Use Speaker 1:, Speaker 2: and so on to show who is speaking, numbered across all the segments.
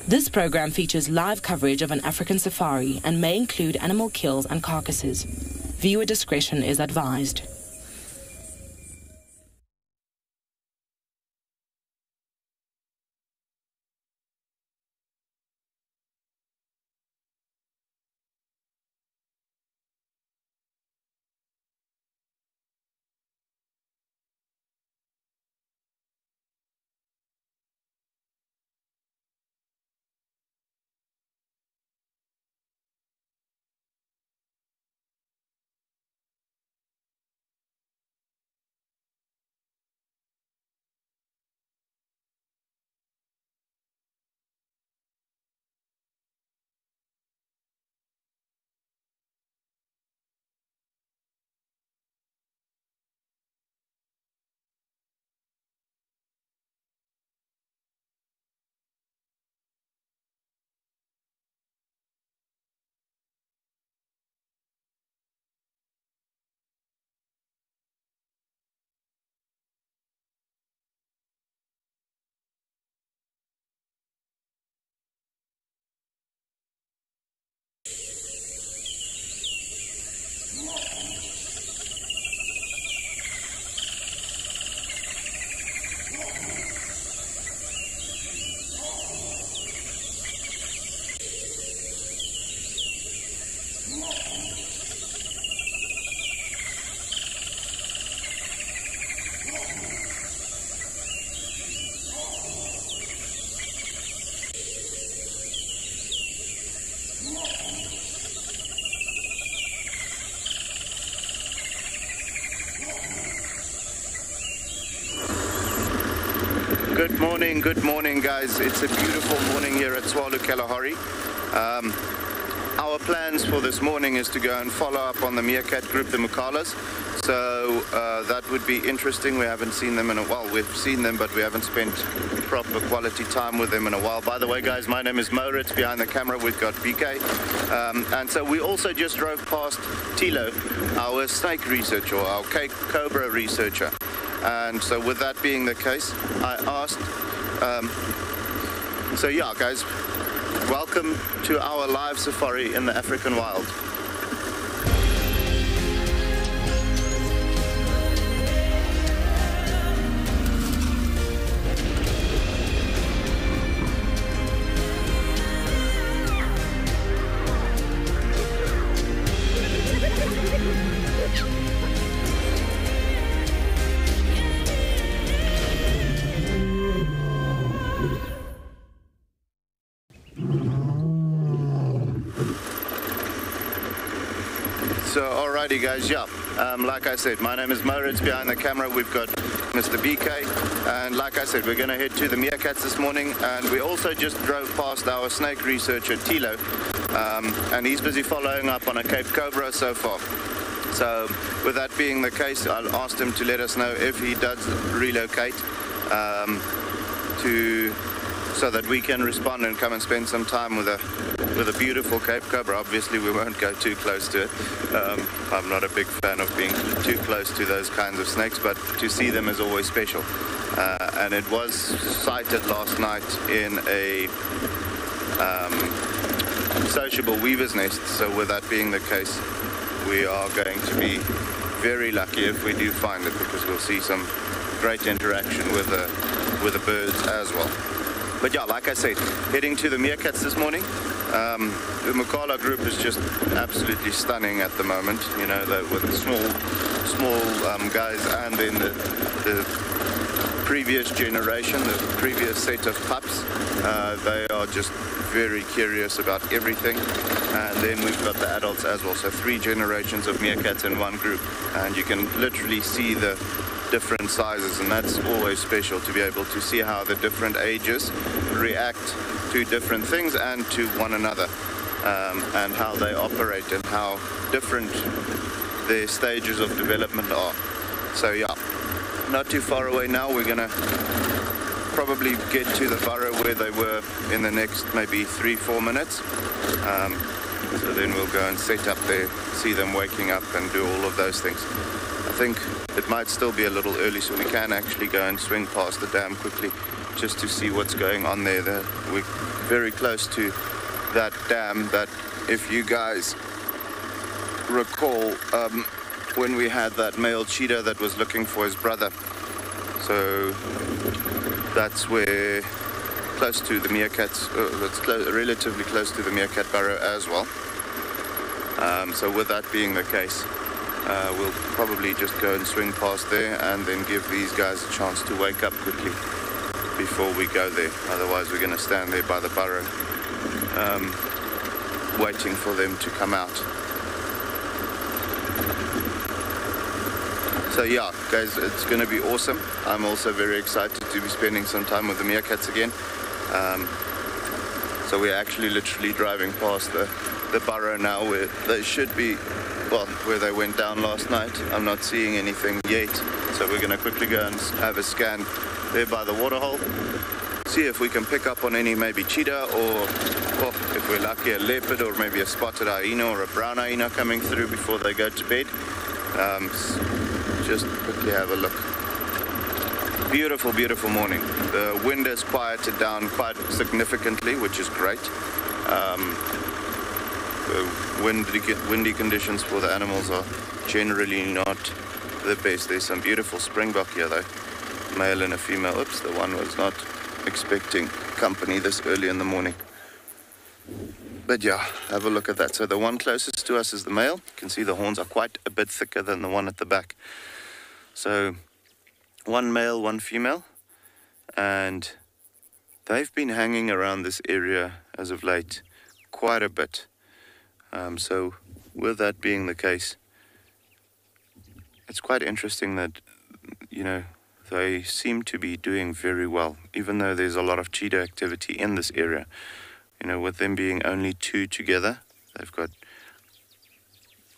Speaker 1: This program features live coverage of an African safari and may include animal kills and carcasses. Viewer discretion is advised.
Speaker 2: Good morning guys. It's a beautiful morning here at Tswalu Kalahari. Our plans for this morning is to go and follow up on the meerkat group, the Mukalas. So that would be interesting. We haven't seen them in a while. We've seen them, but we haven't spent proper quality time with them in a while. By the way guys, my name is Moritz. Behind the camera we've got BK. And so we also just drove past Tilo, our snake researcher, our Cape Cobra researcher. And so with that being the case, I asked, so yeah guys, welcome to our live safari in the African wild. So alrighty guys, yeah, like I said, my name is Moritz. Behind the camera we've got Mr. BK, and like I said, we're going to head to the meerkats this morning, and we also just drove past our snake researcher Tilo, and he's busy following up on a Cape Cobra so far. So with that being the case, I'll ask him to let us know if he does relocate so that we can respond and come and spend some time with a beautiful Cape Cobra. Obviously we won't go too close to it. I'm not a big fan of being too close to those kinds of snakes, but to see them is always special. And it was sighted last night in a sociable weaver's nest. So with that being the case, we are going to be very lucky if we do find it, because we'll see some great interaction with the birds as well. But yeah, like I said, heading to the meerkats this morning. The Mukala group is just absolutely stunning at the moment, you know, with the small guys, and then the previous generation, the previous set of pups. They are just very curious about everything. And then we've got the adults as well, so 3 generations of meerkats in one group, and you can literally see the different sizes, and that's always special to be able to see how the different ages react to different things and to one another, and how they operate and how different their stages of development are. So yeah, not too far away now. We're gonna probably get to the burrow where they were in the next maybe 3-4 minutes. So then we'll go and set up there, see them waking up and do all of those things. I think it might still be a little early, so we can actually go and swing past the dam quickly just to see what's going on there. We're very close to that dam that, if you guys recall, when we had that male cheetah that was looking for his brother. So that's where, close to the meerkats, it's relatively close to the meerkat burrow as well. So with that being the case, we'll probably just go and swing past there and then give these guys a chance to wake up quickly before we go there. Otherwise we're going to stand there by the burrow waiting for them to come out. So yeah, guys, it's going to be awesome. I'm also very excited to be spending some time with the meerkats again. So we're actually literally driving past the burrow now, where they should be, well, where they went down last night. I'm not seeing anything yet, so we're going to quickly go and have a scan there by the waterhole, see if we can pick up on any maybe cheetah, or if we're lucky, a leopard, or maybe a spotted hyena or a brown hyena coming through before they go to bed. Just quickly have a look. Beautiful, beautiful morning. The wind has quieted down quite significantly, which is great. The windy conditions for the animals are generally not the best. There's some beautiful springbok here though, male and a female. Oops, the one was not expecting company this early in the morning. But yeah, have a look at that. So the one closest to us is the male. You can see the horns are quite a bit thicker than the one at the back. So one male, one female, and they've been hanging around this area as of late quite a bit. So with that being the case, it's quite interesting that, you know, they seem to be doing very well, even though there's a lot of cheetah activity in this area. You know, with them being only two together, they've got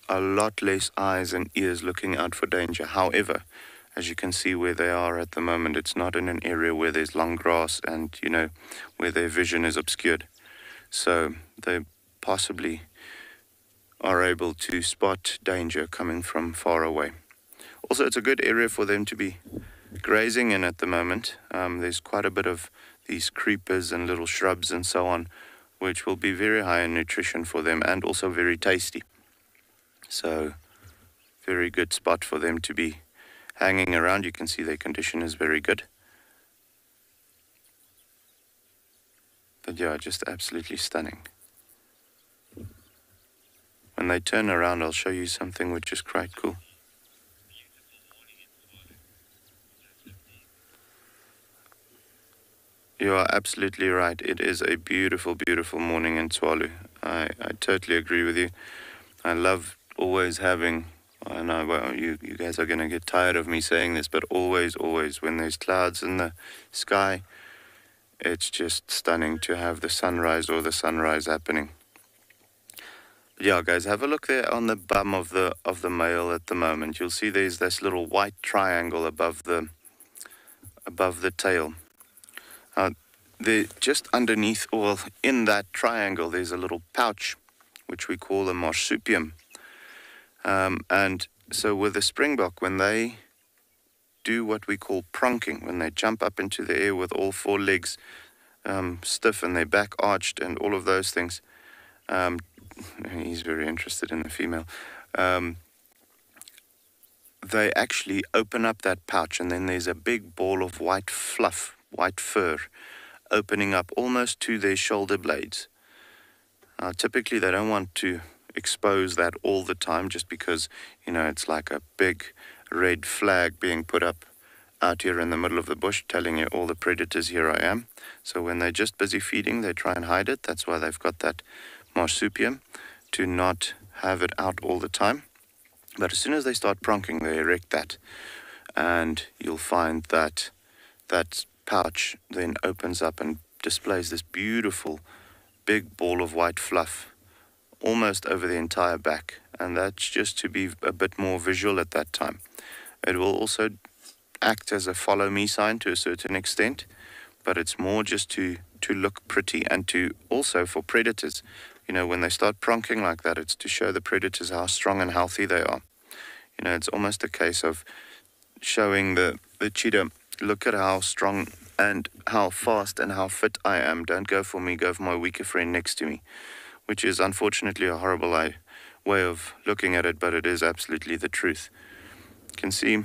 Speaker 2: a lot less eyes and ears looking out for danger. However, as you can see where they are at the moment, it's not in an area where there's long grass and, you know, where their vision is obscured. So they possibly are able to spot danger coming from far away. Also, it's a good area for them to be grazing in at the moment. There's quite a bit of these creepers and little shrubs and so on, which will be very high in nutrition for them and also very tasty. So, very good spot for them to be hanging around. You can see their condition is very good. But yeah, just absolutely stunning. When they turn around, I'll show you something which is quite cool. You are absolutely right. It is a beautiful, beautiful morning in Tswalu. I totally agree with you. I love always having, I know, well, you guys are going to get tired of me saying this, but always, when there's clouds in the sky, it's just stunning to have the sunrise or the sunrise happening. Yeah, guys, have a look there on the bum of the male at the moment. You'll see there's this little white triangle above the tail. Just underneath, or in that triangle, there's a little pouch, which we call a marsupium. And so with the springbok, when they do what we call pronking, when they jump up into the air with all four legs stiff and their back arched and all of those things, he's very interested in the female, they actually open up that pouch, and then there's a big ball of white fluff, white fur, opening up almost to their shoulder blades. Typically they don't want to expose that all the time, just because, you know, it's like a big red flag being put up out here in the middle of the bush telling you all the predators, here I am. So when they're just busy feeding, they try and hide it. That's why they've got that marsupium, to not have it out all the time. But as soon as they start pronking, they erect that, and you'll find that that pouch then opens up and displays this beautiful big ball of white fluff almost over the entire back, and that's just to be a bit more visual at that time. It will also act as a follow me sign to a certain extent, but it's more just to look pretty, and to also for predators. You know, when they start pronking like that, it's to show the predators how strong and healthy they are. You know, it's almost a case of showing the cheetah, look at how strong and how fast and how fit I am. Don't go for me, go for my weaker friend next to me, which is unfortunately a horrible way of looking at it, but it is absolutely the truth. You can see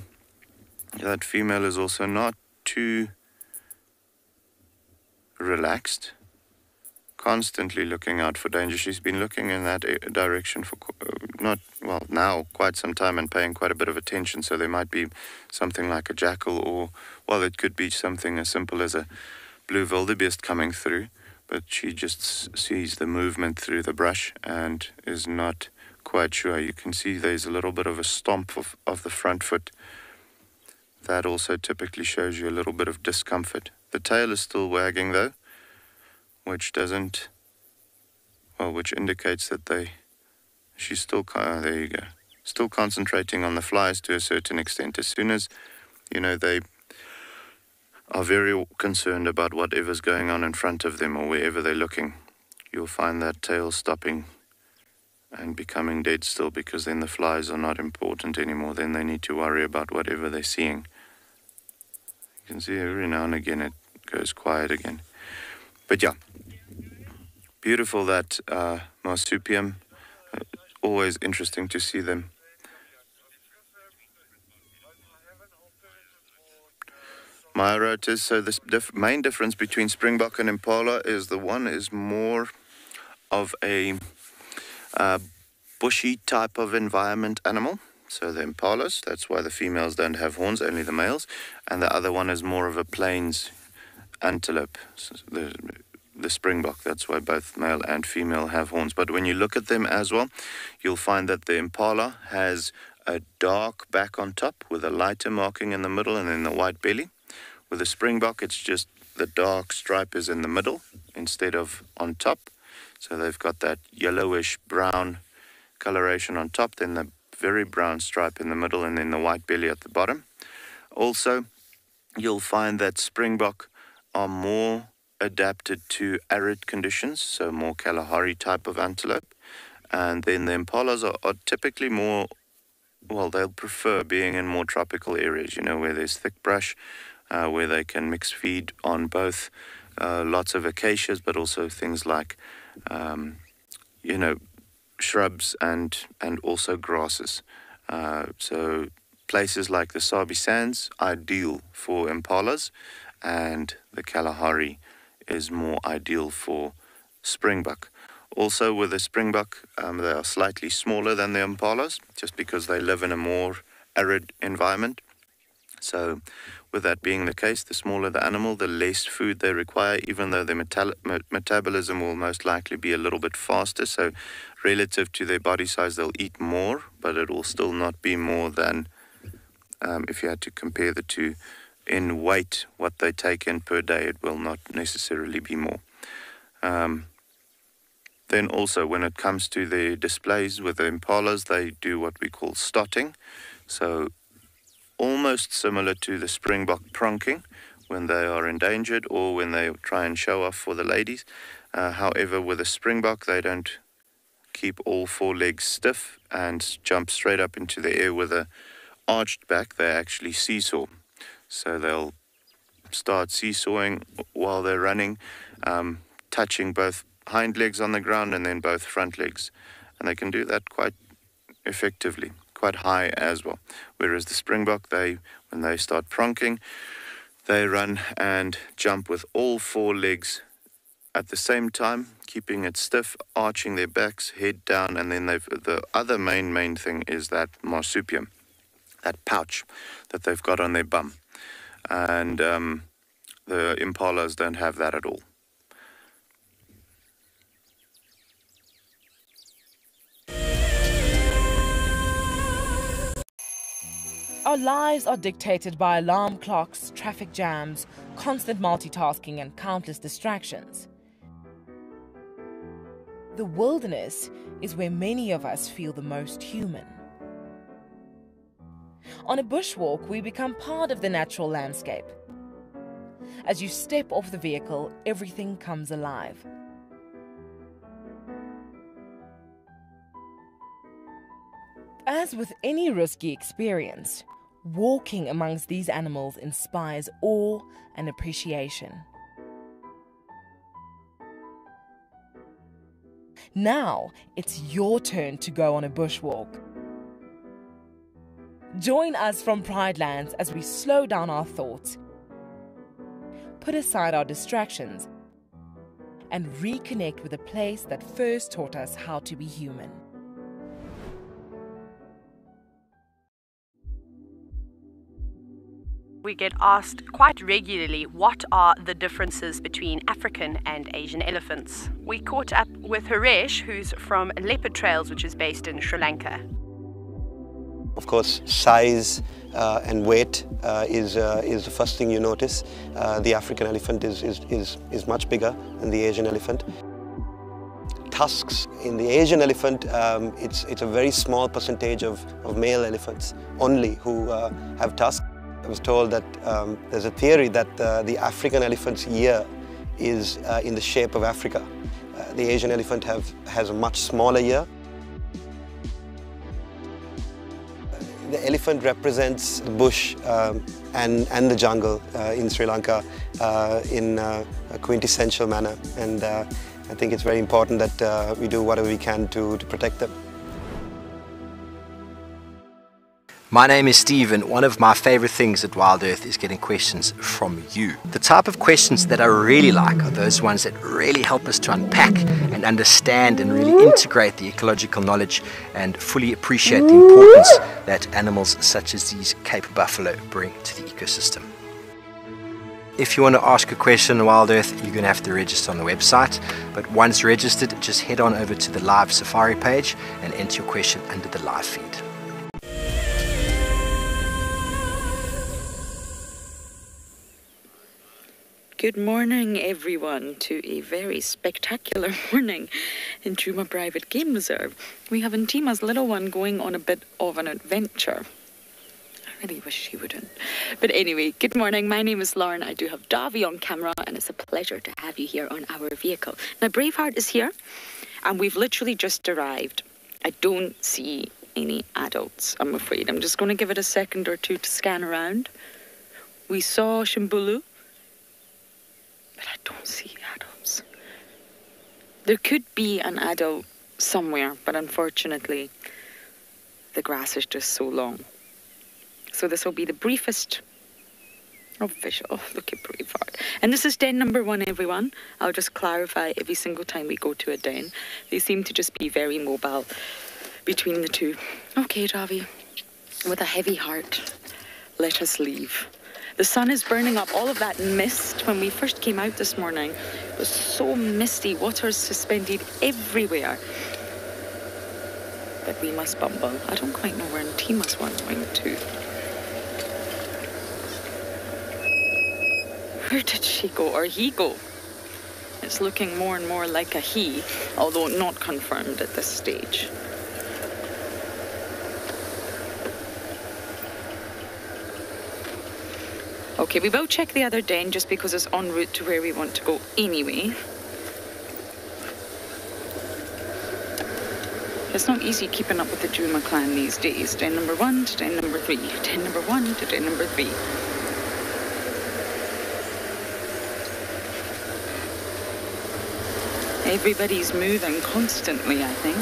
Speaker 2: that female is also not too relaxed, constantly looking out for danger. She's been looking in that direction for now quite some time and paying quite a bit of attention. So there might be something like a jackal, or it could be something as simple as a blue wildebeest coming through, but she just sees the movement through the brush and is not quite sure. You can see there's a little bit of a stomp of the front foot. That also typically shows you a little bit of discomfort. The tail is still wagging though, which indicates that she's still, there you go, still concentrating on the flies to a certain extent. As soon as, they are very concerned about whatever's going on in front of them or wherever they're looking, you'll find that tail stopping and becoming dead still, because then the flies are not important anymore. Then they need to worry about whatever they're seeing. You can see every now and again it goes quiet again. But yeah, beautiful, that marsupium. Always interesting to see them. Myosotis. So the main difference between springbok and impala is the one is more of a bushy type of environment animal. So the impalas, that's why the females don't have horns, only the males. And the other one is more of a plains antelope, so the springbok. That's why both male and female have horns. But when you look at them as well, you'll find that the impala has a dark back on top with a lighter marking in the middle and then the white belly. With the springbok, it's just the dark stripe is in the middle instead of on top. So they've got that yellowish brown coloration on top, then the very brown stripe in the middle, and then the white belly at the bottom. Also, you'll find that springbok are more adapted to arid conditions, so more Kalahari type of antelope. And then the impalas are typically more, they'll prefer being in more tropical areas, where there's thick brush, where they can mix feed on both lots of acacias, but also things like, shrubs and also grasses. So places like the Sabi Sands, ideal for impalas, and the Kalahari is more ideal for springbok. Also with the springbok, they are slightly smaller than the impalas, just because they live in a more arid environment. So with that being the case, the smaller the animal, the less food they require, even though their metabolism will most likely be a little bit faster. So relative to their body size, they'll eat more, but it will still not be more than, if you had to compare the two in weight, what they take in per day, it will not necessarily be more. Then also when it comes to the displays with the impalas, they do what we call stotting. So almost similar to the springbok pronking when they are endangered or when they try and show off for the ladies. However, with a springbok, they don't keep all four legs stiff and jump straight up into the air with a arched back. They actually seesaw. So they'll start seesawing while they're running, touching both hind legs on the ground and then both front legs. And they can do that quite effectively, quite high as well. Whereas the springbok, when they start pronking, they run and jump with all four legs at the same time, keeping it stiff, arching their backs, head down, and then the other main thing is that marsupium, that pouch that they've got on their bum. And the impalas don't have that at all.
Speaker 1: Our lives are dictated by alarm clocks, traffic jams, constant multitasking, and countless distractions. The wilderness is where many of us feel the most human. On a bushwalk, we become part of the natural landscape. As you step off the vehicle, everything comes alive. As with any risky experience, Walking amongst these animals inspires awe and appreciation. Now, it's your turn to go on a bushwalk. Join us from Pride Lands as we slow down our thoughts, put aside our distractions, and reconnect with a place that first taught us how to be human.
Speaker 3: We get asked quite regularly what are the differences between African and Asian elephants. We caught up with Haresh, who's from Leopard Trails, which is based in Sri Lanka.
Speaker 4: Of course, size and weight is the first thing you notice. The African elephant is much bigger than the Asian elephant. Tusks. In the Asian elephant, it's a very small percentage of male elephants only who have tusks. I was told that there's a theory that the African elephant's ear is in the shape of Africa. The Asian elephant has a much smaller ear. The elephant represents the bush and the jungle in Sri Lanka in a quintessential manner, and I think it's very important that we do whatever we can to protect them.
Speaker 5: My name is Steve, and one of my favorite things at Wild Earth is getting questions from you. The type of questions that I really like are those ones that really help us to unpack and understand and really integrate the ecological knowledge and fully appreciate the importance that animals such as these Cape buffalo bring to the ecosystem. If you want to ask a question on Wild Earth, you're going to have to register on the website, but once registered, just head on over to the live safari page and enter your question under the live feed.
Speaker 6: Good morning, everyone, to a very spectacular morning in Tswalu Private Game Reserve. We have Ntima's little one going on a bit of an adventure. I really wish she wouldn't. But anyway, good morning. My name is Lauren. I do have Davi on camera, and it's a pleasure to have you here on our vehicle. Now, Braveheart is here, and we've literally just arrived. I don't see any adults, I'm afraid. I'm just going to give it a second or two to scan around. We saw Shimbulu, but I don't see adults. There could be an adult somewhere, but unfortunately, the grass is just so long. So this will be the briefest of visual. Oh, look at Braveheart. And this is den number 1, everyone. I'll just clarify every single time we go to a den. They seem to just be very mobile between the two. Okay, Ravi, with a heavy heart, let us leave. The sun is burning up all of that mist. When we first came out this morning, it was so misty, water is suspended everywhere. But we must bumble. I don't quite know where Ntima's one going to. Where did she go, or he go? It's looking more and more like a he, although not confirmed at this stage. Okay, we will check the other den just because it's en route to where we want to go anyway. It's not easy keeping up with the Juma clan these days. Den number 1 to den number 3. Den number 1 to den number 3. Everybody's moving constantly, I think.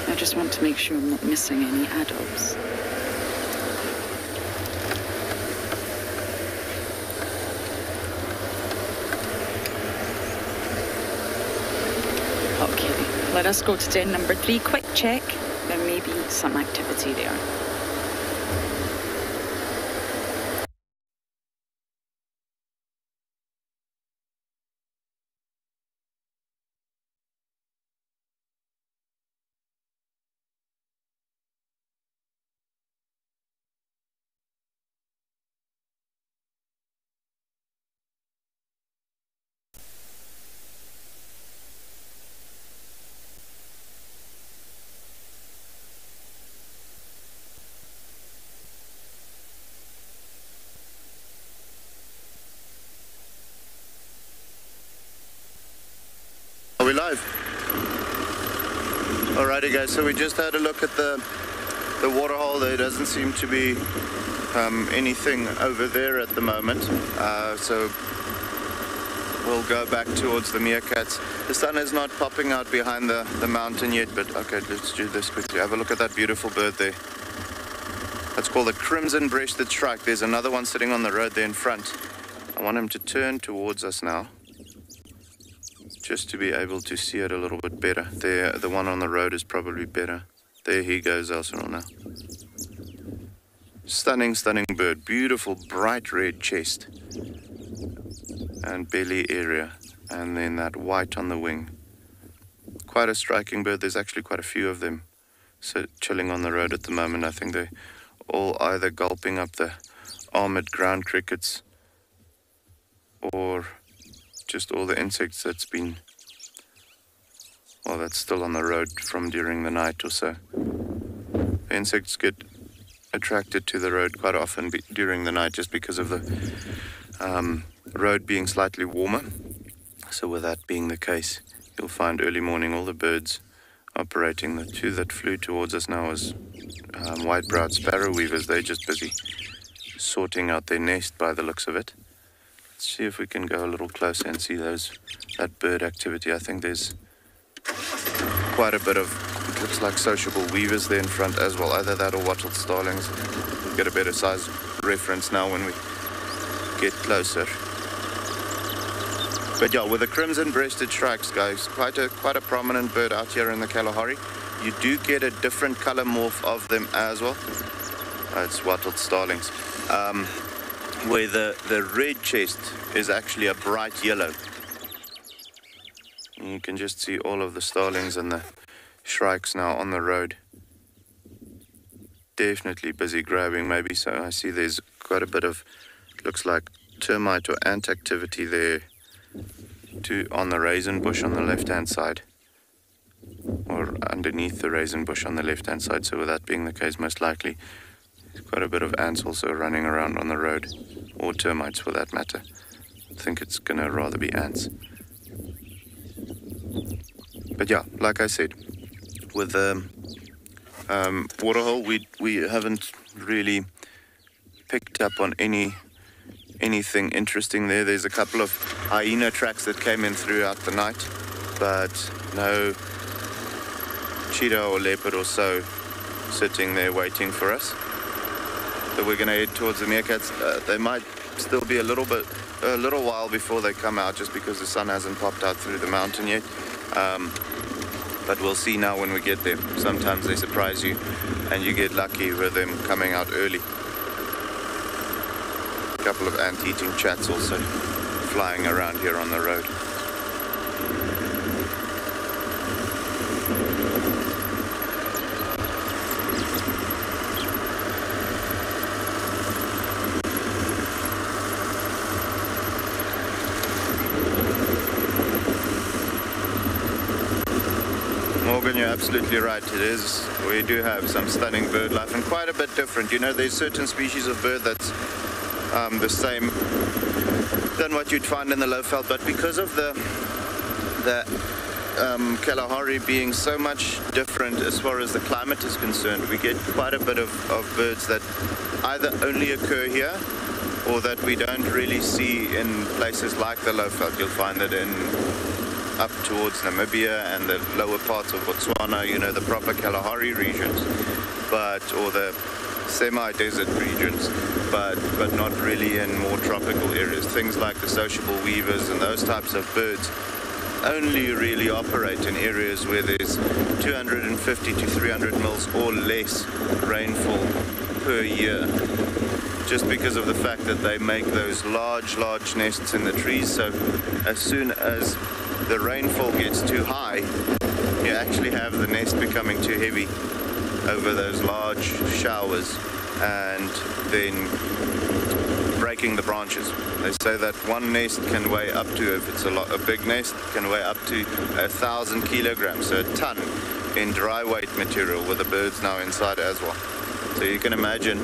Speaker 6: I just want to make sure I'm not missing any adults. Okay, let us go to den number 3. Quick check. There may be some activity there.
Speaker 2: EcoLive. Alrighty guys, so we just had a look at the waterhole. There doesn't seem to be anything over there at the moment, so we'll go back towards the meerkats. The sun is not popping out behind the mountain yet, but okay, let's do this quickly. Have a look at that beautiful bird there. That's called a crimson-breasted shrike. There's another one sitting on the road there in front. I want him to turn towards us now, just to be able to see it a little bit better. There, the one on the road is probably better. There he goes, Arsenal now. Stunning, stunning bird. Beautiful, bright red chest and belly area, and then that white on the wing. Quite a striking bird. There's actually quite a few of them chilling on the road at the moment. I think they're all either gulping up the armored ground crickets or just all the insects that's been, well, that's still on the road from during the night or so. The insects get attracted to the road quite often during the night just because of the road being slightly warmer. So with that being the case, you'll find early morning all the birds operating. The two that flew towards us now is white-browed sparrow weavers. They're just busy sorting out their nest by the looks of it. Let's see if we can go a little closer and see that bird activity. I think there's quite a bit of, it looks like sociable weavers there in front as well. Either that or wattled starlings. We'll get a better size reference now when we get closer. But yeah, with the crimson-breasted shrikes, guys, quite a prominent bird out here in the Kalahari. You do get a different color morph of them as well. It's wattled starlings. Where the red chest is actually a bright yellow. And you can just see all of the starlings and the shrikes now on the road. Definitely busy grabbing, maybe. So I see there's quite a bit of, looks like termite or ant activity there on the raisin bush on the left-hand side, or underneath the raisin bush on the left-hand side. So with that being the case, most likely there's quite a bit of ants also running around on the road, or termites for that matter. I think it's gonna rather be ants. But yeah, like I said, with the waterhole, we haven't really picked up on anything interesting there. There's a couple of hyena tracks that came in throughout the night, but no cheetah or leopard or so sitting there waiting for us. So we're going to head towards the meerkats. They might still be a little while before they come out, just because the sun hasn't popped out through the mountain yet. But we'll see now when we get there. Sometimes they surprise you and you get lucky with them coming out early. A couple of ant-eating chats also flying around here on the road. Morgan, you're absolutely right. It is. We do have some stunning bird life, and quite a bit different. You know, there's certain species of bird that's the same than what you'd find in the lowveld, but because of the Kalahari being so much different as far as the climate is concerned, we get quite a bit of birds that either only occur here or that we don't really see in places like the lowveld. You'll find it up towards Namibia and the lower parts of Botswana, you know, the proper Kalahari regions, or the semi-desert regions, but not really in more tropical areas. Things like the sociable weavers and those types of birds only really operate in areas where there's 250 to 300 mils or less rainfall per year, just because of the fact that they make those large nests in the trees. So as soon as the rainfall gets too high, you actually have the nest becoming too heavy over those large showers and then breaking the branches. They say that one nest can weigh up to, if it's a big nest, can weigh up to 1,000 kilograms, so a ton in dry weight material, with the birds now inside as well. So you can imagine,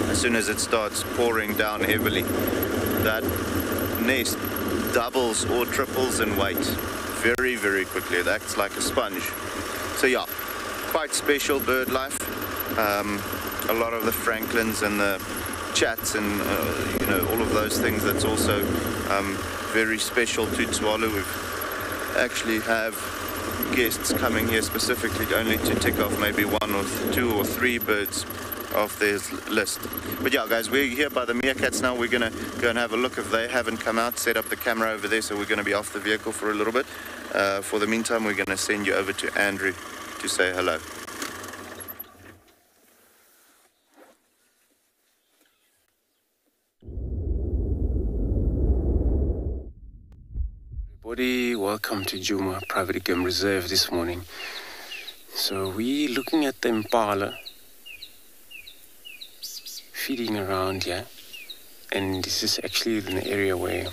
Speaker 2: as soon as it starts pouring down heavily, that nest doubles or triples in weight very, very quickly. It acts like a sponge. So yeah, quite special bird life. A lot of the francolins and the chats and you know, all of those things, that's also very special to Tswalu. We actually have guests coming here specifically only to tick off maybe 1 or 2 or 3 birds off their list. But yeah, guys, we're here by the meerkats now. We're going to go and have a look. If they haven't come out, set up the camera over there, so we're going to be off the vehicle for a little bit. For the meantime, we're going to send you over to Andrew to say hello.
Speaker 7: Everybody, welcome to Djuma Private Game Reserve this morning. So we're looking at the impala feeding around here, and this is actually an area where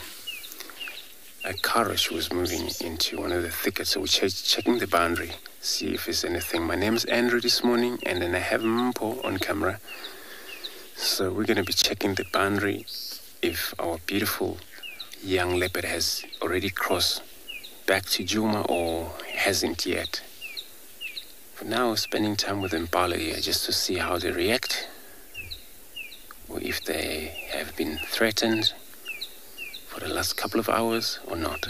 Speaker 7: a carriage was moving into one of the thickets. So we're checking the boundary, see if there's anything. My name is Andrew this morning, and then I have Mpo on camera. So we're going to be checking the boundary if our beautiful young leopard has already crossed back to Djuma or hasn't yet. For now, spending time with impala here just to see how they react, or if they have been threatened for the last couple of hours or not.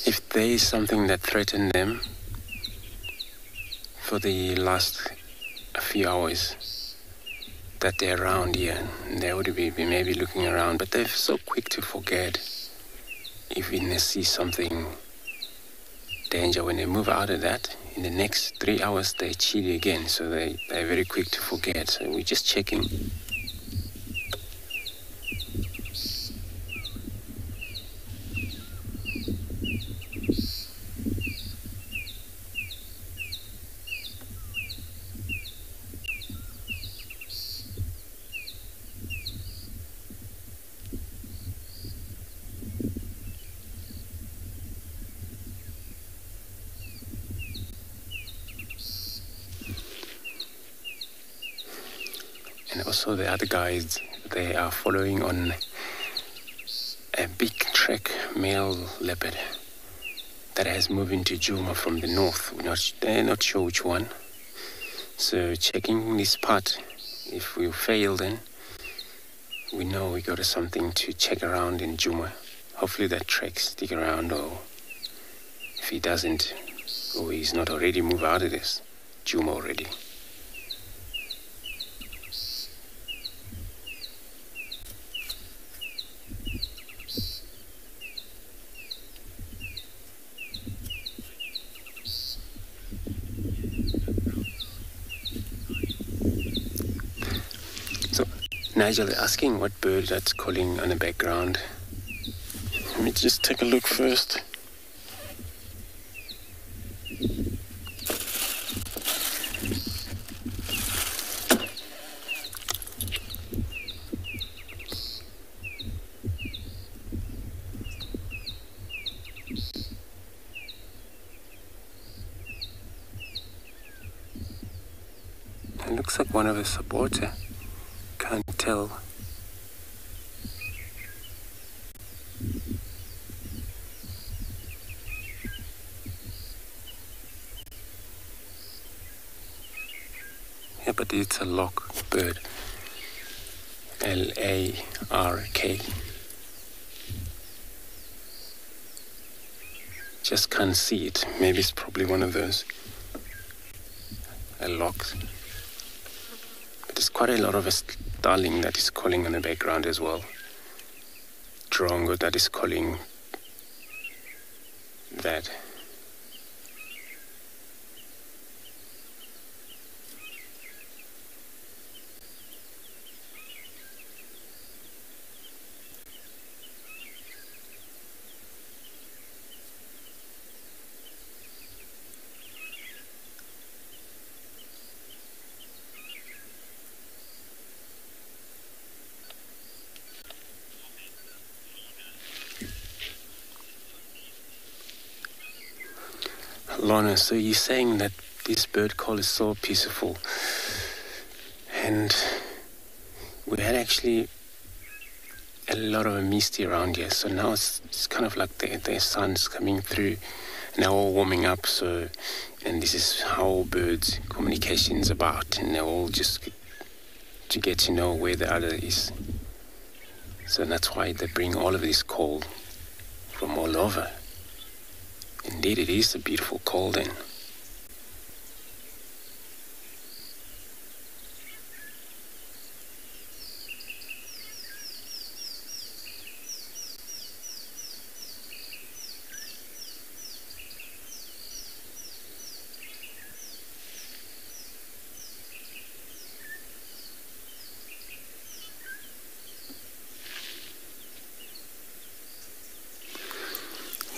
Speaker 7: If there is something that threatened them for the last few hours that they're around here, they would be maybe looking around, but they're so quick to forget if they see something danger. When they move out of that, in the next 3 hours they're chilly again, so they're very quick to forget. So we're just checking. And also the other guys, they are following on a big trek male leopard that has moved into Djuma from the north. They're not sure which one. So checking this part, if we fail, then we know we got something to check around in Djuma. Hopefully that trek stick around, or if he doesn't, or he's not already moved out of this Djuma already. Nigel asking what bird that's calling on the background. Let me just take a look first. It looks like one of the supporter. Can't tell. Yeah, but it's a lark bird. L-A-R-K. Just can't see it. Maybe it's probably one of those. A lark. But there's quite a lot of starling that is calling on the background as well. Drongo that is calling that. Lorna, so you're saying that this bird call is so peaceful, and we had actually a lot of misty around here, so now it's kind of like the sun's coming through, and they're all warming up, so, and this is how birds communication is about, and they're all just to get to know where the other is. So that's why they bring all of this call from all over. Indeed, it is a beautiful call then.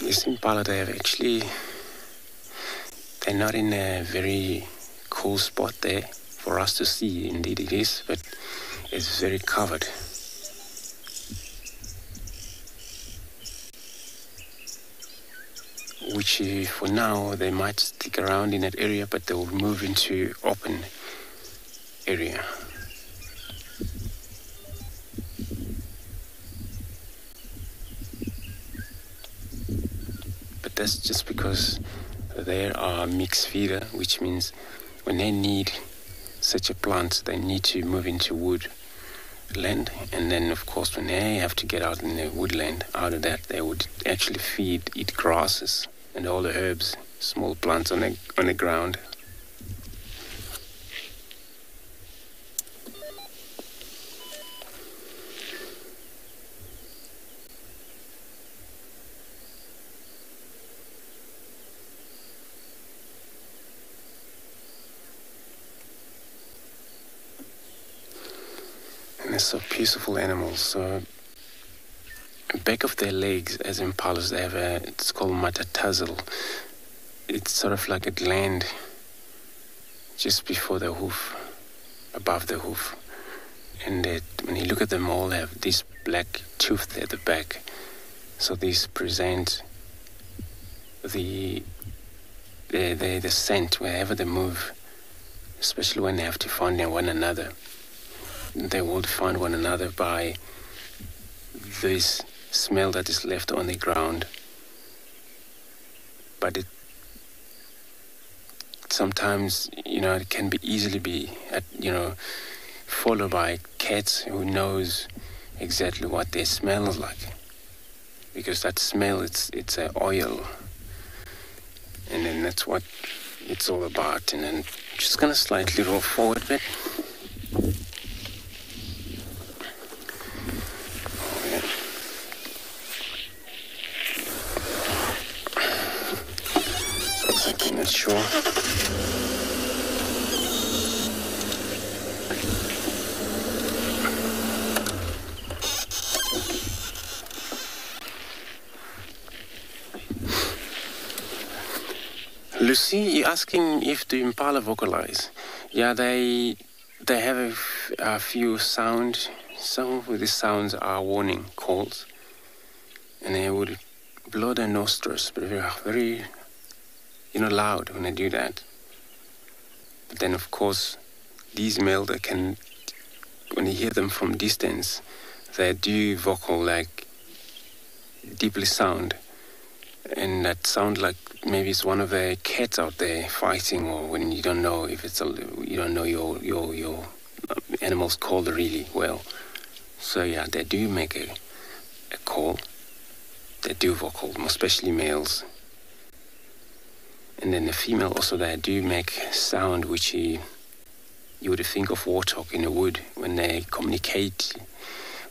Speaker 7: This impala, they're not in a very cool spot there for us to see. Indeed it is, but it's very covered. Which for now they might stick around in that area, but they will move into open area. That's just because they are mixed feeder, which means when they need such a plant, they need to move into wood land, and then of course when they have to get out in the woodland, out of that they would actually eat grasses and all the herbs, small plants on the ground. So peaceful animals. So back of their legs, as impalas, they have it's called metatarsal. It's sort of like a gland just before the hoof, above the hoof. And when you look at them all, they have this black tooth at the back. So these present the scent wherever they move, especially when they have to find one another. They will find one another by this smell that is left on the ground. But it sometimes, it can easily be, followed by cats who knows exactly what their smell is like. Because that smell, it's an oil. And then that's what it's all about. And then just gonna slightly roll forward a bit. Not sure. Lucy, you're asking if the impala vocalize. Yeah, they have a few sounds. Some of the sounds are warning calls, and they would blow their nostrils, but very loud when they do that. But then, of course, these males, when you hear them from distance, they do vocal like deeply sound, and that sound like maybe it's one of the cats out there fighting, or when you don't know if you don't know your animal's called really well. So yeah, they do make a call. They do vocal, especially males. And then the female also, they do make sound which you would think of warthog in the wood when they communicate,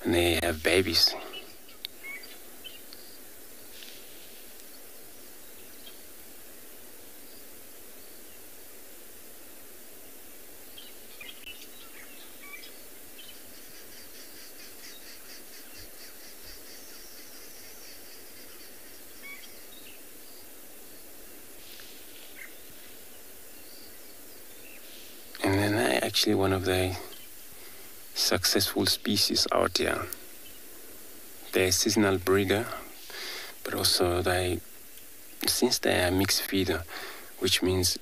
Speaker 7: when they have babies. Actually one of the successful species out there. They're a seasonal breeder, but also since they are mixed feeder, which means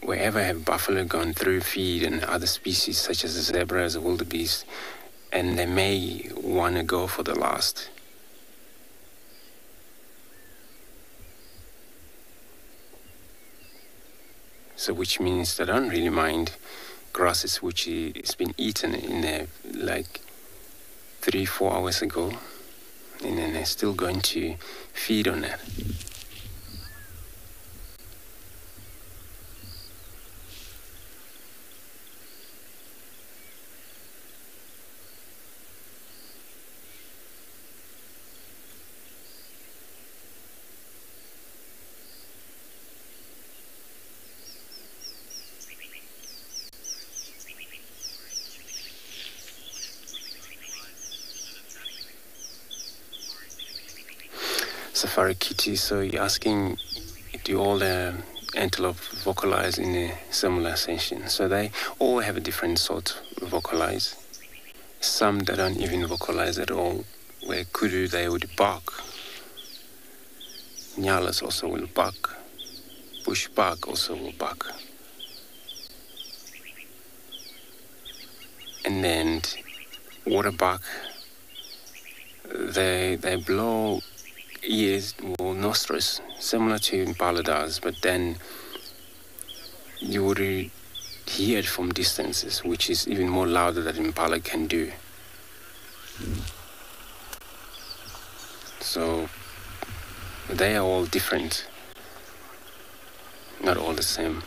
Speaker 7: wherever have buffalo gone through, feed, and other species such as the zebras, the wildebeest, and they may want to go for the last. So which means they don't really mind grasses which has been eaten in there like 3-4 hours ago, and then they're still going to feed on that. Safari Kitty, so you're asking, do all the antelope vocalize in a similar session? So they all have a different sort of vocalize. Some that don't even vocalize at all. Where kudu, they would bark. Nyalas also will bark. Bush bark also will bark. And then water bark, they blow ears or nostrils, similar to impala does, but then you would hear it from distances, which is even more louder than impala can do. So they are all different, not all the same.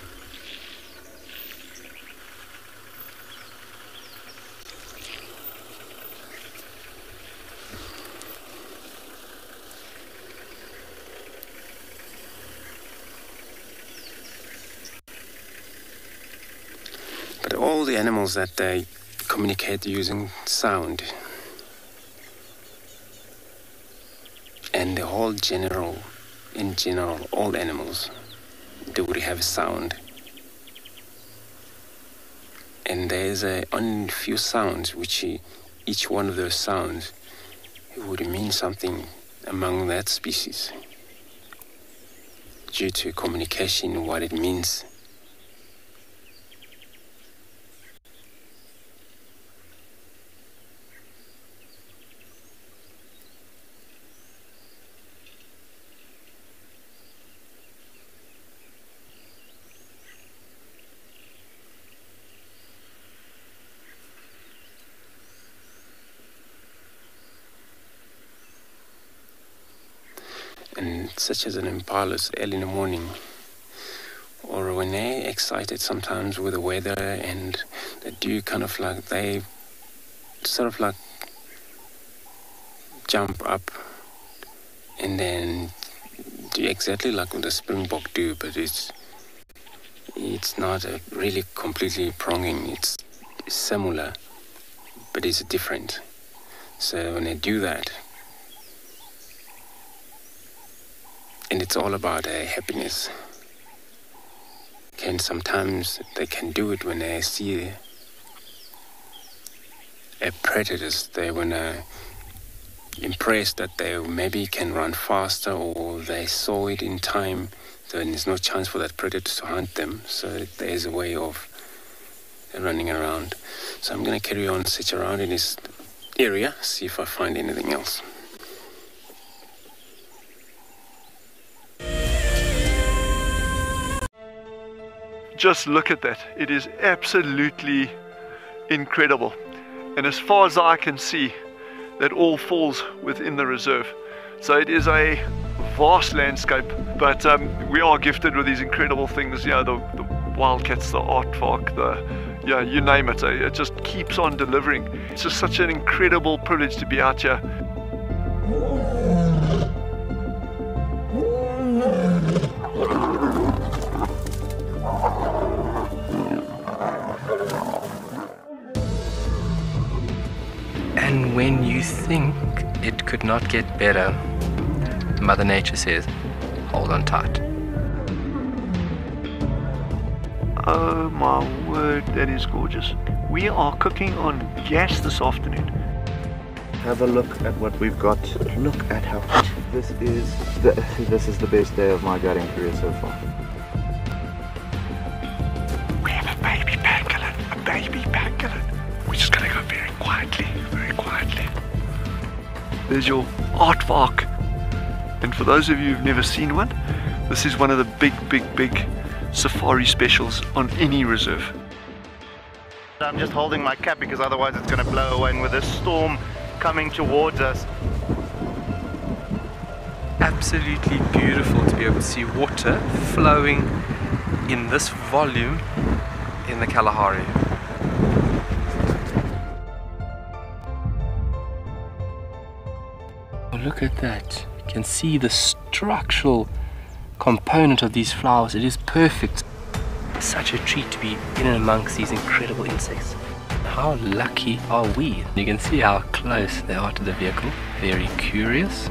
Speaker 7: But all the animals that they communicate using sound, and the whole in general, all animals, they would have sound. And there's only few sounds which each one of those sounds would mean something among that species due to communication, what it means. And such as an impala's early in the morning, or when they're excited sometimes with the weather, and they do kind of like, they sort of like jump up and then do exactly like what the springbok do, but it's not really completely pronging. It's similar, but it's different. So when they do that, and it's all about happiness. And sometimes they can do it when they see a predator. They want to impress that they maybe can run faster, or they saw it in time, so there's no chance for that predator to hunt them. So there's a way of running around. So I'm going to carry on, search around in this area, see if I find anything else.
Speaker 8: Just look at that. It is absolutely incredible. And as far as I can see, that all falls within the reserve. So it is a vast landscape, but we are gifted with these incredible things, you know, the wildcats, the aardvark, you name it. It just keeps on delivering. It's just such an incredible privilege to be out here.
Speaker 5: And when you think it could not get better, Mother Nature says, hold on tight.
Speaker 8: Oh my word, that is gorgeous. We are cooking on gas this afternoon.
Speaker 2: Have a look at what we've got. Look at how this is the best day of my gutting career so far.
Speaker 8: baby pangolin. We're just gonna go very quietly, very quietly. There's your aardvark. And for those of you who've never seen one, this is one of the big safari specials on any reserve.
Speaker 2: I'm just holding my cap because otherwise it's going to blow away, and with this storm coming towards us.
Speaker 9: Absolutely beautiful to be able to see water flowing in this volume in the Kalahari. Oh, look at that. You can see the structural component of these flowers. It is perfect. Such a treat to be in and amongst these incredible insects. How lucky are we? You can see how close they are to the vehicle. Very curious.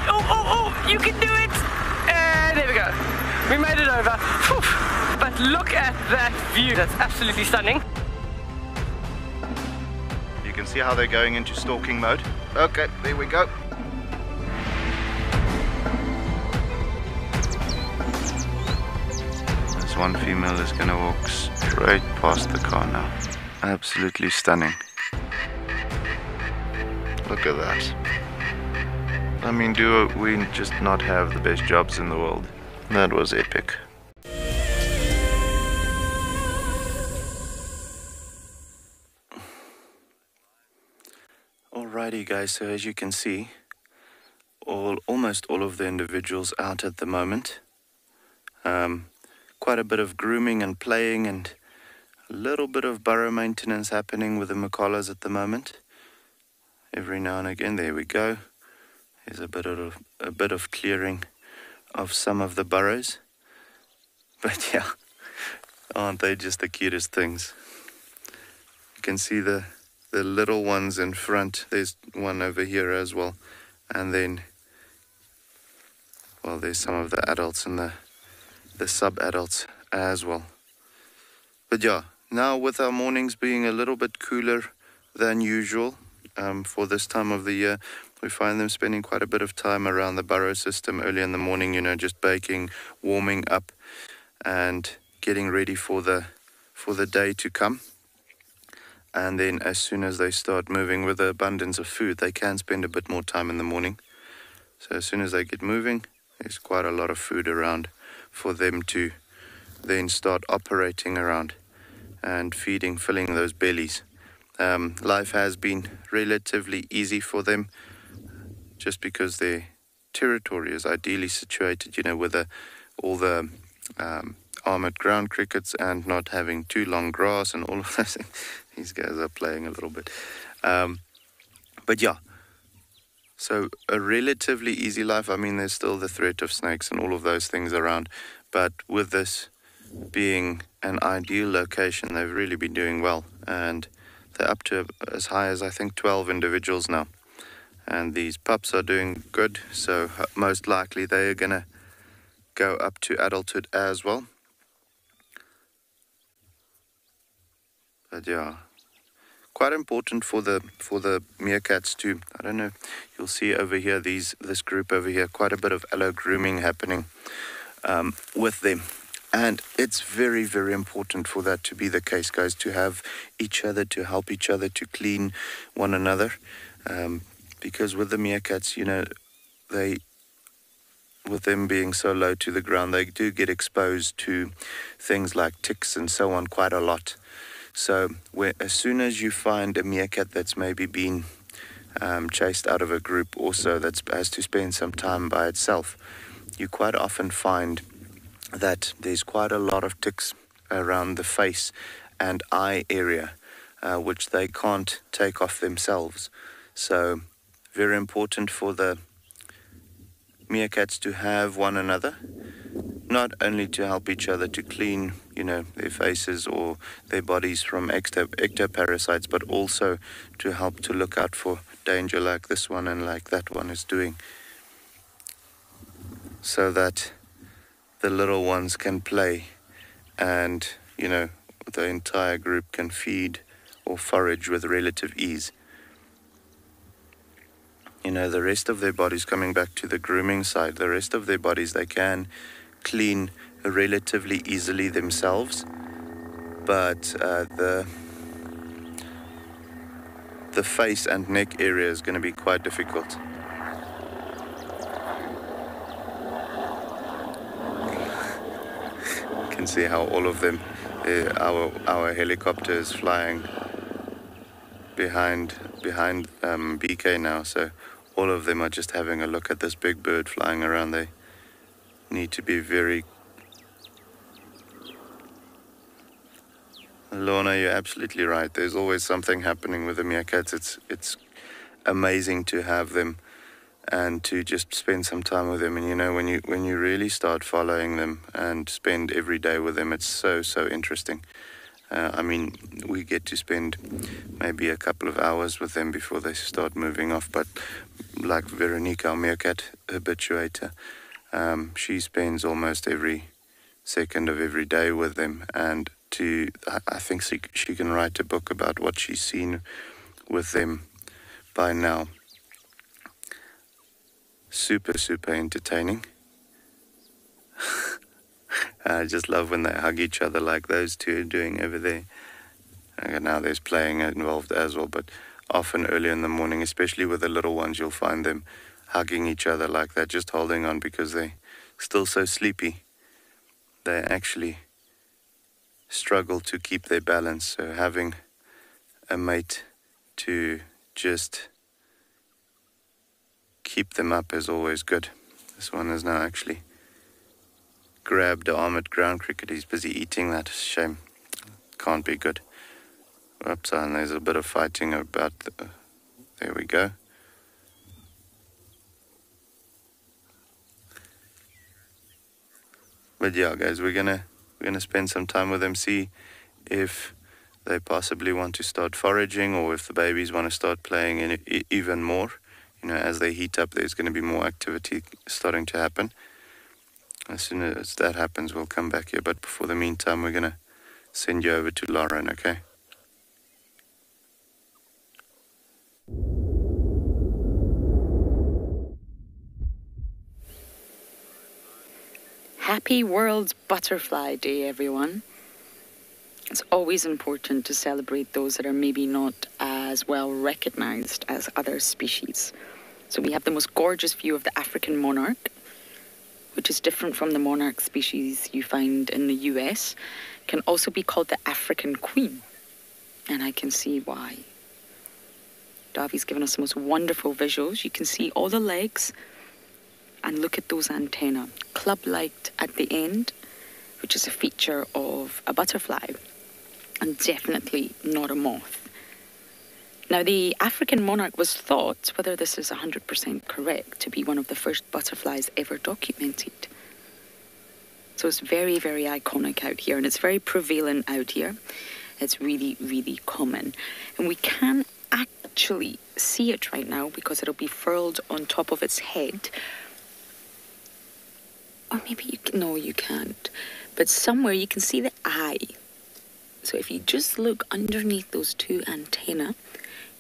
Speaker 9: Oh, you can do it! There we go. We made it over. Whew. But look at that view. That's absolutely stunning.
Speaker 2: You can see how they're going into stalking mode. Okay, there we go. This one female is going to walk straight past the car now. Absolutely stunning. Look at that. I mean, do we just not have the best jobs in the world? That was epic. Alrighty guys, so as you can see, almost all of the individuals out at the moment. Quite a bit of grooming and playing and a little bit of burrow maintenance happening with the macalas at the moment. Every now and again, there we go. There's a bit of clearing of some of the burrows. But yeah, aren't they just the cutest things? You can see the little ones in front. There's one over here as well. And then, well, there's some of the adults and the sub-adults as well. But yeah, now with our mornings being a little bit cooler than usual for this time of the year, we find them spending quite a bit of time around the burrow system early in the morning, you know, just baking, warming up and getting ready for the day to come. And then as soon as they start moving with the abundance of food, they can spend a bit more time in the morning. So as soon as they get moving, there's quite a lot of food around for them to then start operating around and feeding, filling those bellies. Life has been relatively easy for them just because their territory is ideally situated, you know, with all the armored ground crickets and not having too long grass and all of those things. These guys are playing a little bit. But yeah, so a relatively easy life. I mean, there's still the threat of snakes and all of those things around. But with this being an ideal location, they've really been doing well. And they're up to as high as, I think, 12 individuals now. And these pups are doing good. So most likely they are going to go up to adulthood as well. But yeah, quite important for the meerkats to, I don't know, you'll see over here, this group over here, quite a bit of allo grooming happening with them. And it's very, very important for that to be the case, guys, to have each other, to help each other, to clean one another. Because with the meerkats, you know, with them being so low to the ground, they do get exposed to things like ticks and so on quite a lot. So as soon as you find a meerkat that's maybe been chased out of a group also, that has to spend some time by itself, you quite often find that there's quite a lot of ticks around the face and eye area, which they can't take off themselves. So very important for the meerkats to have one another, not only to help each other to clean, you know, their faces or their bodies from ectoparasites, but also to help to look out for danger like this one and like that one is doing, so that the little ones can play and, you know, the entire group can feed or forage with relative ease. You know, the rest of their bodies, coming back to the grooming side, the rest of their bodies they can clean relatively easily themselves. but the face and neck area is going to be quite difficult. You can see how all of them, our helicopter is flying behind BK now, so all of them are just having a look at this big bird flying around. They need to be very... Lorna, you're absolutely right. There's always something happening with the meerkats. It's amazing to have them and to just spend some time with them. And you know, when you really start following them and spend every day with them, it's so interesting. I mean, we get to spend maybe a couple of hours with them before they start moving off. But like Veronica, our meerkat habituator, she spends almost every second of every day with them. And I think she can write a book about what she's seen with them by now. Super entertaining. I just love when they hug each other like those two are doing over there. And now there's playing involved as well, but often early in the morning, especially with the little ones, you'll find them hugging each other like that, just holding on because they're still so sleepy. They actually struggle to keep their balance, so having a mate to just keep them up is always good. This one is now actually grabbed the armored ground cricket. He's busy eating that. Shame. Can't be good. Oops, and there's a bit of fighting about there we go. But yeah, guys, we're gonna spend some time with them, see if they possibly want to start foraging or if the babies want to start playing in even more. You know, as they heat up, there's going to be more activity starting to happen. As soon as that happens, we'll come back here. But for the meantime, we're going to send you over to Lauren, okay?
Speaker 6: Happy World Butterfly Day, everyone. It's always important to celebrate those that are maybe not as well recognized as other species. So we have the most gorgeous view of the African monarch, which is different from the monarch species you find in the US. Can also be called the African queen, and I can see why. Davi's given us the most wonderful visuals. You can see all the legs, and look at those antennae, club-like at the end, which is a feature of a butterfly, and definitely not a moth. Now, the African monarch was thought, whether this is 100% correct, to be one of the first butterflies ever documented. So it's very iconic out here, and it's very prevalent out here. It's really common. And we can actually see it right now because it'll be furled on top of its head. Or maybe no, you can't. But somewhere you can see the eye. So if you just look underneath those two antennae,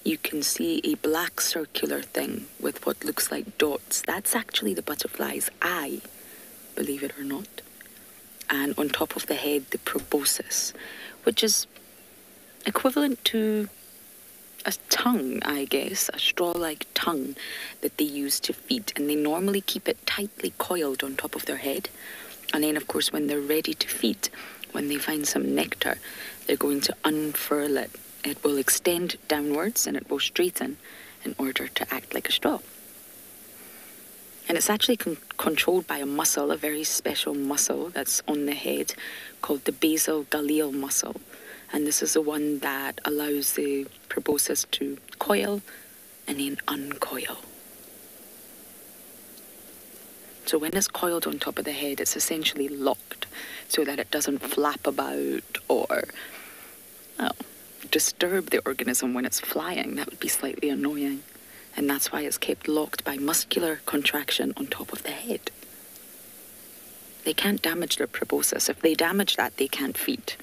Speaker 6: you can see a black circular thing with what looks like dots. That's actually the butterfly's eye, believe it or not. And on top of the head, the proboscis, which is equivalent to a tongue, I guess, a straw-like tongue that they use to feed. And they normally keep it tightly coiled on top of their head. And then, of course, when they're ready to feed, when they find some nectar, they're going to unfurl it. It will extend downwards and it will straighten in order to act like a straw. And it's actually controlled by a muscle, a very special muscle that's on the head called the basal galeal muscle. And this is the one that allows the proboscis to coil and then uncoil. So when it's coiled on top of the head, it's essentially locked so that it doesn't flap about or disturb the organism when it's flying. That would be slightly annoying. And that's why it's kept locked by muscular contraction on top of the head. They can't damage their proboscis. If they damage that, they can't feed.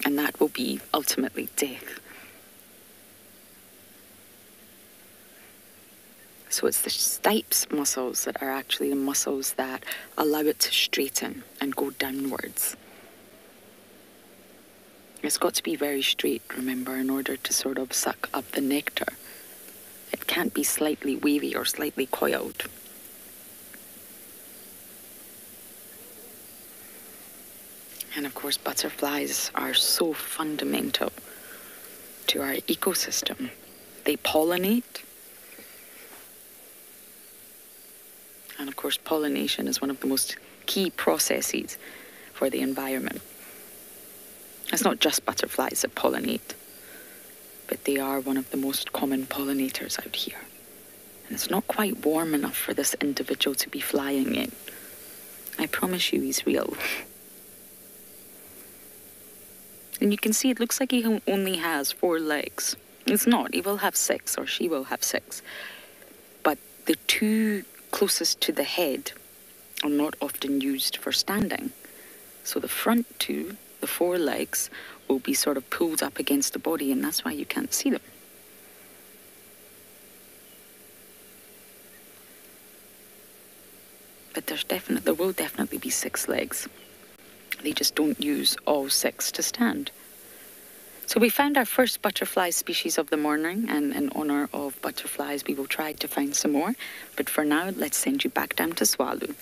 Speaker 6: And that will be ultimately death. So it's the stipes muscles that are actually the muscles that allow it to straighten and go downwards. It's got to be very straight, remember, in order to sort of suck up the nectar. It can't be slightly wavy or slightly coiled. And of course, butterflies are so fundamental to our ecosystem. They pollinate. And of course, pollination is one of the most key processes for the environment. It's not just butterflies that pollinate, but they are one of the most common pollinators out here. And it's not quite warm enough for this individual to be flying in. I promise you he's real. And you can see it looks like he only has 4 legs. It's not. He will have 6, or she will have 6. But the 2 closest to the head are not often used for standing. So the front 2, the 4 legs, will be sort of pulled up against the body, and that's why you can't see them. But there will definitely be 6 legs. They just don't use all 6 to stand. So we found our first butterfly species of the morning, and in honour of butterflies we will try to find some more. But for now, let's send you back down to Tswalu.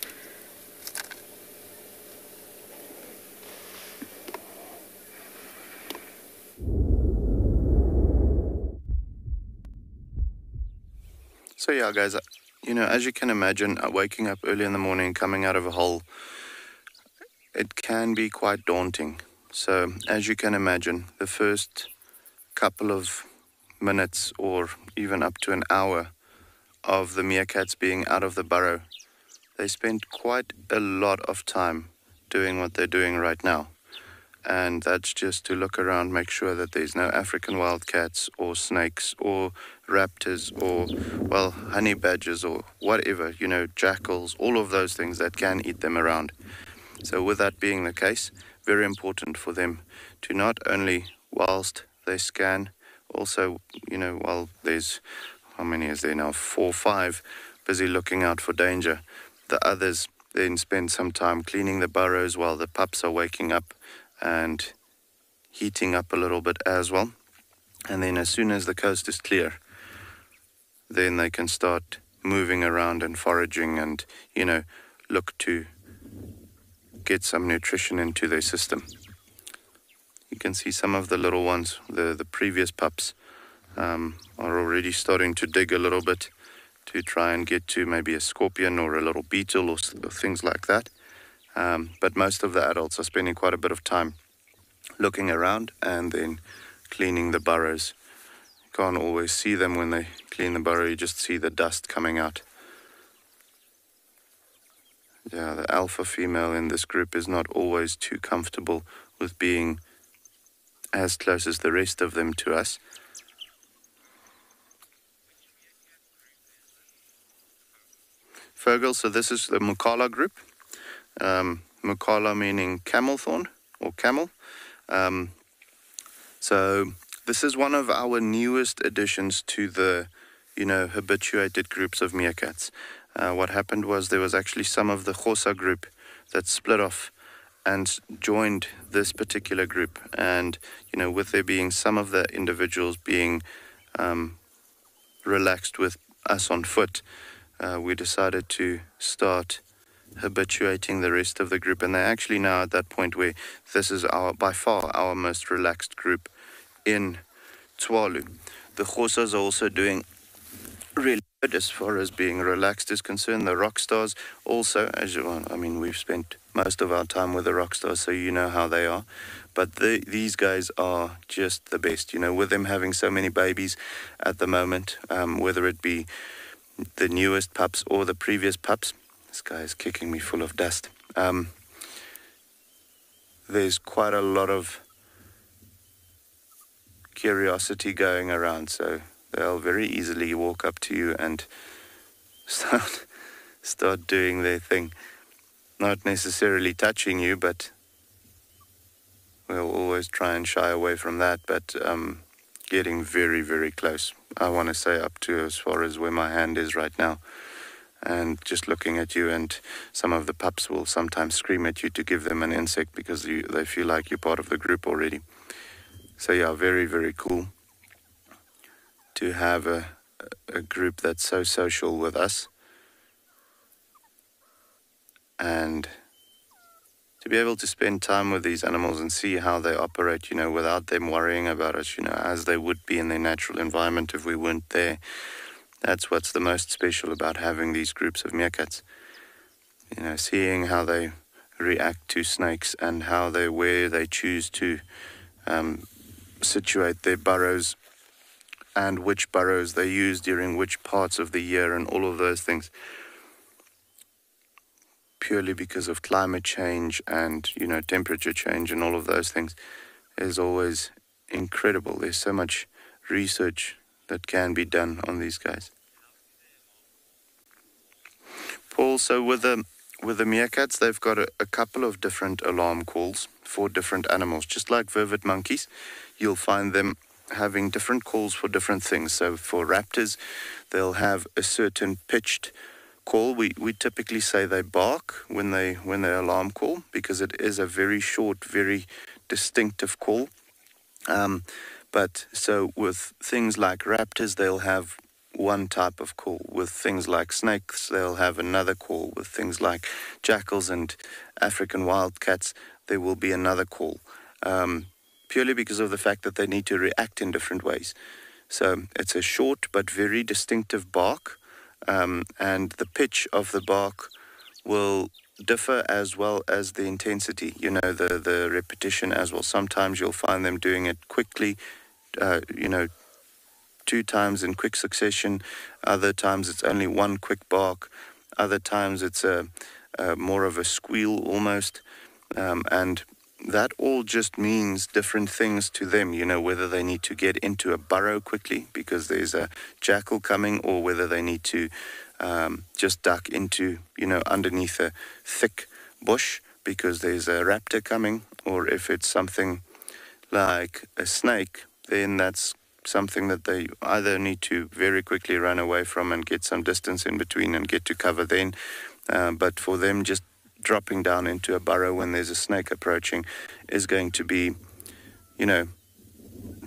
Speaker 2: So yeah, guys, you know, as you can imagine, waking up early in the morning, coming out of a hole, it can be quite daunting. So as you can imagine, the first couple of minutes or even up to an hour of the meerkats being out of the burrow, they spend quite a lot of time doing what they're doing right now. And that's just to look around, make sure that there's no African wildcats or snakes or raptors or, well, honey badgers or whatever, you know, jackals, all of those things that can eat them around. So with that being the case, very important for them to not only, whilst they scan, also, you know, while there's, how many is there now, 4 or 5, busy looking out for danger, the others then spend some time cleaning the burrows while the pups are waking up and heating up a little bit as well. And then as soon as the coast is clear, then they can start moving around and foraging and, you know, look to get some nutrition into their system. You can see some of the little ones, the previous pups, are already starting to dig a little bit to try and get to maybe a scorpion or a little beetle or things like that. But most of the adults are spending quite a bit of time looking around and then cleaning the burrows. You can't always see them when they clean the burrow, you just see the dust coming out. Yeah, the alpha female in this group is not always too comfortable with being as close as the rest of them to us. Fergal, so this is the Mukala group. Mukala meaning camel thorn or camel. So this is one of our newest additions to the, you know, habituated groups of meerkats. What happened was there was actually some of the Xhosa group that split off and joined this particular group. And, you know, with there being some of the individuals being relaxed with us on foot, we decided to start habituating the rest of the group. And they're actually now at that point where this is by far our most relaxed group in Tswalu. The Xhosas are also doing really good as far as being relaxed is concerned. The rock stars also, as you well, I mean, we've spent most of our time with the rock stars, so you know how they are. But these guys are just the best, you know, with them having so many babies at the moment, whether it be the newest pups or the previous pups. This guy is kicking me full of dust. There's quite a lot of curiosity going around, so they'll very easily walk up to you and start doing their thing. Not necessarily touching you, but we'll always try and shy away from that, but getting very, very close. I want to say up to as far as where my hand is right now. And just looking at you, and some of the pups will sometimes scream at you to give them an insect because they feel like you're part of the group already. So yeah, very, very cool to have a group that's so social with us, and to be able to spend time with these animals and see how they operate, without them worrying about us, as they would be in their natural environment if we weren't there. That's what's the most special about having these groups of meerkats. Seeing how they react to snakes and where they choose to situate their burrows and which burrows they use during which parts of the year and all of those things. Purely because of climate change and, temperature change and all of those things is always incredible. There's so much research that can be done on these guys. Paul, so with the meerkats, they've got a couple of different alarm calls for different animals. Just like vervet monkeys, you'll find them having different calls for different things. So for raptors, they'll have a certain pitched call. We typically say they bark when they alarm call, because it is a very short, very distinctive call. But so with things like raptors, they'll have one type of call. With things like snakes, they'll have another call. With things like jackals and African wildcats, there will be another call, purely because of the fact that they need to react in different ways. So it's a short but very distinctive bark, and the pitch of the bark will differ as well as the intensity, the repetition as well. Sometimes you'll find them doing it quickly, 2 times in quick succession. Other times it's only one quick bark. Other times it's more of a squeal almost. And that all just means different things to them, whether they need to get into a burrow quickly because there's a jackal coming, or whether they need to just duck into, underneath a thick bush because there's a raptor coming, or if it's something like a snake, then that's something that they either need to very quickly run away from and get some distance in between and get to cover then. But for them, just dropping down into a burrow when there's a snake approaching is going to be,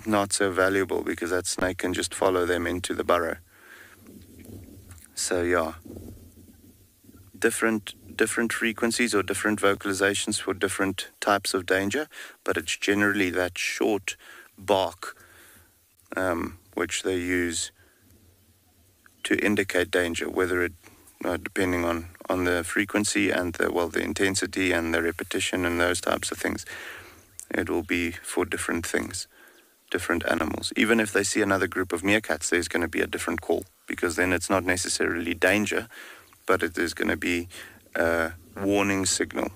Speaker 2: not so valuable, because that snake can just follow them into the burrow. So yeah, different frequencies or different vocalizations for different types of danger, but it's generally that short bark which they use to indicate danger, whether it depending on the frequency and the intensity and the repetition and those types of things. It will be for different things, different animals. Even if they see another group of meerkats, there's going to be a different call, because then it's not necessarily danger, but it is going to be a warning signal,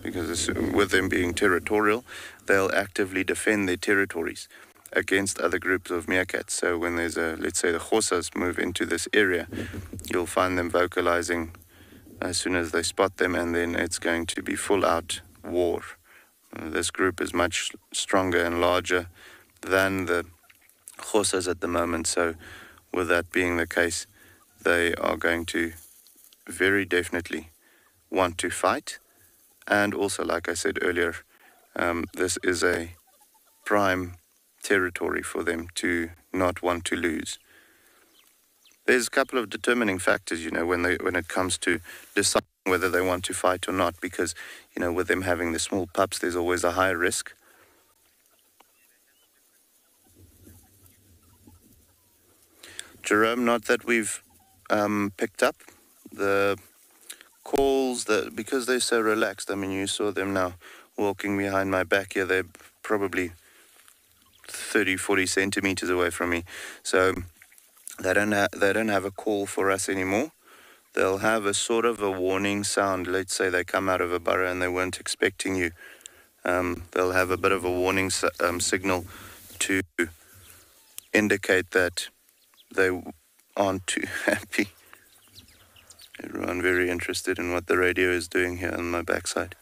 Speaker 2: because with them being territorial, they'll actively defend their territories against other groups of meerkats. So when there's let's say the Xhosas move into this area, you'll find them vocalizing as soon as they spot them, and then it's going to be full out war. This group is much stronger and larger than the Xhosas at the moment, so with that being the case, they are going to very definitely want to fight. And also, like I said earlier, this is a prime territory for them to not want to lose. There's a couple of determining factors, when it comes to deciding whether they want to fight or not, because, with them having the small pups, there's always a high risk. Jerome, not that we've picked up the calls, because they're so relaxed. I mean, you saw them now walking behind my back here. They're probably 30-40 centimeters away from me, so they don't have a call for us anymore. They'll have a sort of a warning sound. Let's say they come out of a burrow and they weren't expecting you. They'll have a bit of a warning signal to indicate that they aren't too happy. Everyone very interested in what the radio is doing here on my backside.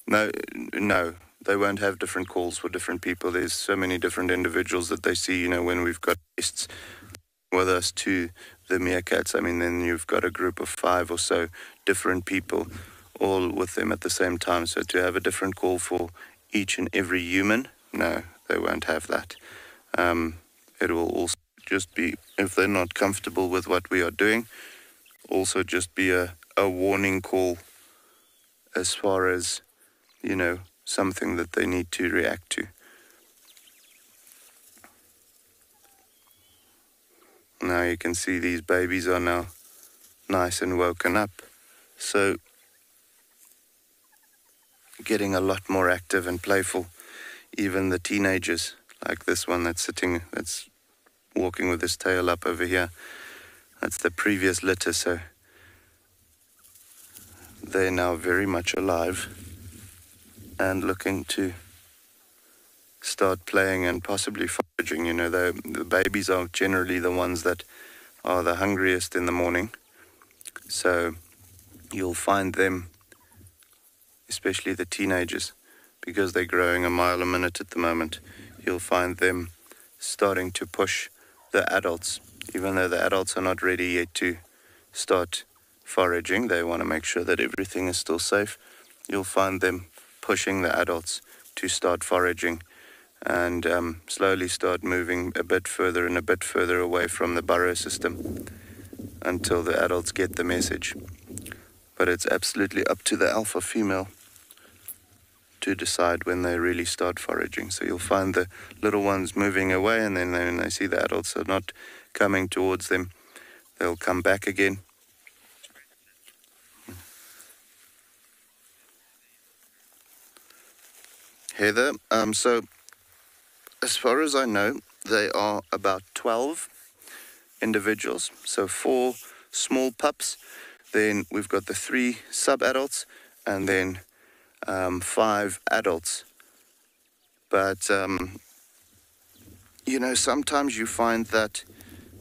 Speaker 2: No, they won't have different calls for different people. There's so many different individuals that they see, when we've got guests with us to the meerkats. I mean, then you've got a group of 5 or so different people all with them at the same time. So to have a different call for each and every human, no, they won't have that. It will also just be, if they're not comfortable with what we are doing, also just be a warning call as far as, you know, something that they need to react to. Now you can see these babies are now nice and woken up. So getting a lot more active and playful. Even the teenagers, like this one that's walking with his tail up over here. That's the previous litter, so they're now very much alive and looking to start playing and possibly foraging. You know, the babies are generally the ones that are the hungriest in the morning. So you'll find them, especially the teenagers, because they're growing a mile a minute at the moment, you'll find them starting to push the adults. Even though the adults are not ready yet to start foraging, they want to make sure that everything is still safe. You'll find them pushing the adults to start foraging and slowly start moving a bit further and a bit further away from the burrow system until the adults get the message. But it's absolutely up to the alpha female to decide when they really start foraging. So you'll find the little ones moving away, and then when they see the adults are not coming towards them, they'll come back again. Heather, so as far as I know, they are about 12 individuals. So 4 small pups, then we've got the 3 sub-adults, and then 5 adults. But you know, sometimes you find that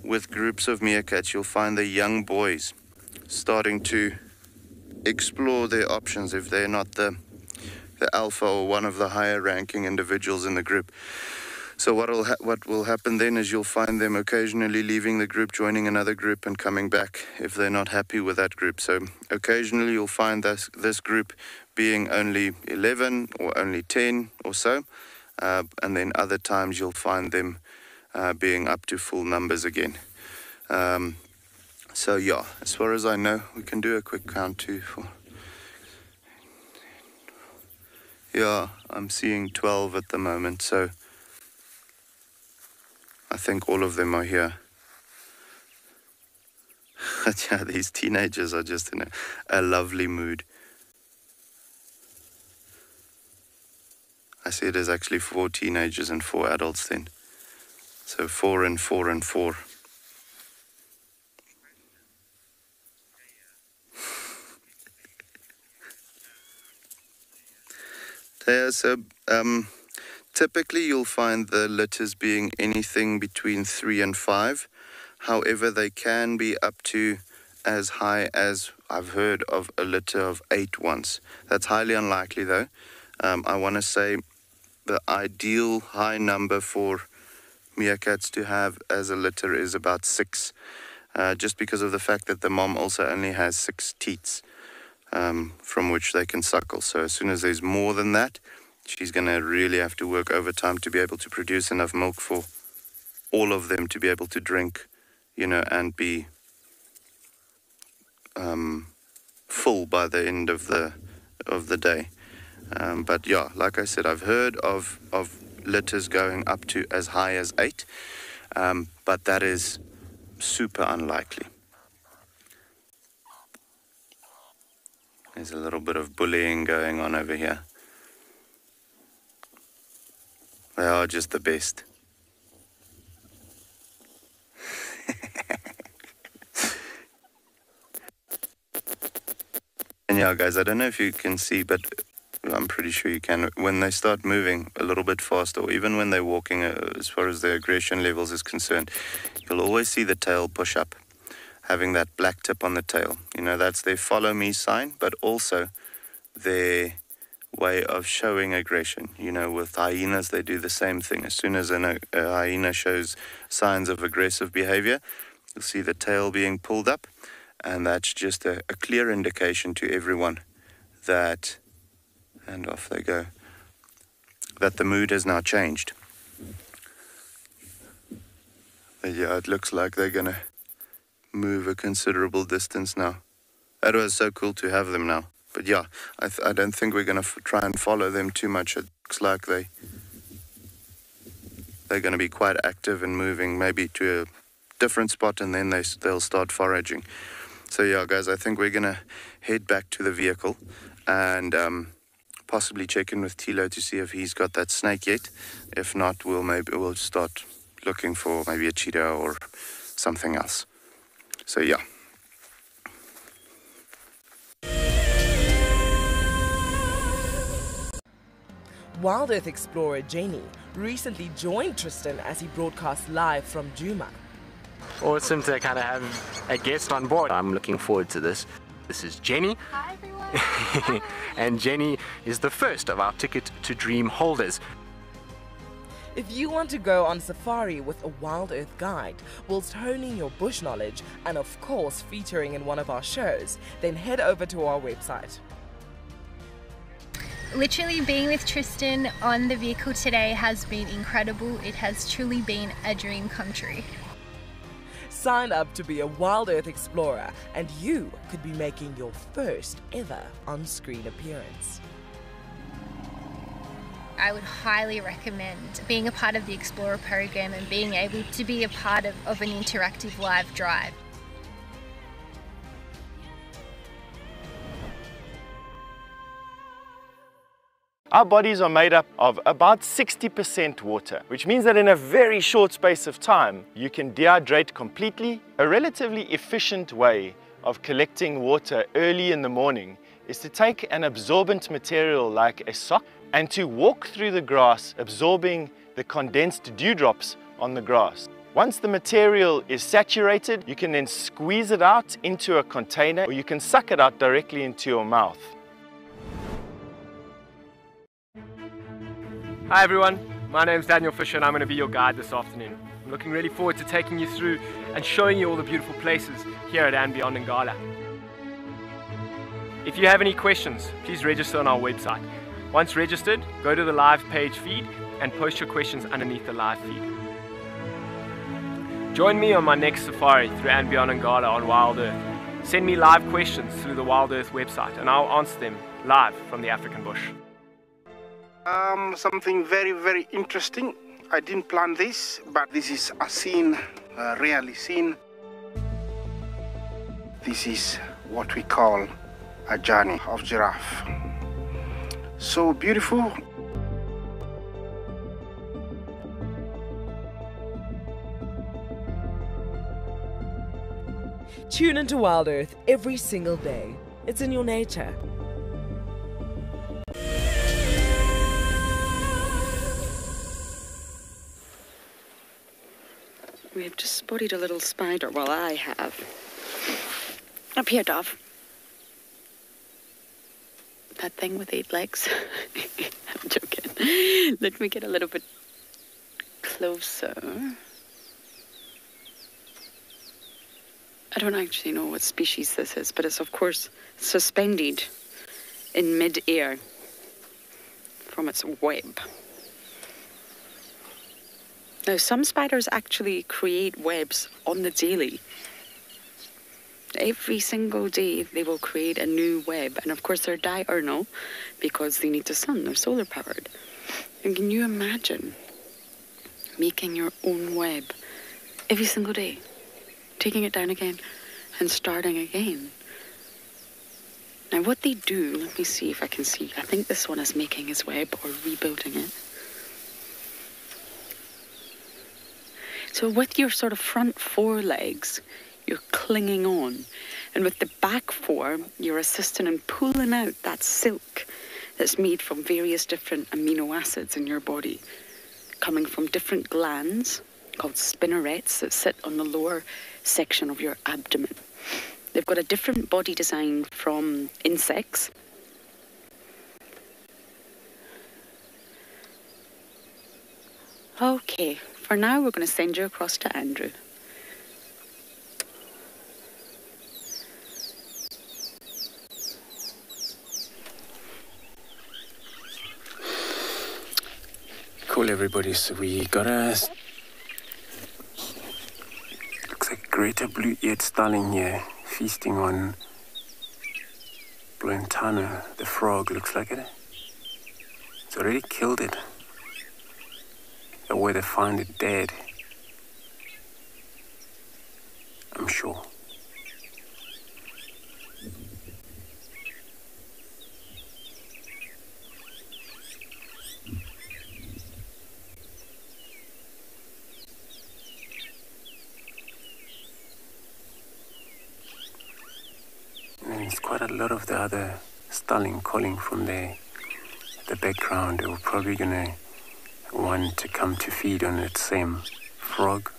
Speaker 2: with groups of meerkats, you'll find the young boys starting to explore their options if they're not the alpha or one of the higher ranking individuals in the group. So what will happen then is you'll find them occasionally leaving the group, joining another group, and coming back if they're not happy with that group. So occasionally you'll find this group being only 11 or only 10 or so, and then other times you'll find them being up to full numbers again. So yeah, as far as I know, we can do a quick count too. Yeah, I'm seeing 12 at the moment, so I think all of them are here. Yeah, these teenagers are just in a lovely mood. I see there's actually 4 teenagers and 4 adults then. So 4 and 4 and 4. Yeah, so typically you'll find the litters being anything between 3 and 5. However, they can be up to as high as, I've heard of a litter of 8 once. That's highly unlikely though. I want to say the ideal high number for meerkats to have as a litter is about 6. Just because of the fact that the mom also only has 6 teats from which they can suckle. So as soon as there's more than that, she's going to really have to work overtime to be able to produce enough milk for all of them to be able to drink, you know, and be full by the end of the day. But yeah, like I said, I've heard of litters going up to as high as 8, but that is super unlikely. There's a little bit of bullying going on over here. They are just the best. And yeah, guys, I don't know if you can see, but I'm pretty sure you can. When they start moving a little bit faster, or even when they're walking, as far as their aggression levels is concerned, you'll always see the tail push up, having that black tip on the tail. You know, that's their follow me sign, but also their way of showing aggression. You know, with hyenas, they do the same thing. As soon as a hyena shows signs of aggressive behavior, you'll see the tail being pulled up, and that's just a clear indication to everyone that, and off they go, that the mood has now changed. Yeah, it looks like they're going to move a considerable distance now. It was so cool to have them now. But yeah, I don't think we're going to try and follow them too much. It looks like they're going to be quite active and moving maybe to a different spot, and then they'll start foraging. So yeah, guys, I think we're going to head back to the vehicle and possibly check in with Tilo to see if he's got that snake yet. If not, we'll start looking for maybe a cheetah or something else. So yeah.
Speaker 1: Wild Earth explorer Jenny recently joined Tristan as he broadcast live from Djuma.
Speaker 5: Awesome to kind of have a guest on board. I'm looking forward to this. This is Jenny.
Speaker 10: Hi everyone.
Speaker 5: And Jenny is the first of our Ticket to Dream holders.
Speaker 1: If you want to go on safari with a Wild Earth guide, whilst honing your bush knowledge and of course featuring in one of our shows, then head over to our website.
Speaker 10: Literally being with Tristan on the vehicle today has been incredible. It has truly been a dream come true.
Speaker 1: Sign up to be a Wild Earth explorer and you could be making your first ever on-screen appearance.
Speaker 10: I would highly recommend being a part of the Explorer program and being able to be a part of an interactive live drive.
Speaker 11: Our bodies are made up of about 60% water, which means that in a very short space of time, you can dehydrate completely. A relatively efficient way of collecting water early in the morning is to take an absorbent material like a sock and to walk through the grass, absorbing the condensed dewdrops on the grass. Once the material is saturated, you can then squeeze it out into a container, or you can suck it out directly into your mouth.
Speaker 9: Hi everyone, my name's Daniel Fisher and I'm going to be your guide this afternoon. I'm looking really forward to taking you through and showing you all the beautiful places here at and beyond Ngala. If you have any questions, please register on our website. Once registered, go to the live page feed and post your questions underneath the live feed. Join me on my next safari through and beyond Ngala on Wild Earth. Send me live questions through the Wild Earth website and I'll answer them live from the African bush.
Speaker 12: Something very, very interesting. I didn't plan this, but this is a scene rarely seen. This is what we call a journey of giraffe. So beautiful.
Speaker 1: Tune into Wild Earth every single day. It's in your nature.
Speaker 6: We have just spotted a little spider. Well, I have. Up here, Dove. That thing with 8 legs. I'm joking. Let me get a little bit closer. I don't actually know what species this is, but it's of course suspended in mid-air from its web. Now, some spiders actually create webs on the daily. Every single day they will create a new web, and of course they're diurnal because they need the sun, they're solar powered. And can you imagine making your own web every single day, taking it down again and starting again? Now what they do, let me see if I can see, I think this one is making his web or rebuilding it. So with your sort of front 4 legs, you're clinging on. And with the back 4, you're assisting in pulling out that silk that's made from various different amino acids in your body, coming from different glands called spinnerets that sit on the lower section of your abdomen. They've got a different body design from insects. Okay, for now we're going to send you across to Andrew.
Speaker 7: cool, everybody. So we got a... looks like a greater blue-eared starling here, feasting on Blentano, the frog, looks like it. It's already killed it. The way they found it dead, I'm sure. And there's quite a lot of the other starling calling from the background. They were probably gonna want to come to feed on that same frog.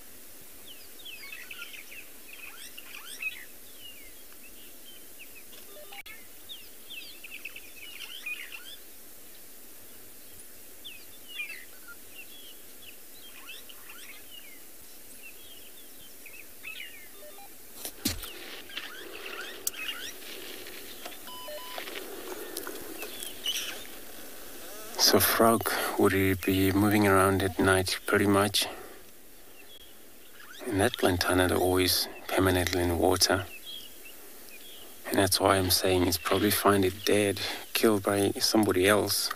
Speaker 7: So frog, would it be moving around at night pretty much? And that Blentana, they're always permanently in water. And that's why I'm saying it's probably find it dead, killed by somebody else.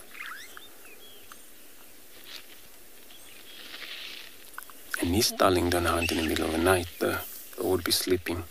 Speaker 7: And these starling don't hunt in the middle of the night, though. They would be sleeping.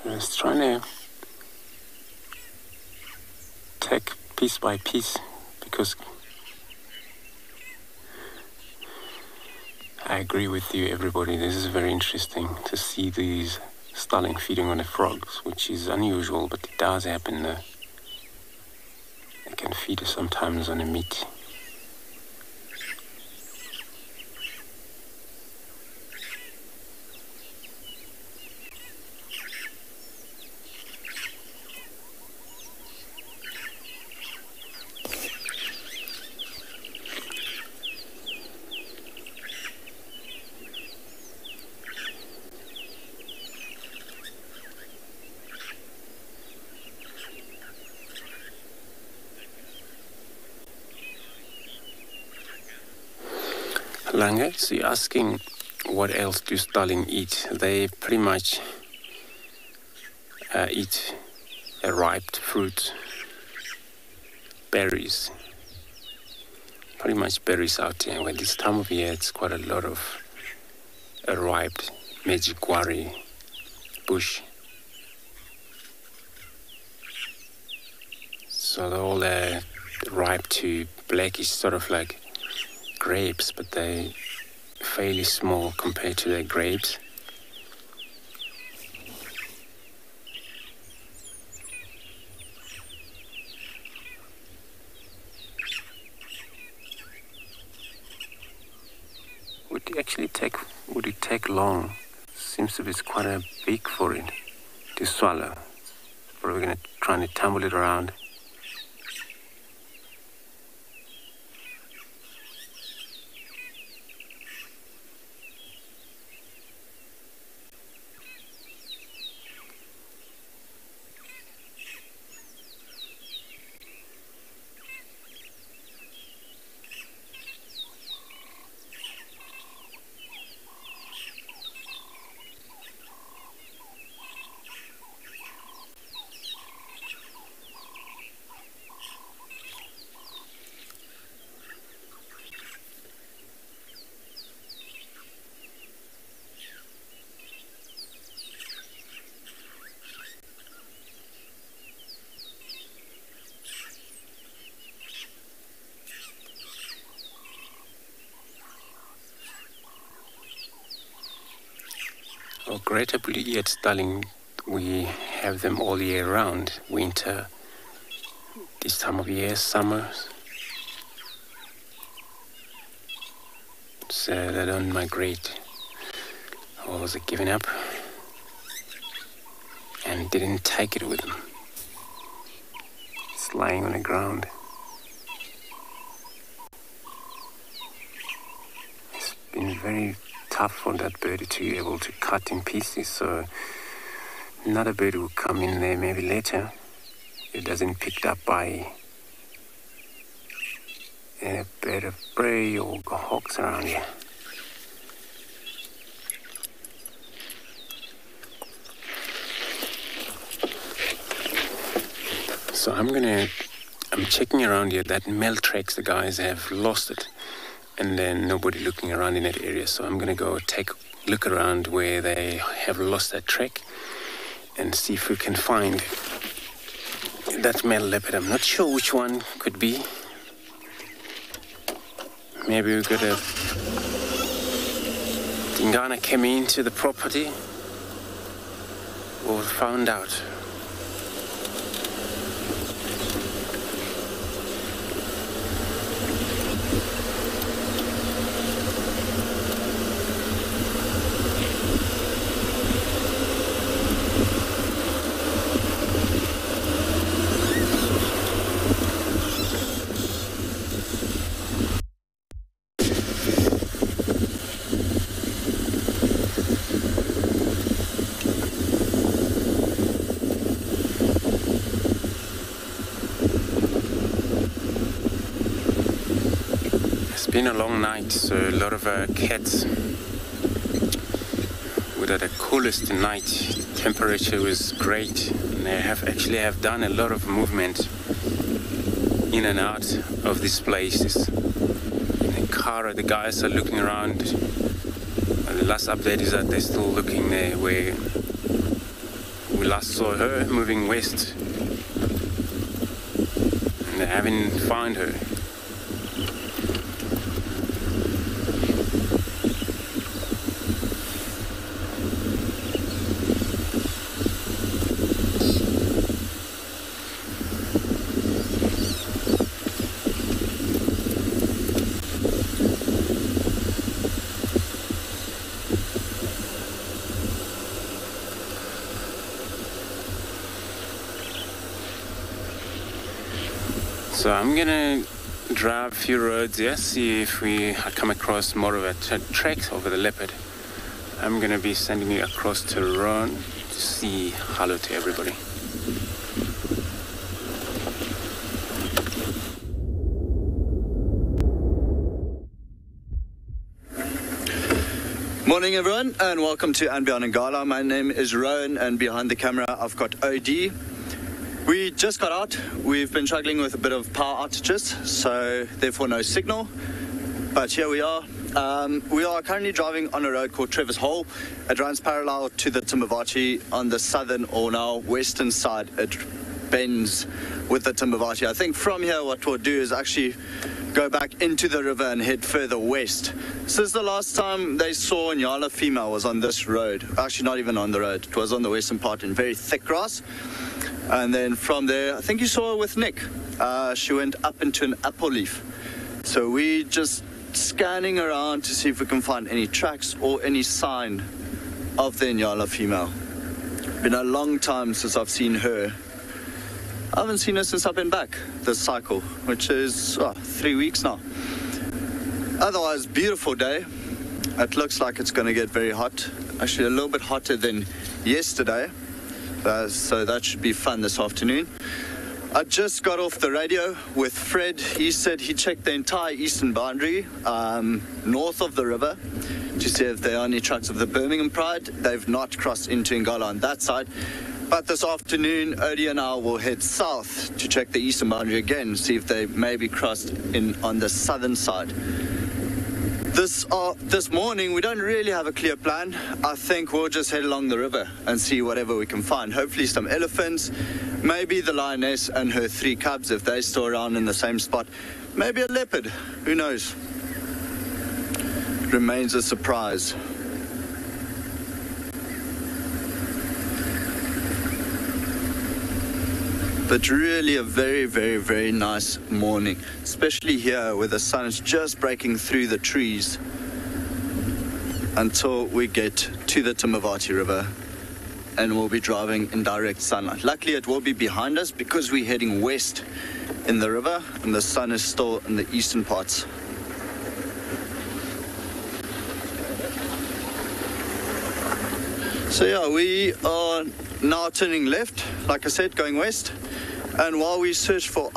Speaker 7: Just trying to take piece by piece, because I agree with you, everybody. This is very interesting to see these starling feeding on the frogs, which is unusual, but it does happen. They can feed sometimes on the meat. Lange, so you're asking what else do starling eat? They pretty much eat ripe fruit, berries, pretty much berries out here. When this time of year, it's quite a lot of ripe Mejikwari bush. So they're all ripe to blackish, sort of like grapes, but they're fairly small compared to their grapes. Would it take long? Seems to be quite a big for it to swallow. Probably going to try and tumble it around. Well, greater blue-eared starling, we have them all year round. Winter, this time of year, summers. So they don't migrate. Or was it giving up? And didn't take it with them. It's lying on the ground. It's been very tough for that bird to be able to cut in pieces, so another bird will come in there maybe later. It doesn't picked up by a bird of prey or hawks around here. So I'm checking around here. That male tracks, the guys have lost it. And then nobody looking around in that area. So I'm going to go look around where they have lost that track and see if we can find that male leopard. I'm not sure which one could be. Maybe we got a Tingana came into the property. We'll find out. It's been a long night, so a lot of cats. We had the coolest night. Temperature was great, and they have done a lot of movement in and out of these places. In Kara, the guys are looking around. The last update is that they're still looking there where we last saw her, moving west, and they haven't found her. So I'm gonna drive a few roads here, see if I come across more of a track over the leopard. I'm gonna be sending you across to Ron to say hello to everybody.
Speaker 13: Morning everyone, and welcome to And Beyond Ngala. My name is Rowan, and behind the camera I've got OD. We just got out. We've been struggling with a bit of power outages, so therefore no signal. But here we are. We are currently driving on a road called Trevor's Hole. It runs parallel to the Timbavati on the southern or now western side. It bends with the Timbavati. I think from here what we'll do is actually go back into the river and head further west. Since the last time they saw Nyala female was on this road. Actually not even on the road. It was on the western part in very thick grass. And then from there, I think you saw her with Nick. She went up into an apple leaf. So we just scanning around to see if we can find any tracks or any sign of the Nyala female. Been a long time since I've seen her. I haven't seen her since I've been back this cycle, which is 3 weeks now. Otherwise, beautiful day. It looks like it's going to get very hot. Actually, a little bit hotter than yesterday. So that should be fun this afternoon. I just got off the radio with Fred. He said he checked the entire eastern boundary, north of the river, to see if there are any trucks of the Birmingham Pride. They've not crossed into Ngala on that side. But this afternoon, Odie and I will head south to check the eastern boundary again, see if they maybe crossed in on the southern side. This morning, we don't really have a clear plan. I think we'll just head along the river and see whatever we can find. Hopefully some elephants, maybe the lioness and her 3 cubs if they're still around in the same spot. Maybe a leopard, who knows? It remains a surprise. but really a very, very, very nice morning, especially here where the sun is just breaking through the trees until we get to the Timavati River, and we'll be driving in direct sunlight. Luckily, it will be behind us because we're heading west in the river and the sun is still in the eastern parts. So yeah, we are now turning left, like I said, going west. And while we search for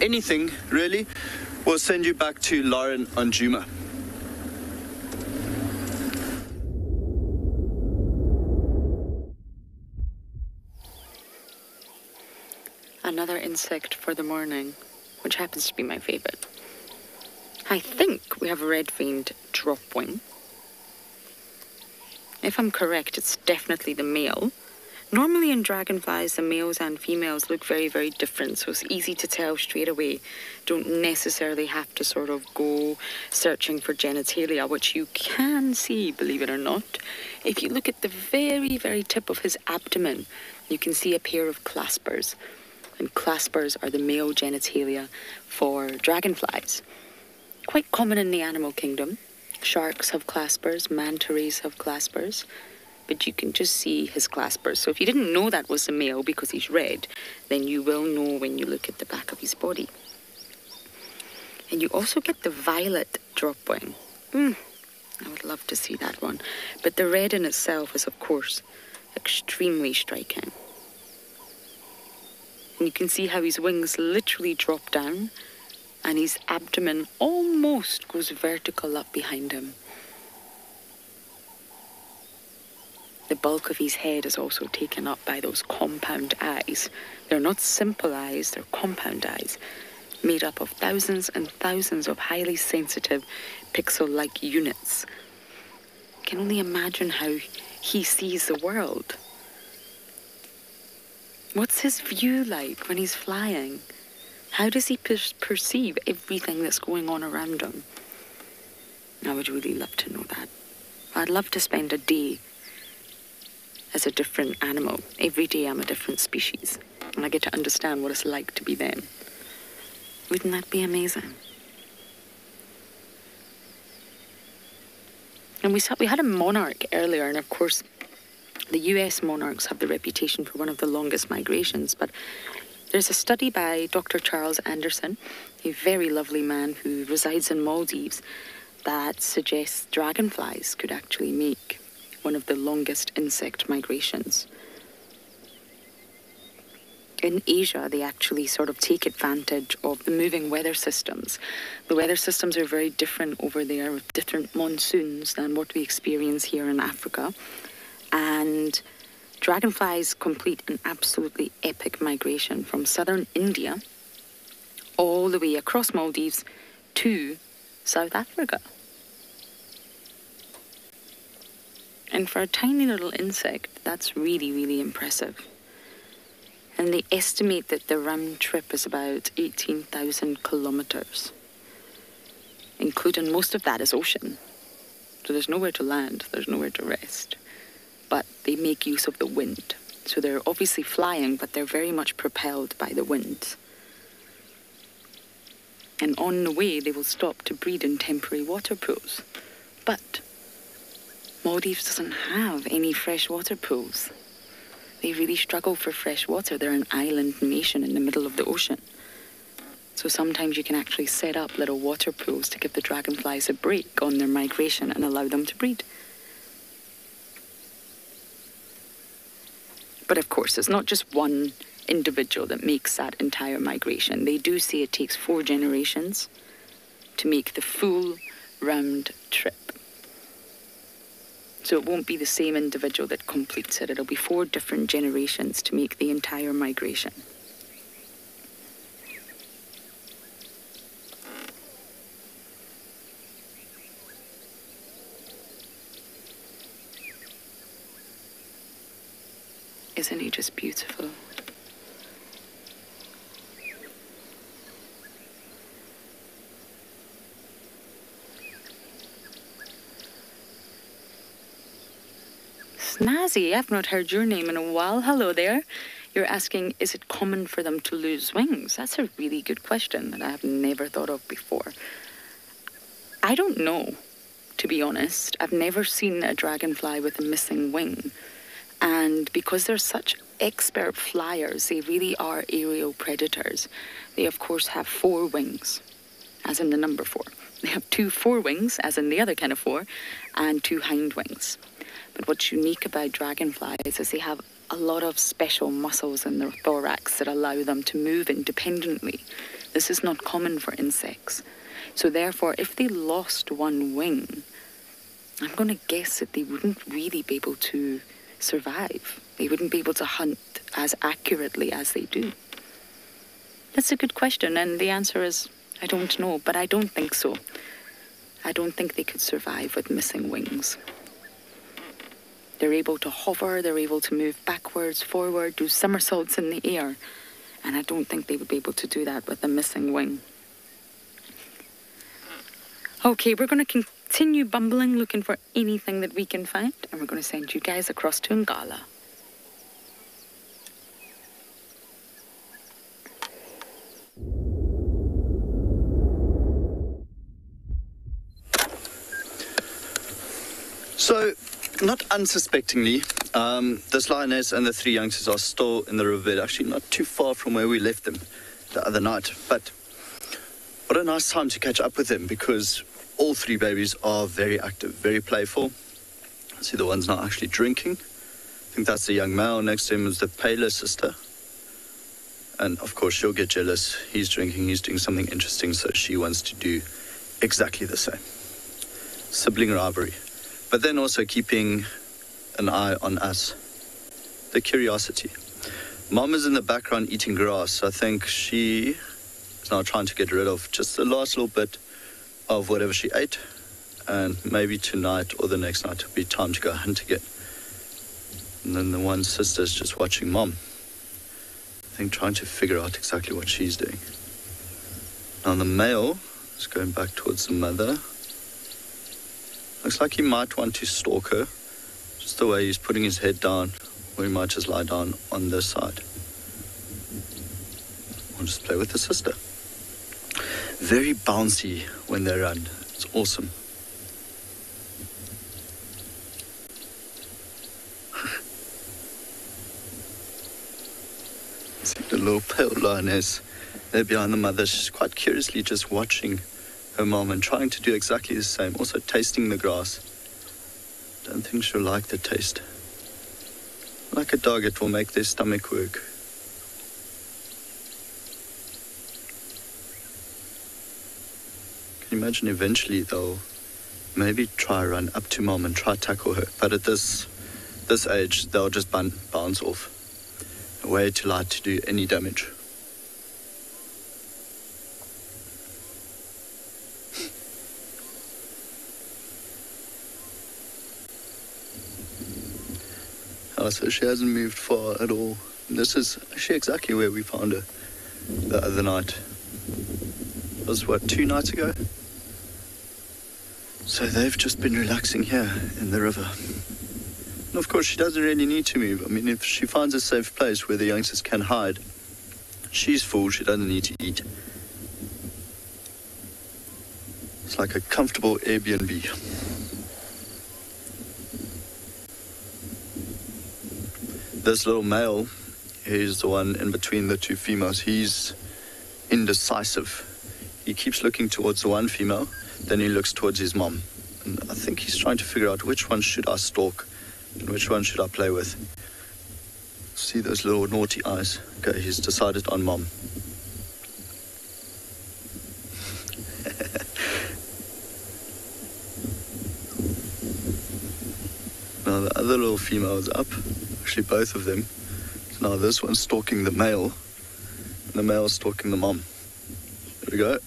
Speaker 13: anything, really, we'll send you back to Lauren on Juma.
Speaker 6: Another insect for the morning, which happens to be my favourite. I think we have a red-veined dropwing. If I'm correct, it's definitely the male. Normally in dragonflies, the males and females look very, very different, so it's easy to tell straight away. Don't necessarily have to sort of go searching for genitalia, which you can see, believe it or not. If you look at the very, very tip of his abdomen, you can see a pair of claspers. And claspers are the male genitalia for dragonflies. Quite common in the animal kingdom. Sharks have claspers, manta rays have claspers, but you can just see his claspers. So if you didn't know that was a male because he's red, then you will know when you look at the back of his body. And you also get the violet dropwing. I would love to see that one. But the red in itself is, of course, extremely striking. And you can see how his wings literally drop down and his abdomen almost goes vertical up behind him. The bulk of his head is also taken up by those compound eyes. They're not simple eyes, they're compound eyes, made up of thousands and thousands of highly sensitive pixel-like units. You can only imagine how he sees the world. What's his view like when he's flying? How does he perceive everything that's going on around him? I would really love to know that. I'd love to spend a day as a different animal. Every day I'm a different species, and I get to understand what it's like to be them. Wouldn't that be amazing? And we had a monarch earlier, and of course, the US monarchs have the reputation for one of the longest migrations, but there's a study by Dr. Charles Anderson, a very lovely man who resides in Maldives, that suggests dragonflies could actually make one of the longest insect migrations. In Asia, they actually sort of take advantage of the moving weather systems. The weather systems are very different over there, with different monsoons than what we experience here in Africa. And dragonflies complete an absolutely epic migration from southern India all the way across Maldives to South Africa. And for a tiny little insect, that's really, really impressive. And they estimate that the round trip is about 18,000 kilometers, including most of that is ocean. So there's nowhere to land, there's nowhere to rest. But they make use of the wind. So they're obviously flying, but they're very much propelled by the wind. And on the way, they will stop to breed in temporary water pools. But Maldives doesn't have any freshwater pools. They really struggle for fresh water. They're an island nation in the middle of the ocean. So sometimes you can actually set up little water pools to give the dragonflies a break on their migration and allow them to breed. But of course, it's not just one individual that makes that entire migration. They do say it takes 4 generations to make the full round trip. So it won't be the same individual that completes it. It'll be 4 different generations to make the entire migration. Isn't he just beautiful? Snazzy, I've not heard your name in a while. Hello there. You're asking, is it common for them to lose wings? That's a really good question that I have never thought of before. I don't know, to be honest. I've never seen a dragonfly with a missing wing. And because they're such expert flyers, they really are aerial predators. They, of course, have 4 wings, as in the number 4. They have 2 forewings, as in the other kind of 4, and 2 hind wings. But what's unique about dragonflies is they have a lot of special muscles in their thorax that allow them to move independently. This is not common for insects. So therefore, if they lost 1 wing, I'm going to guess that they wouldn't really be able to survive. They wouldn't be able to hunt as accurately as they do. That's a good question, and the answer is, I don't know, but I don't think so. I don't think they could survive with missing wings. They're able to hover, they're able to move backwards, forward, do somersaults in the air, and I don't think they would be able to do that with a missing wing. Okay, we're going to continue bumbling, looking for anything that we can find, and we're going to send you guys across to Ngala.
Speaker 13: So, not unsuspectingly, this lioness and the 3 youngsters are still in the riverbed, actually not too far from where we left them the other night. But what a nice time to catch up with them, because all 3 babies are very active, very playful. See, the one's not actually drinking. I think that's the young male. Next to him is the paler sister. And of course, she'll get jealous. He's drinking, he's doing something interesting, so she wants to do exactly the same. Sibling rivalry. But then also keeping an eye on us. The curiosity. Mom is in the background eating grass. So I think she is now trying to get rid of just the last little bit of whatever she ate. And maybe tonight or the next night it'll be time to go hunt again. And then the one sister's just watching Mom. I think trying to figure out exactly what she's doing. Now the male is going back towards the mother. Looks like he might want to stalk her, just the way he's putting his head down, or he might just lie down on this side. Or just play with the sister. Very bouncy when they run. It's awesome. See the little pale lioness there behind the mother. She's quite curiously just watching her mom and trying to do exactly the same, also tasting the grass. Don't think she'll like the taste. Like a dog, it will make their stomach work. Can you imagine eventually they'll maybe try run up to Mom and try tackle her, but at this age they'll just bounce off. Way too light to do any damage. So she hasn't moved far at all. And this is actually exactly where we found her the other night. It was, what, 2 nights ago? So they've just been relaxing here in the river. And of course, she doesn't really need to move. I mean, if she finds a safe place where the youngsters can hide, she's full, she doesn't need to eat. It's like a comfortable Airbnb. This little male is the one in between the 2 females. He's indecisive. He keeps looking towards the one female, then he looks towards his mom. And I think he's trying to figure out which one should I stalk and which one should I play with. See those little naughty eyes? Okay, he's decided on Mom. Now the other little female is up. Actually, both of them. So now this one's stalking the male, and the male's stalking the mom. There we go.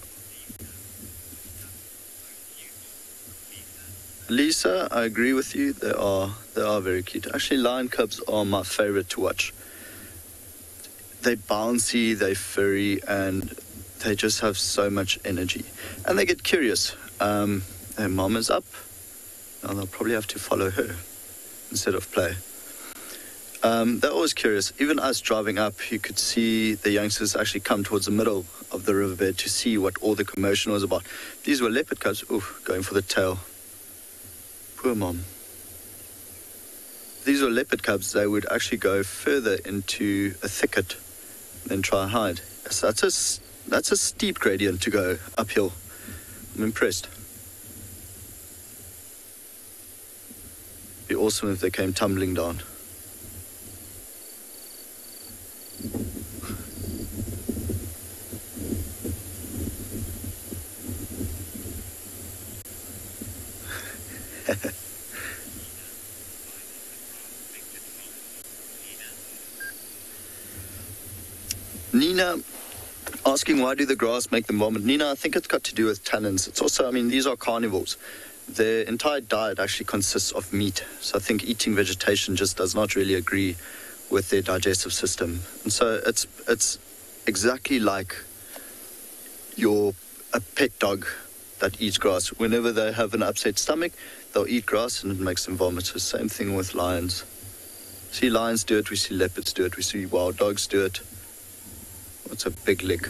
Speaker 13: Lisa, I agree with you. They are very cute. Actually, lion cubs are my favorite to watch. They're bouncy, they're furry, and they just have so much energy. And they get curious. Their mom is up. Now they'll probably have to follow her instead of play. They're always curious. Even us driving up, you could see the youngsters actually come towards the middle of the riverbed to see what all the commotion was about. These were leopard cubs. Oof, going for the tail. Poor mom. These were leopard cubs. They would actually go further into a thicket and try and hide. So that's a steep gradient to go uphill. I'm impressed. It'd be awesome if they came tumbling down. Nina asking, why do the grass make them vomit? Nina, I think it's got to do with tannins. It's also, I mean, these are carnivores. Their entire diet actually consists of meat. So I think eating vegetation just does not really agree with their digestive system. And so it's exactly like a pet dog that eats grass. Whenever they have an upset stomach, they'll eat grass and it makes them vomit. So same thing with lions. See lions do it, we see leopards do it, we see wild dogs do it. What's a big lick?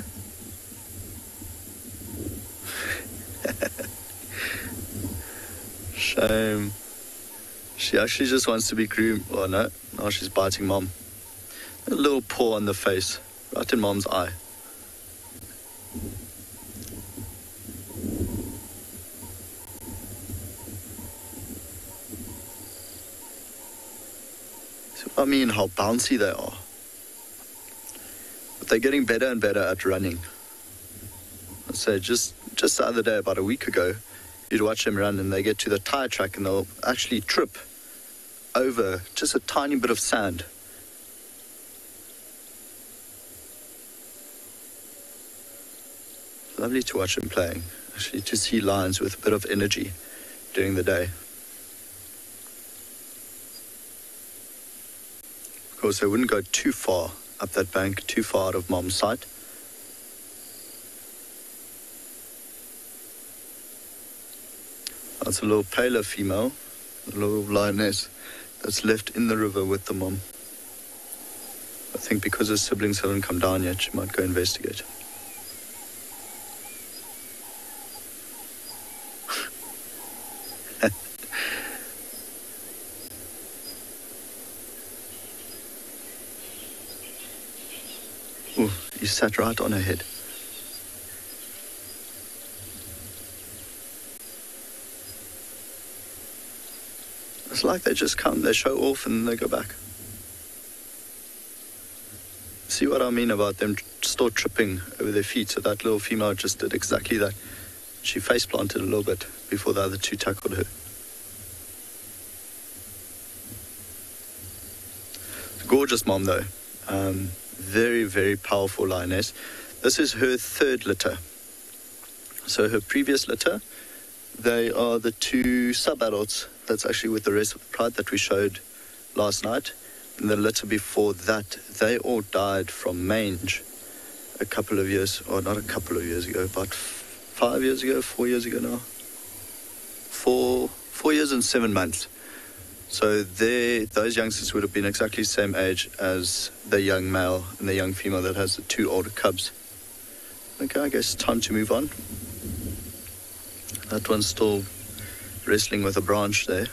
Speaker 13: Shame. She actually just wants to be groomed. Oh no, now she's biting mom. A little paw on the face, right in mom's eye. So I mean how bouncy they are. But they're getting better and better at running. So just the other day, about a week ago, you'd watch them run and they get to the tire track and they'll actually trip over just a tiny bit of sand. Lovely to watch them playing, actually, to see lions with a bit of energy during the day. Of course, they wouldn't go too far up that bank, too far out of mom's sight. That's a little paler female, a little lioness that's left in the river with the mom. I think because her siblings haven't come down yet, she might go investigate. Ooh, he sat right on her head. It's like they just come, they show off and they go back. See what I mean about them still tripping over their feet? So that little female just did exactly that. She face planted a little bit before the other two tackled her. Gorgeous mom though. Very, very powerful lioness. This is her third litter. So her previous litter, they are the two sub-adults that's actually with the rest of the pride that we showed last night. And the litter before that, they all died from mange a couple of years, or not a couple of years ago, but 5 years ago, 4 years ago now. 4 years and 7 months. So those youngsters would have been exactly the same age as the young male and the young female that has the two older cubs. Okay, I guess time to move on. That one's still wrestling with a branch there.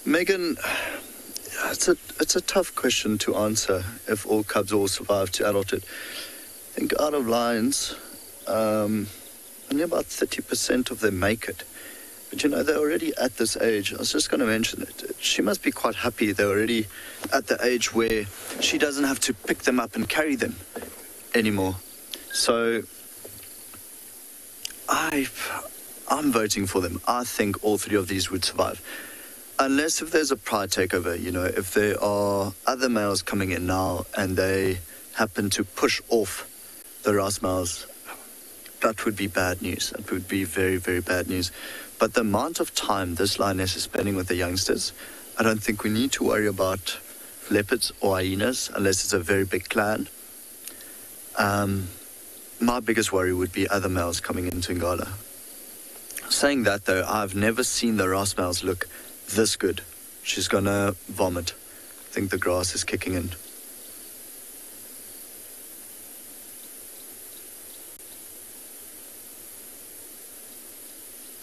Speaker 13: Megan, it's a tough question to answer if all cubs all survive to adulthood. I think out of lions, only about 30% of them make it. But you know, they're already at this age. I was just going to mention it. She must be quite happy they're already at the age where she doesn't have to pick them up and carry them anymore. So I'm voting for them. I think all three of these would survive. Unless if there's a pride takeover, you know, if there are other males coming in now and they happen to push off the Ross males, that would be bad news. That would be very, very bad news. But the amount of time this lioness is spending with the youngsters, I don't think we need to worry about leopards or hyenas, unless it's a very big clan. My biggest worry would be other males coming into Ngala. Saying that though, I've never seen the Ross males look this good. She's gonna vomit. I think the grass is kicking in.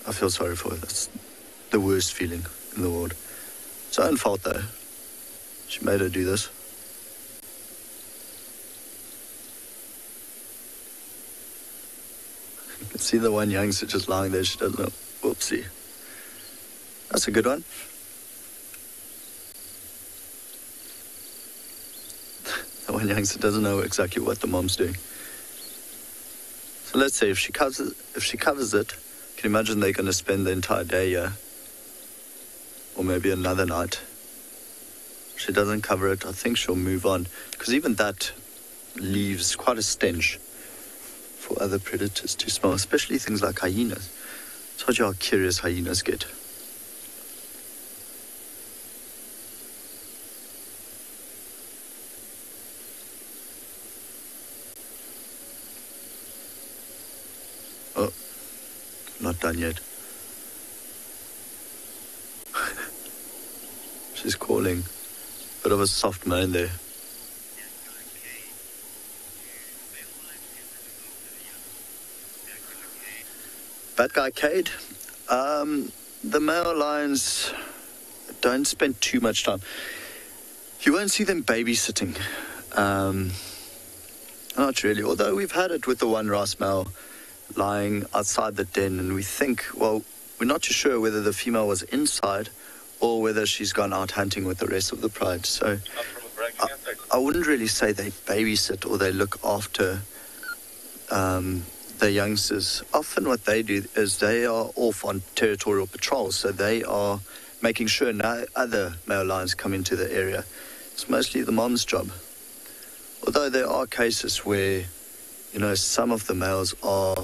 Speaker 13: I feel sorry for her. That's the worst feeling in the world. It's her own fault though. She made her do this. You can see the one youngster just lying there. She doesn't know. Whoopsie. That's a good one. The one youngster doesn't know exactly what the mom's doing. So let's say if she covers it, can you imagine they're going to spend the entire day here? Or maybe another night. If she doesn't cover it, I think she'll move on. Because even that leaves quite a stench for other predators to smell, especially things like hyenas. I told you how curious hyenas get. Oh, not done yet. She's calling. Bit of a soft moan there. Bad guy Cade. The male lions don't spend too much time. You won't see them babysitting. Not really, although we've had it with the one Ross male lying outside the den, and we think, well, we're not too sure whether the female was inside or whether she's gone out hunting with the rest of the pride. So I wouldn't really say they babysit or they look after the youngsters. Often what they do is they are off on territorial patrols, so they are making sure no other male lions come into the area. It's mostly the mom's job. Although there are cases where, you know, some of the males are...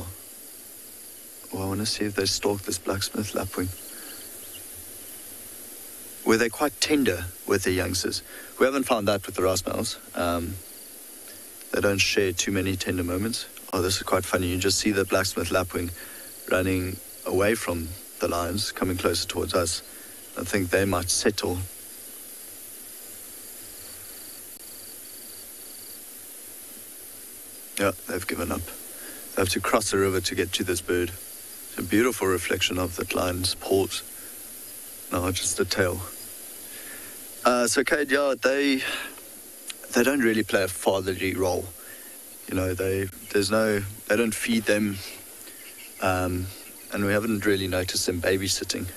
Speaker 13: Well, I want to see if they stalk this blacksmith lapwing. Where they're quite tender with their youngsters. We haven't found that with the Ross males. They don't share too many tender moments. Oh, this is quite funny. You just see the blacksmith lapwing running away from the lions, coming closer towards us. I think they might settle. Yeah, they've given up. They have to cross the river to get to this bird. It's a beautiful reflection of that lion's paws. No, just a tail. So Cade, yeah, they don't really play a fatherly role. You know, they don't feed them, and we haven't really noticed them babysitting.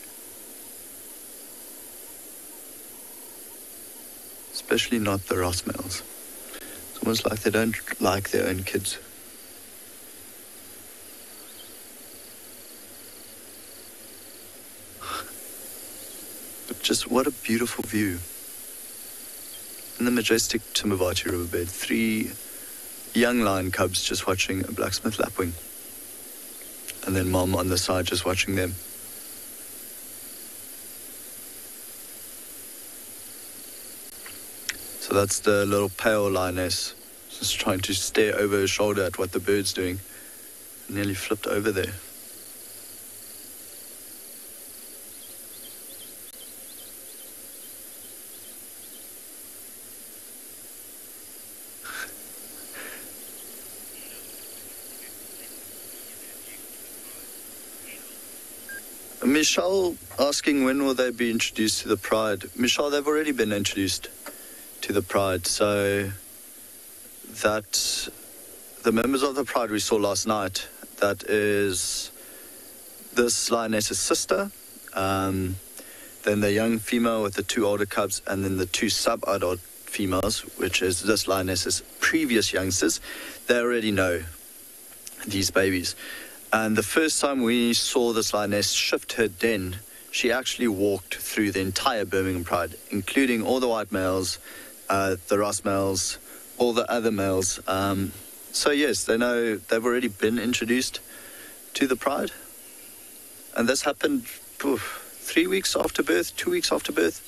Speaker 13: Especially not the Ross males. It's almost like they don't like their own kids. But just what a beautiful view. In the majestic Timavati riverbed, 3 young lion cubs just watching a blacksmith lapwing. And then mom on the side just watching them. So that's the little pale lioness just trying to stare over her shoulder at what the bird's doing. Nearly flipped over there. Michelle asking when will they be introduced to the pride. Michelle, they've already been introduced to the pride, so that the members of the pride we saw last night, that is this lioness's sister, then the young female with the 2 older cubs, and then the 2 sub-adult females, which is this lioness's previous youngsters. They already know these babies. And the first time we saw this lioness shift her den, she actually walked through the entire Birmingham Pride, including all the white males, the Ross males, all the other males. So yes, they know they've already been introduced to the Pride. And this happened 3 weeks after birth, 2 weeks after birth.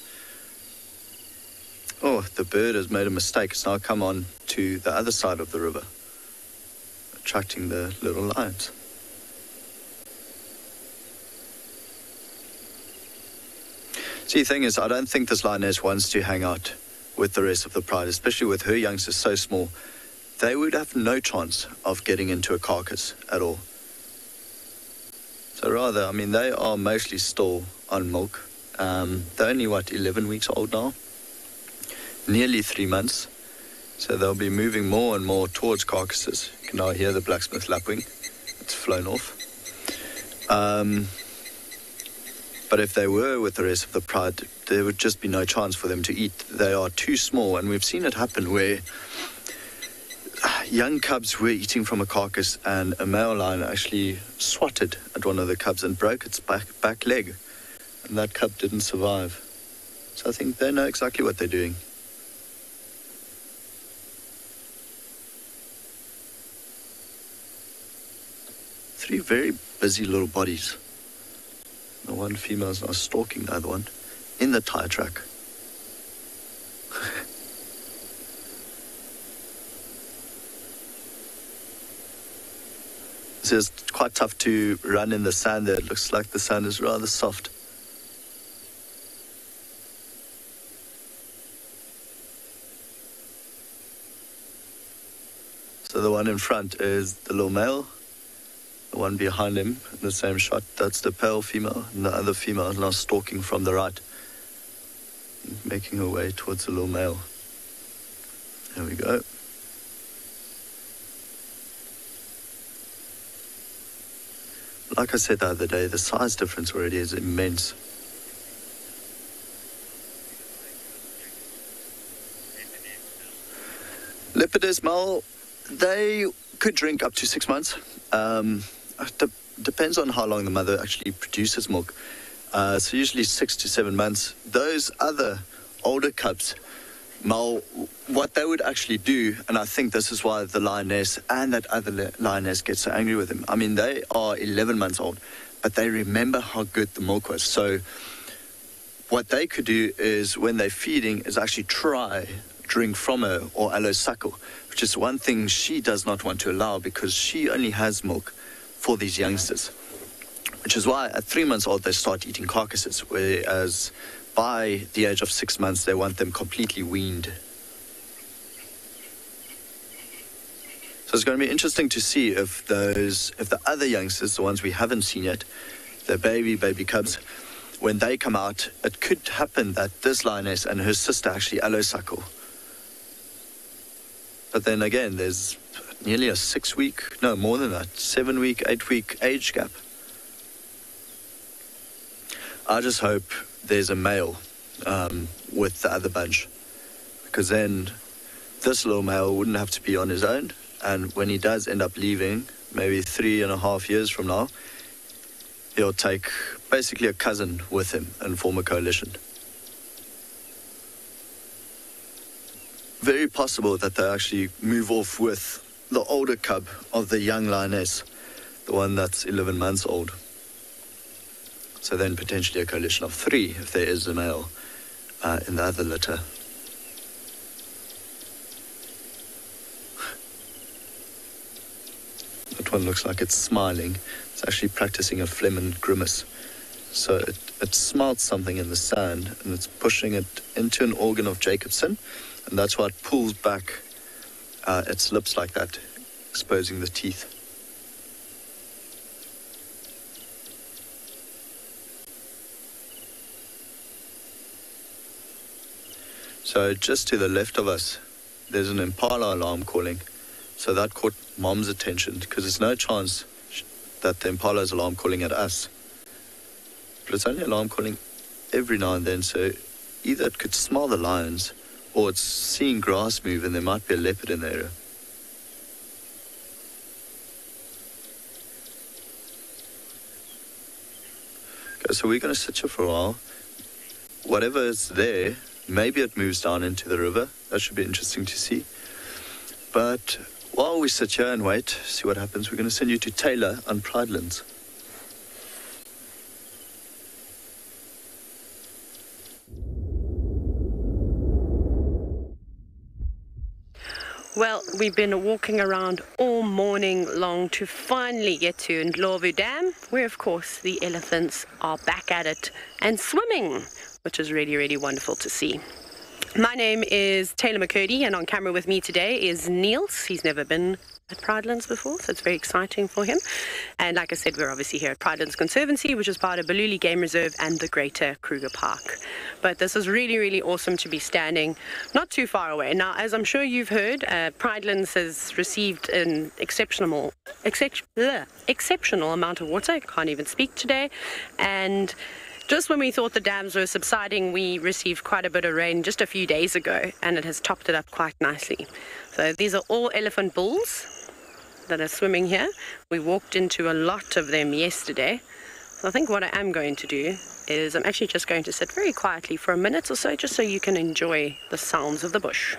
Speaker 13: Oh, the bird has made a mistake. It's now come on to the other side of the river, attracting the little lions. See, the thing is, I don't think this lioness wants to hang out with the rest of the pride, especially with her youngsters so small. They would have no chance of getting into a carcass at all. So rather, I mean, they are mostly still on milk. They're only, 11 weeks old now? Nearly 3 months. So they'll be moving more and more towards carcasses. You can now hear the blacksmith lapwing. It's flown off. But if they were with the rest of the pride, there would just be no chance for them to eat. They are too small, and we've seen it happen where young cubs were eating from a carcass and a male lion actually swatted at one of the cubs and broke its back leg, and that cub didn't survive. So I think they know exactly what they're doing. Three very busy little bodies. The one female is now stalking the other one in the tire track. So it's quite tough to run in the sand there. It looks like the sand is rather soft. So the one in front is the little male. The one behind him in the same shot, that's the pale female, and the other female is now stalking from the right, making her way towards the little male. There we go. Like I said the other day, the size difference already is immense. Leopardess male, they could drink up to 6 months. Depends on how long the mother actually produces milk. So usually 6 to 7 months. Those other older cubs, what they would actually do, and I think this is why the lioness and that other lioness get so angry with him. I mean, they are 11 months old, but they remember how good the milk was. So what they could do is, when they're feeding, is actually drink from her or allow suckle, which is one thing she does not want to allow, because she only has milk for these youngsters. Which is why at 3 months old they start eating carcasses, whereas by the age of 6 months they want them completely weaned. So it's going to be interesting to see if the other youngsters, the ones we haven't seen yet, the baby cubs, when they come out, it could happen that this lioness and her sister actually allow suckle. But then again, there's nearly a 6 week, no, more than that, 7 week, 8 week age gap. I just hope there's a male with the other bunch, because then this little male wouldn't have to be on his own, and when he does end up leaving, maybe 3.5 years from now, he'll take basically a cousin with him and form a coalition. Very possible that they actually move off with the older cub of the young lioness, the one that's 11 months old. So then potentially a coalition of 3 if there is a male in the other litter. That one looks like it's smiling. It's actually practicing a phlegm and grimace. So it smells something in the sand, and it's pushing it into an organ of Jacobson, and that's why it pulls back its lips like that, exposing the teeth. So just to the left of us, there's an impala alarm calling. So that caught Mom's attention, because there's no chance that the impala is alarm calling at us. But it's only alarm calling every now and then, so either it could smell the lions, or it's seeing grass move and there might be a leopard in the area. Okay, so we're going to sit here for a while. Whatever is there, maybe it moves down into the river. That should be interesting to see. But while we sit here and wait, see what happens, we're going to send you to Taylor on Pridelands.
Speaker 3: Well, we've been walking around all morning long to finally get to Ndlovu Dam, where of course the elephants are back at it and swimming, which is really, really wonderful to see. My name is Taylor McCurdy, and on camera with me today is Niels. He's never been at Pridelands before, so it's very exciting for him. And like I said, we're obviously here at Pridelands Conservancy, which is part of Baluli Game Reserve and the Greater Kruger Park. But this is really, really awesome to be standing not too far away. Now, as I'm sure you've heard, Pridelands has received an exceptional amount of water. I can't even speak today. And just when we thought the dams were subsiding, we received quite a bit of rain just a few days ago, and it has topped it up quite nicely. So these are all elephant bulls that are swimming here. We walked into a lot of them yesterday. So I think what I am going to do is I'm actually just going to sit very quietly for a minute or so, just so you can enjoy the sounds of the bush.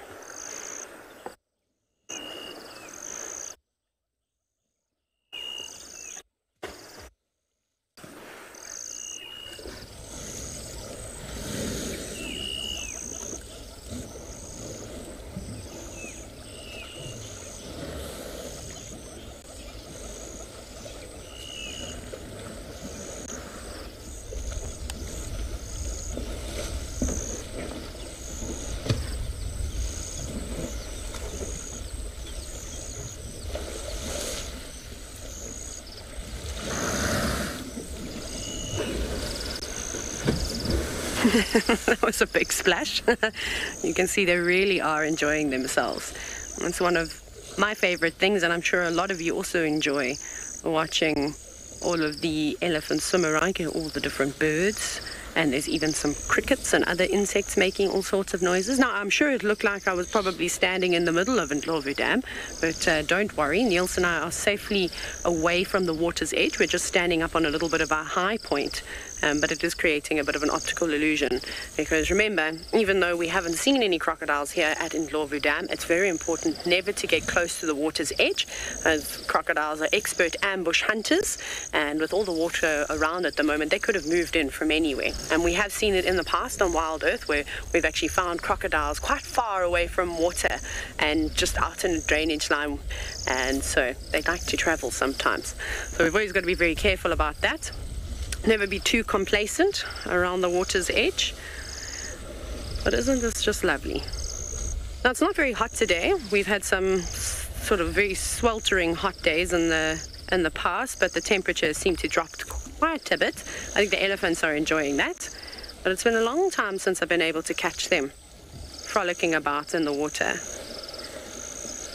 Speaker 3: That was a big splash. You can see they really are enjoying themselves. It's one of my favorite things, and I'm sure a lot of you also enjoy watching all of the elephants swim around, all the different birds, and there's even some crickets and other insects making all sorts of noises. Now, I'm sure it looked like I was probably standing in the middle of Ndlovu Dam, but don't worry, Niels and I are safely away from the water's edge. We're just standing up on a little bit of a high point, but it is creating a bit of an optical illusion, because remember, even though we haven't seen any crocodiles here at Ndlovu Dam, it's very important never to get close to the water's edge, as crocodiles are expert ambush hunters, and with all the water around at the moment, they could have moved in from anywhere. And we have seen it in the past on Wild Earth, where we've actually found crocodiles quite far away from water and just out in a drainage line, and so they like to travel sometimes. So we've always got to be very careful about that. Never be too complacent around the water's edge. But isn't this just lovely? Now, it's not very hot today. We've had some sort of very sweltering hot days in the past, but the temperatures seem to drop quite a bit. I think the elephants are enjoying that. But it's been a long time since I've been able to catch them frolicking about in the water.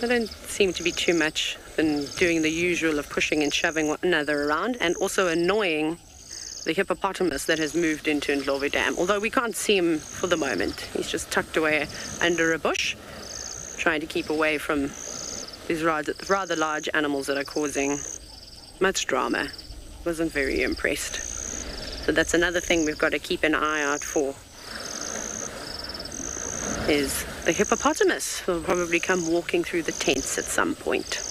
Speaker 3: They don't seem to be too much in doing the usual of pushing and shoving one another around, and also annoying the hippopotamus that has moved into Ndlovu Dam, although we can't see him for the moment. He's just tucked away under a bush, trying to keep away from these rather large animals that are causing much drama. Wasn't very impressed. So that's another thing we've got to keep an eye out for, is the hippopotamus. Will probably come walking through the tents at some point.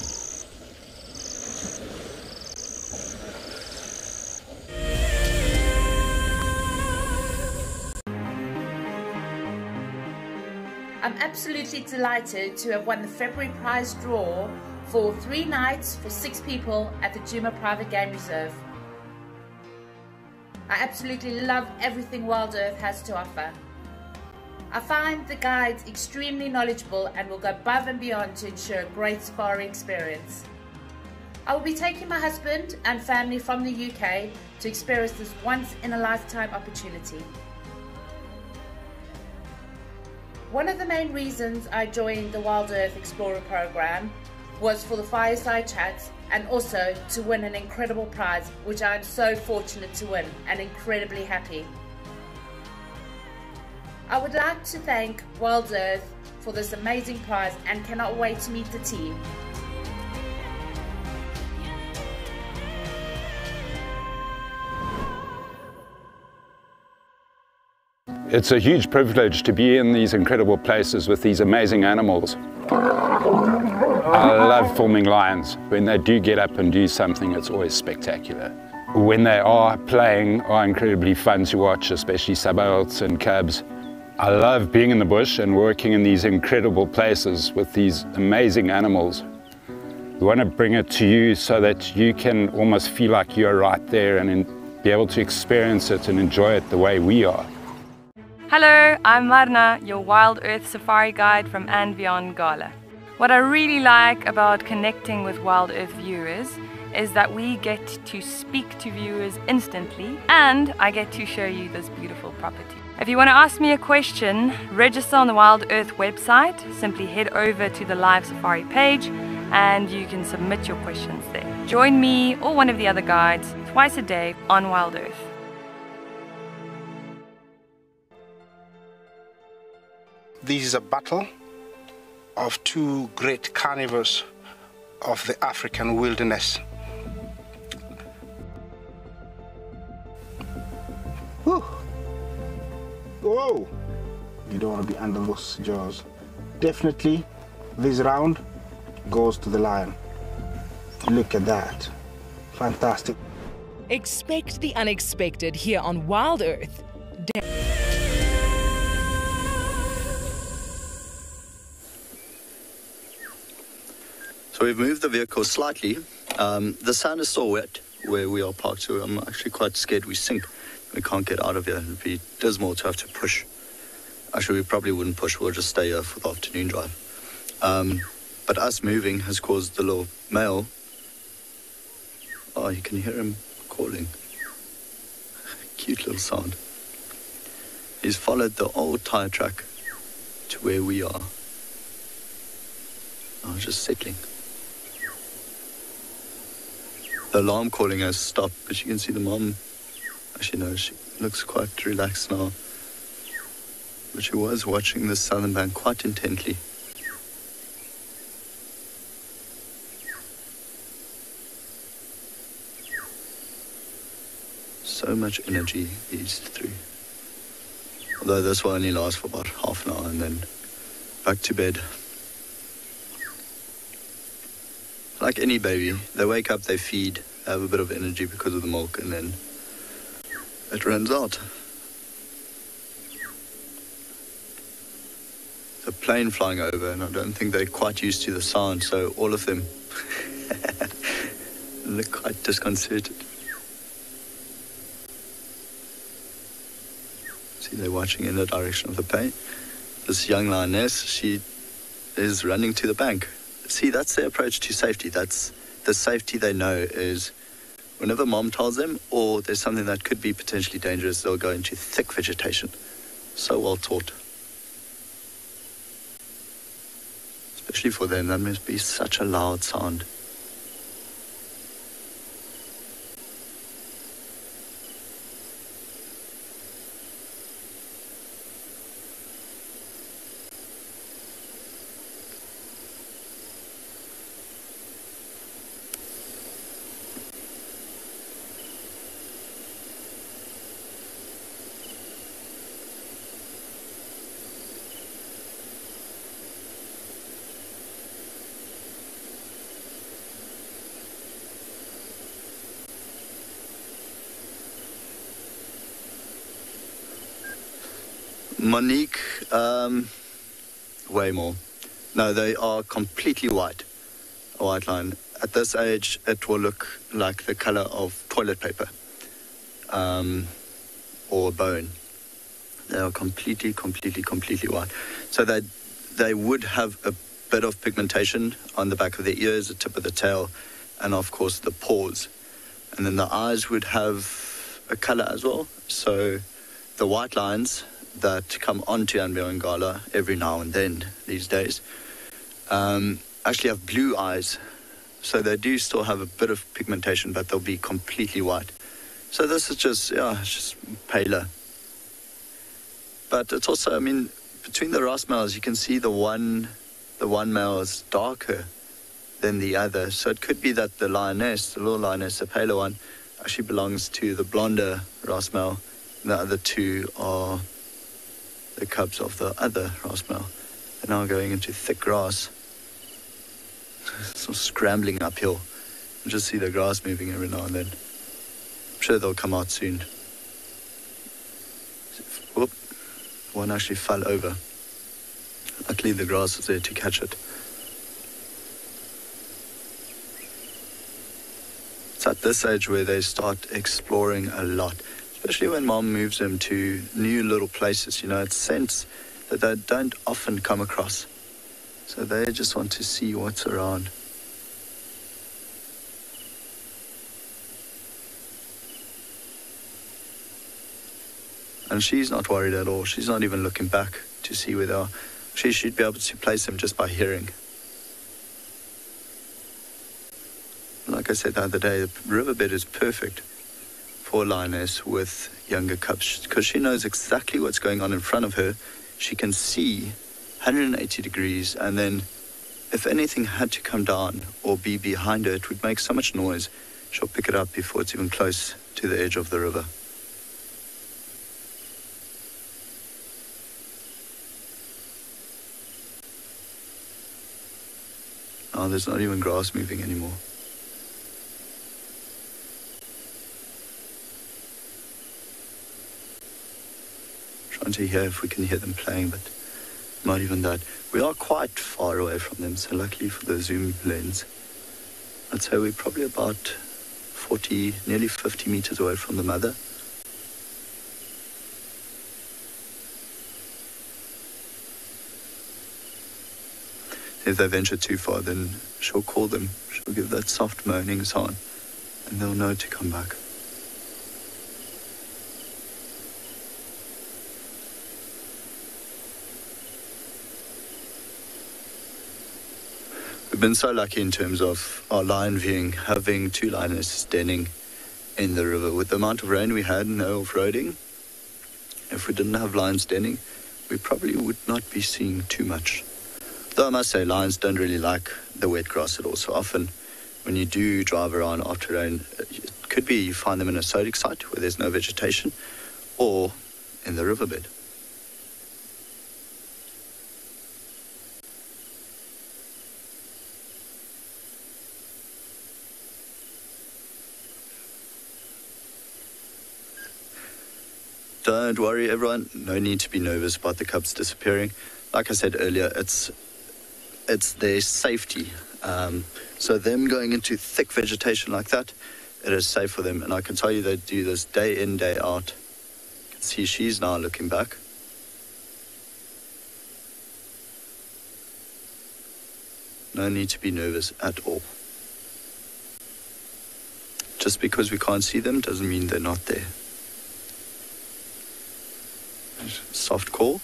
Speaker 14: I'm absolutely delighted to have won the February prize draw for 3 nights for 6 people at the Djuma Private Game Reserve. I absolutely love everything Wild Earth has to offer. I find the guides extremely knowledgeable and will go above and beyond to ensure a great safari experience. I will be taking my husband and family from the UK to experience this once-in-a-lifetime opportunity. One of the main reasons I joined the Wild Earth Explorer program was for the fireside chats, and also to win an incredible prize, which I am so fortunate to win and incredibly happy. I would like to thank Wild Earth for this amazing prize and cannot wait to meet the team.
Speaker 15: It's a huge privilege to be in these incredible places with these amazing animals. I love filming lions. When they do get up and do something, it's always spectacular. When they are playing, are incredibly fun to watch, especially subalterns and cubs. I love being in the bush and working in these incredible places with these amazing animals. We want to bring it to you so that you can almost feel like you're right there and be able to experience it and enjoy it the way we are.
Speaker 16: Hello, I'm Marna, your Wild Earth Safari Guide from and beyond Ngala. What I really like about connecting with Wild Earth viewers is that we get to speak to viewers instantly, and I get to show you this beautiful property. If you want to ask me a question, register on the Wild Earth website. Simply head over to the live safari page and you can submit your questions there. Join me or one of the other guides twice a day on Wild Earth.
Speaker 12: This is a battle of two great carnivores of the African wilderness. Whew. Whoa! You don't want to be under those jaws. Definitely, this round goes to the lion. Look at that. Fantastic.
Speaker 1: Expect the unexpected here on Wild Earth.
Speaker 13: So we've moved the vehicle slightly. The sand is still wet where we are parked, so I'm actually quite scared we sink. We can't get out of here. It'd be dismal to have to push. Actually, we probably wouldn't push. We'll just stay here for the afternoon drive. But us moving has caused the little male. Oh, you can hear him calling. Cute little sound. He's followed the old tire track to where we are. Oh, just settling. The alarm calling has stopped, but you can see the mom. Actually, no, she looks quite relaxed now. But she was watching the southern bank quite intently. So much energy, these three. Although this will only last for about half an hour and then back to bed. Like any baby, they wake up, they feed, they have a bit of energy because of the milk, and then it runs out. There's a plane flying over, and I don't think they're quite used to the sound, so all of them look quite disconcerted. See, they're watching in the direction of the plane. This young lioness, she is running to the bank. See, that's their approach to safety. That's the safety they know is whenever mom tells them, or there's something that could be potentially dangerous, they'll go into thick vegetation. So well taught. Especially for them, that must be such a loud sound. Monique, way more. No, they are completely white, a white line. At this age, it will look like the color of toilet paper or bone. They are completely white. So they would have a bit of pigmentation on the back of their ears, the tip of the tail, and of course the paws. And then the eyes would have a color as well. So the white lines that come onto and beyond Ngala every now and then these days actually have blue eyes. So they do still have a bit of pigmentation, but they'll be completely white. So this is just, yeah, it's just paler. But it's also, I mean, between the Ross males, you can see the one male is darker than the other. So it could be that the lioness, the little lioness, the paler one, actually belongs to the blonder Ross male. And the other two are the cubs of the other Ross male. They're now going into thick grass. So scrambling uphill. You just see the grass moving every now and then. I'm sure they'll come out soon. Whoop. one actually fell over. Luckily the grass was there to catch it. It's at this age where they start exploring a lot, especially when mom moves them to new little places. You know, it's scents that they don't often come across. So they just want to see what's around. And she's not worried at all. She's not even looking back to see where they are. She should be able to place them just by hearing. Like I said the other day, the riverbed is perfect for a lioness with younger cubs because she knows exactly what's going on in front of her. She can see 180 degrees, and then if anything had to come down or be behind her, it would make so much noise, she'll pick it up before it's even close to the edge of the river. Oh, there's not even grass moving anymore. Trying to hear if we can hear them playing, but not even that. We are quite far away from them, so luckily for the zoom lens, I'd say we're probably about 40, nearly 50 meters away from the mother. If they venture too far, then she'll call them. She'll give that soft moaning sound, and they'll know to come back. We've been so lucky in terms of our lion viewing, having 2 lionesses denning in the river. With the amount of rain we had, no off-roading, if we didn't have lions denning, we probably would not be seeing too much. Though I must say, lions don't really like the wet grass at all. So often, when you do drive around after rain, it could be you find them in a sodic site where there's no vegetation, or in the riverbed. Don't worry, everyone. No need to be nervous about the cubs disappearing. Like I said earlier, it's their safety. So them going into thick vegetation like that, it is safe for them. And I can tell you they do this day in, day out. You can see she's now looking back. No need to be nervous at all. Just because we can't see them doesn't mean they're not there. Soft call.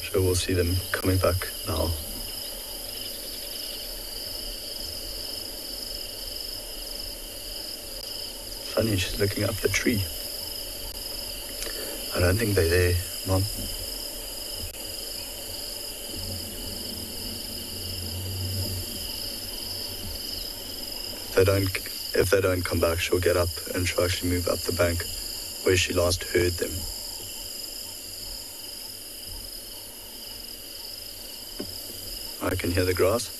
Speaker 13: Sure, we'll see them coming back now. Funny, she's looking up the tree. I don't think they're there, Mom. If they don't come back, she'll get up and she'll actually move up the bank where she last heard them. I can hear the grass.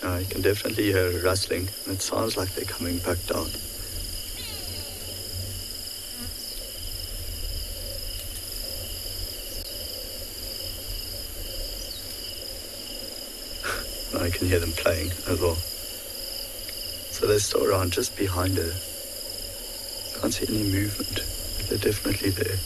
Speaker 13: You can definitely hear rustling, and it sounds like they're coming back down. I can hear them playing as well. So they're still around just behind her. Can't see any movement. They're definitely there.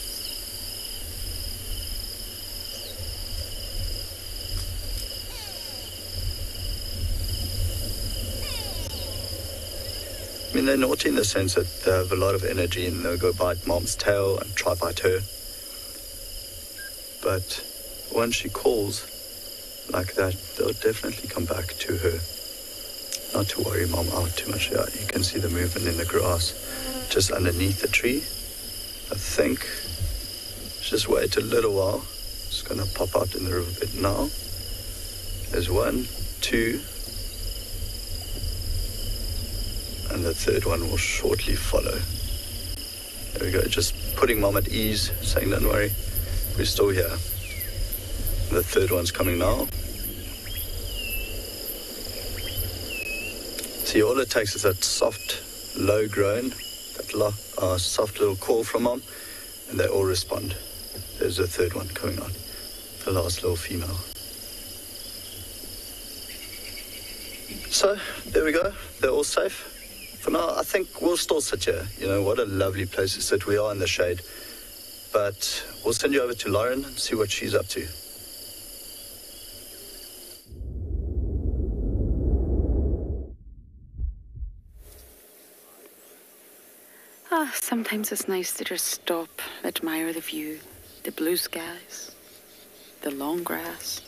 Speaker 13: I mean, they're naughty in the sense that they have a lot of energy and they'll go bite Mom's tail and try bite her. But once she calls like that, they'll definitely come back to her. Not to worry Mom out too much. Yeah, you can see the movement in the grass just underneath the tree. I think just wait a little while. It's going to pop out in the riverbed now. There's 1, 2, and the third one will shortly follow. There we go, just putting Mom at ease, saying don't worry, we're still here. The third one's coming now. See, all it takes is that soft, low groan, that soft little call from Mom, and they all respond. There's a third one coming on, the last little female. So, there we go, they're all safe. For now, I think we'll still sit here. You know, what a lovely place to sit. We are in the shade. But we'll send you over to Lauren and see what she's up to.
Speaker 6: Sometimes it's nice to just stop, admire the view, the blue skies, the long grass.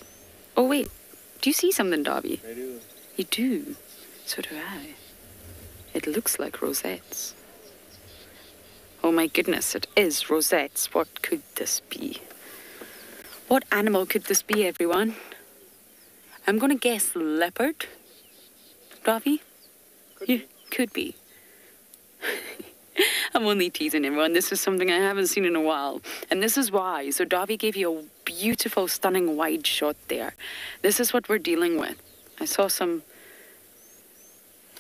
Speaker 6: Oh wait, do you see something, Darby?
Speaker 17: I do.
Speaker 6: You do? So do I. It looks like rosettes. Oh my goodness, it is rosettes. What could this be? What animal could this be, everyone? I'm gonna guess leopard. Ravi? Could be. I'm only teasing everyone. This is something I haven't seen in a while. And this is why. So Davi gave you a beautiful, stunning wide shot there. This is what we're dealing with. I saw some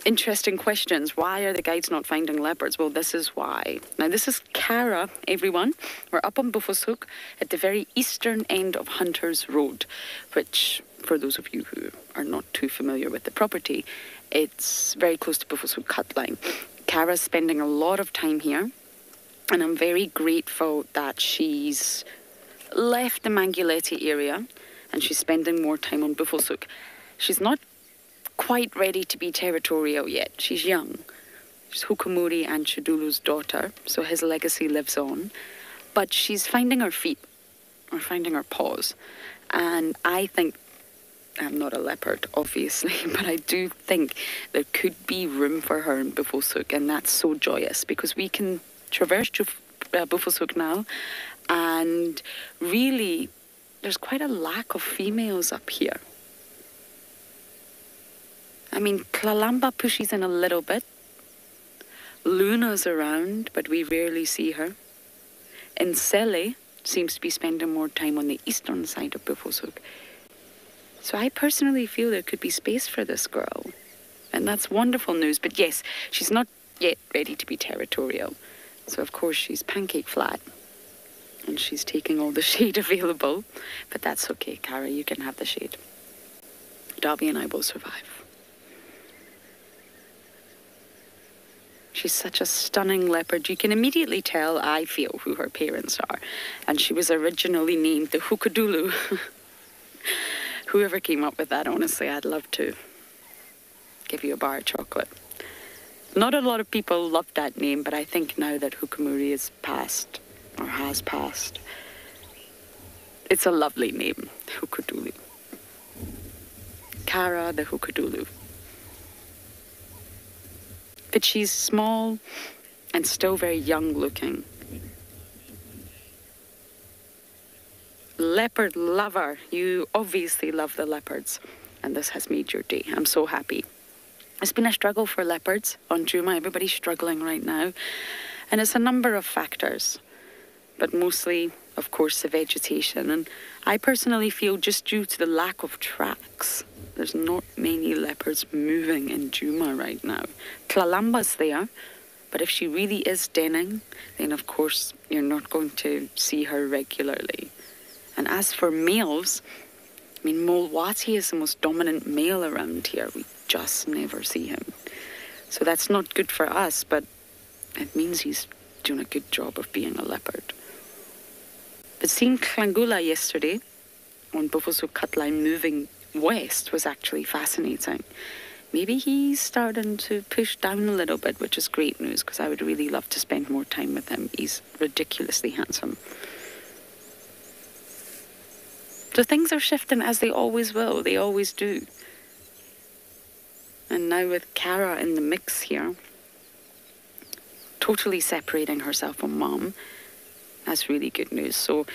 Speaker 6: interesting questions. Why are the guides not finding leopards? Well, this is why. Now, this is Cara, everyone. We're up on Buffelshoek at the very eastern end of Hunter's Road, which, for those of you who are not too familiar with the property, it's very close to Buffelshoek Cut Line. Cara's spending a lot of time here, and I'm very grateful that she's left the Manguletti area and she's spending more time on Buffelshoek. She's not quite ready to be territorial yet. She's young. She's Hukamuri and Chidulu's daughter, so his legacy lives on. But she's finding her feet, or finding her paws. And I think, I'm not a leopard, obviously, but I do think there could be room for her in Buffelshoek, and that's so joyous because we can traverse Buffelshoek now, and really, there's quite a lack of females up here. I mean, Klalamba pushes in a little bit. Luna's around, but we rarely see her. And Sele seems to be spending more time on the eastern side of Buffelshoek. So I personally feel there could be space for this girl. And that's wonderful news. But yes, she's not yet ready to be territorial. So of course she's pancake flat. And she's taking all the shade available. But that's okay, Cara, you can have the shade. Darby and I will survive. She's such a stunning leopard. You can immediately tell, I feel, who her parents are. And she was originally named the Hukadulu. Whoever came up with that, honestly, I'd love to give you a bar of chocolate. Not a lot of people love that name, but I think now that Hukamuri is passed, or has passed, it's a lovely name, Hukadulu. Cara the Hukadulu. But she's small and still very young looking. Leopard lover. You obviously love the leopards. And this has made your day. I'm so happy. It's been a struggle for leopards on Djuma. Everybody's struggling right now. And it's a number of factors. But mostly, of course, the vegetation. And I personally feel just due to the lack of tracks, there's not many leopards moving in Djuma right now. Tlalamba's there, but if she really is denning, then of course you're not going to see her regularly. And as for males, I mean, Molwati is the most dominant male around here. We just never see him. So that's not good for us, but it means he's doing a good job of being a leopard. But seeing Klangula yesterday on Buffelshoek Cut Line moving west was actually fascinating. Maybe he's starting to push down a little bit, which is great news, because I would really love to spend more time with him. He's ridiculously handsome. So things are shifting as they always will. They always do. And now with Cara in the mix here, totally separating herself from Mom, that's really good news. So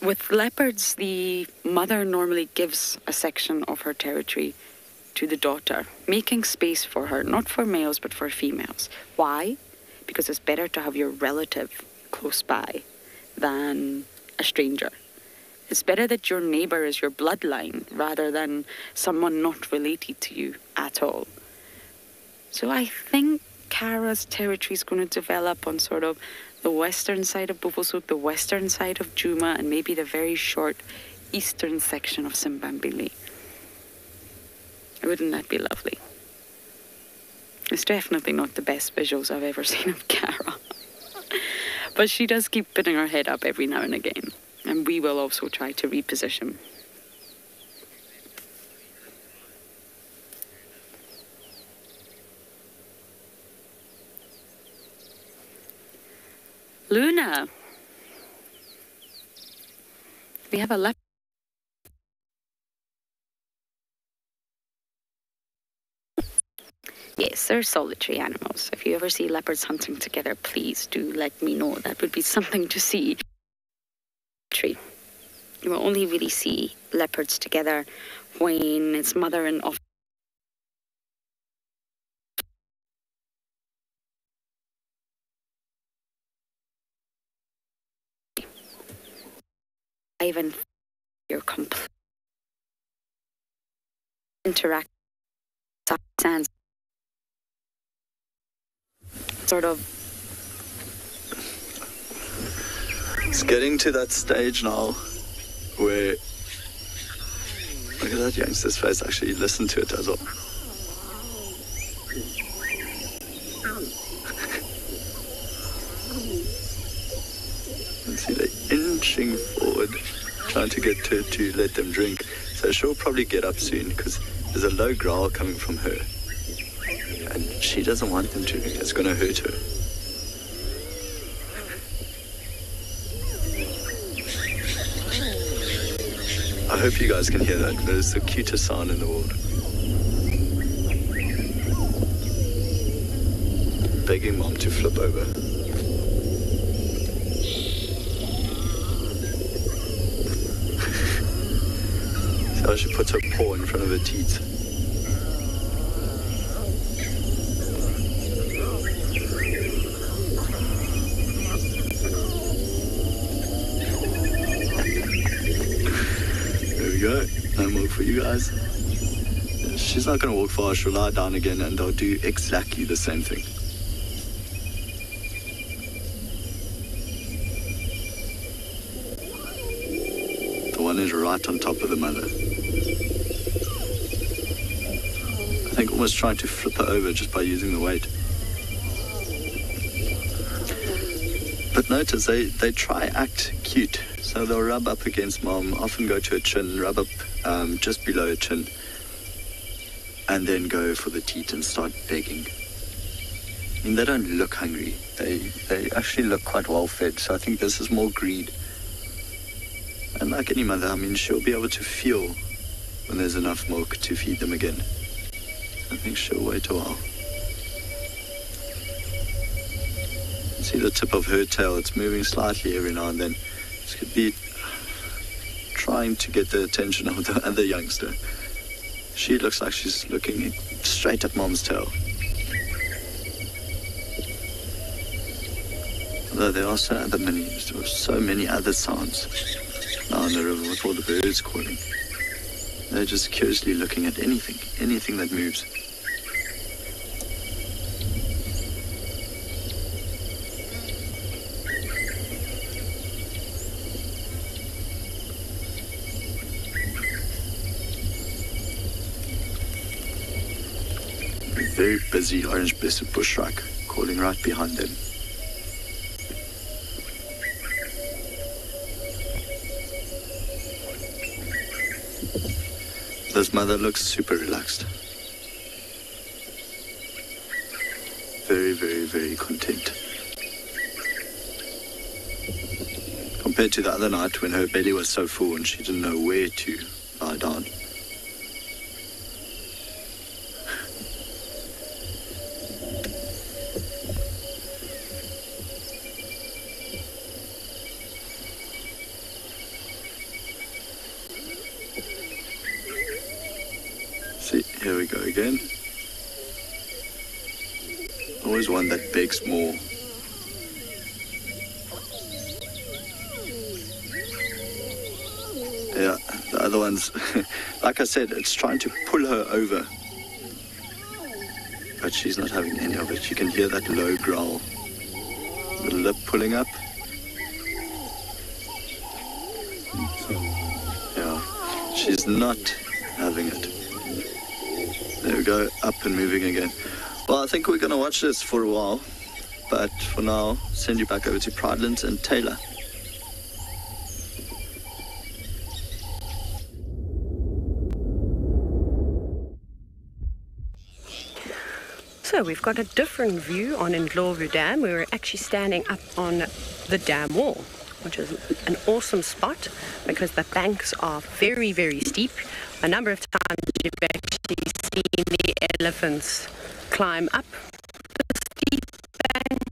Speaker 6: with leopards, the mother normally gives a section of her territory to the daughter, making space for her, not for males, but for females. Why? because it's better to have your relative close by than a stranger. It's better that your neighbour is your bloodline rather than someone not related to you at all. So I think Cara's territory is going to develop on sort of the western side of Bubusup, the western side of Djuma, and maybe the very short eastern section of Simbambili. Wouldn't that be lovely? It's definitely not the best visuals I've ever seen of Cara. But she does keep putting her head up every now and again. And we will also try to reposition. Luna. We have a leopard. Yes, they're solitary animals. If you ever see leopards hunting together, please do let me know. That would be something to see. You will only really see leopards together when it's mother and offspring. Even your complete interact sense sort of.
Speaker 13: It's getting to that stage now where, look at that youngster's face, actually listen to it as well. You see they're inching forward, trying to get her to let them drink. So she'll probably get up soon because there's a low growl coming from her. And she doesn't want them to drink, it's going to hurt her. I hope you guys can hear that. That is the cutest sound in the world. Begging mom to flip over. So she puts her paw in front of her teeth. Go. No more for you guys. She's not going to walk far. She'll lie down again and they'll do exactly the same thing. The one is right on top of the mother. I think almost trying to flip her over just by using the weight. But notice they try act cute. So they'll rub up against mom, often go to her chin, rub up just below her chin, and then go for the teat and start begging. I mean, they don't look hungry. They actually look quite well fed, so I think this is more greed. And like any mother, I mean, she'll be able to feel when there's enough milk to feed them again. I think she'll wait a while. See the tip of her tail, it's moving slightly every now and then. This could be trying to get the attention of the other youngster. She looks like she's looking straight at mom's tail. Although there are so many other sounds now in the river with all the birds calling. They're just curiously looking at anything that moves. Very busy orange-breasted bushrack calling right behind them. This mother looks super relaxed. Very, very, very content. Compared to the other night when her belly was so full and she didn't know where to lie down. See, here we go again. Always one that begs more Yeah, the other one's, like I said, it's trying to pull her over. But she's not having any of it. You can hear that low growl. The lip pulling up. Yeah, she's not having it. There we go, up and moving again. Well, I think we're going to watch this for a while. But for now, send you back over to Pridelands and Taylor.
Speaker 3: So we've got a different view on Ndlovu Dam. We were actually standing up on the dam wall, which is an awesome spot because the banks are very, very steep. A number of times you've actually seen the elephants climb up the steep banks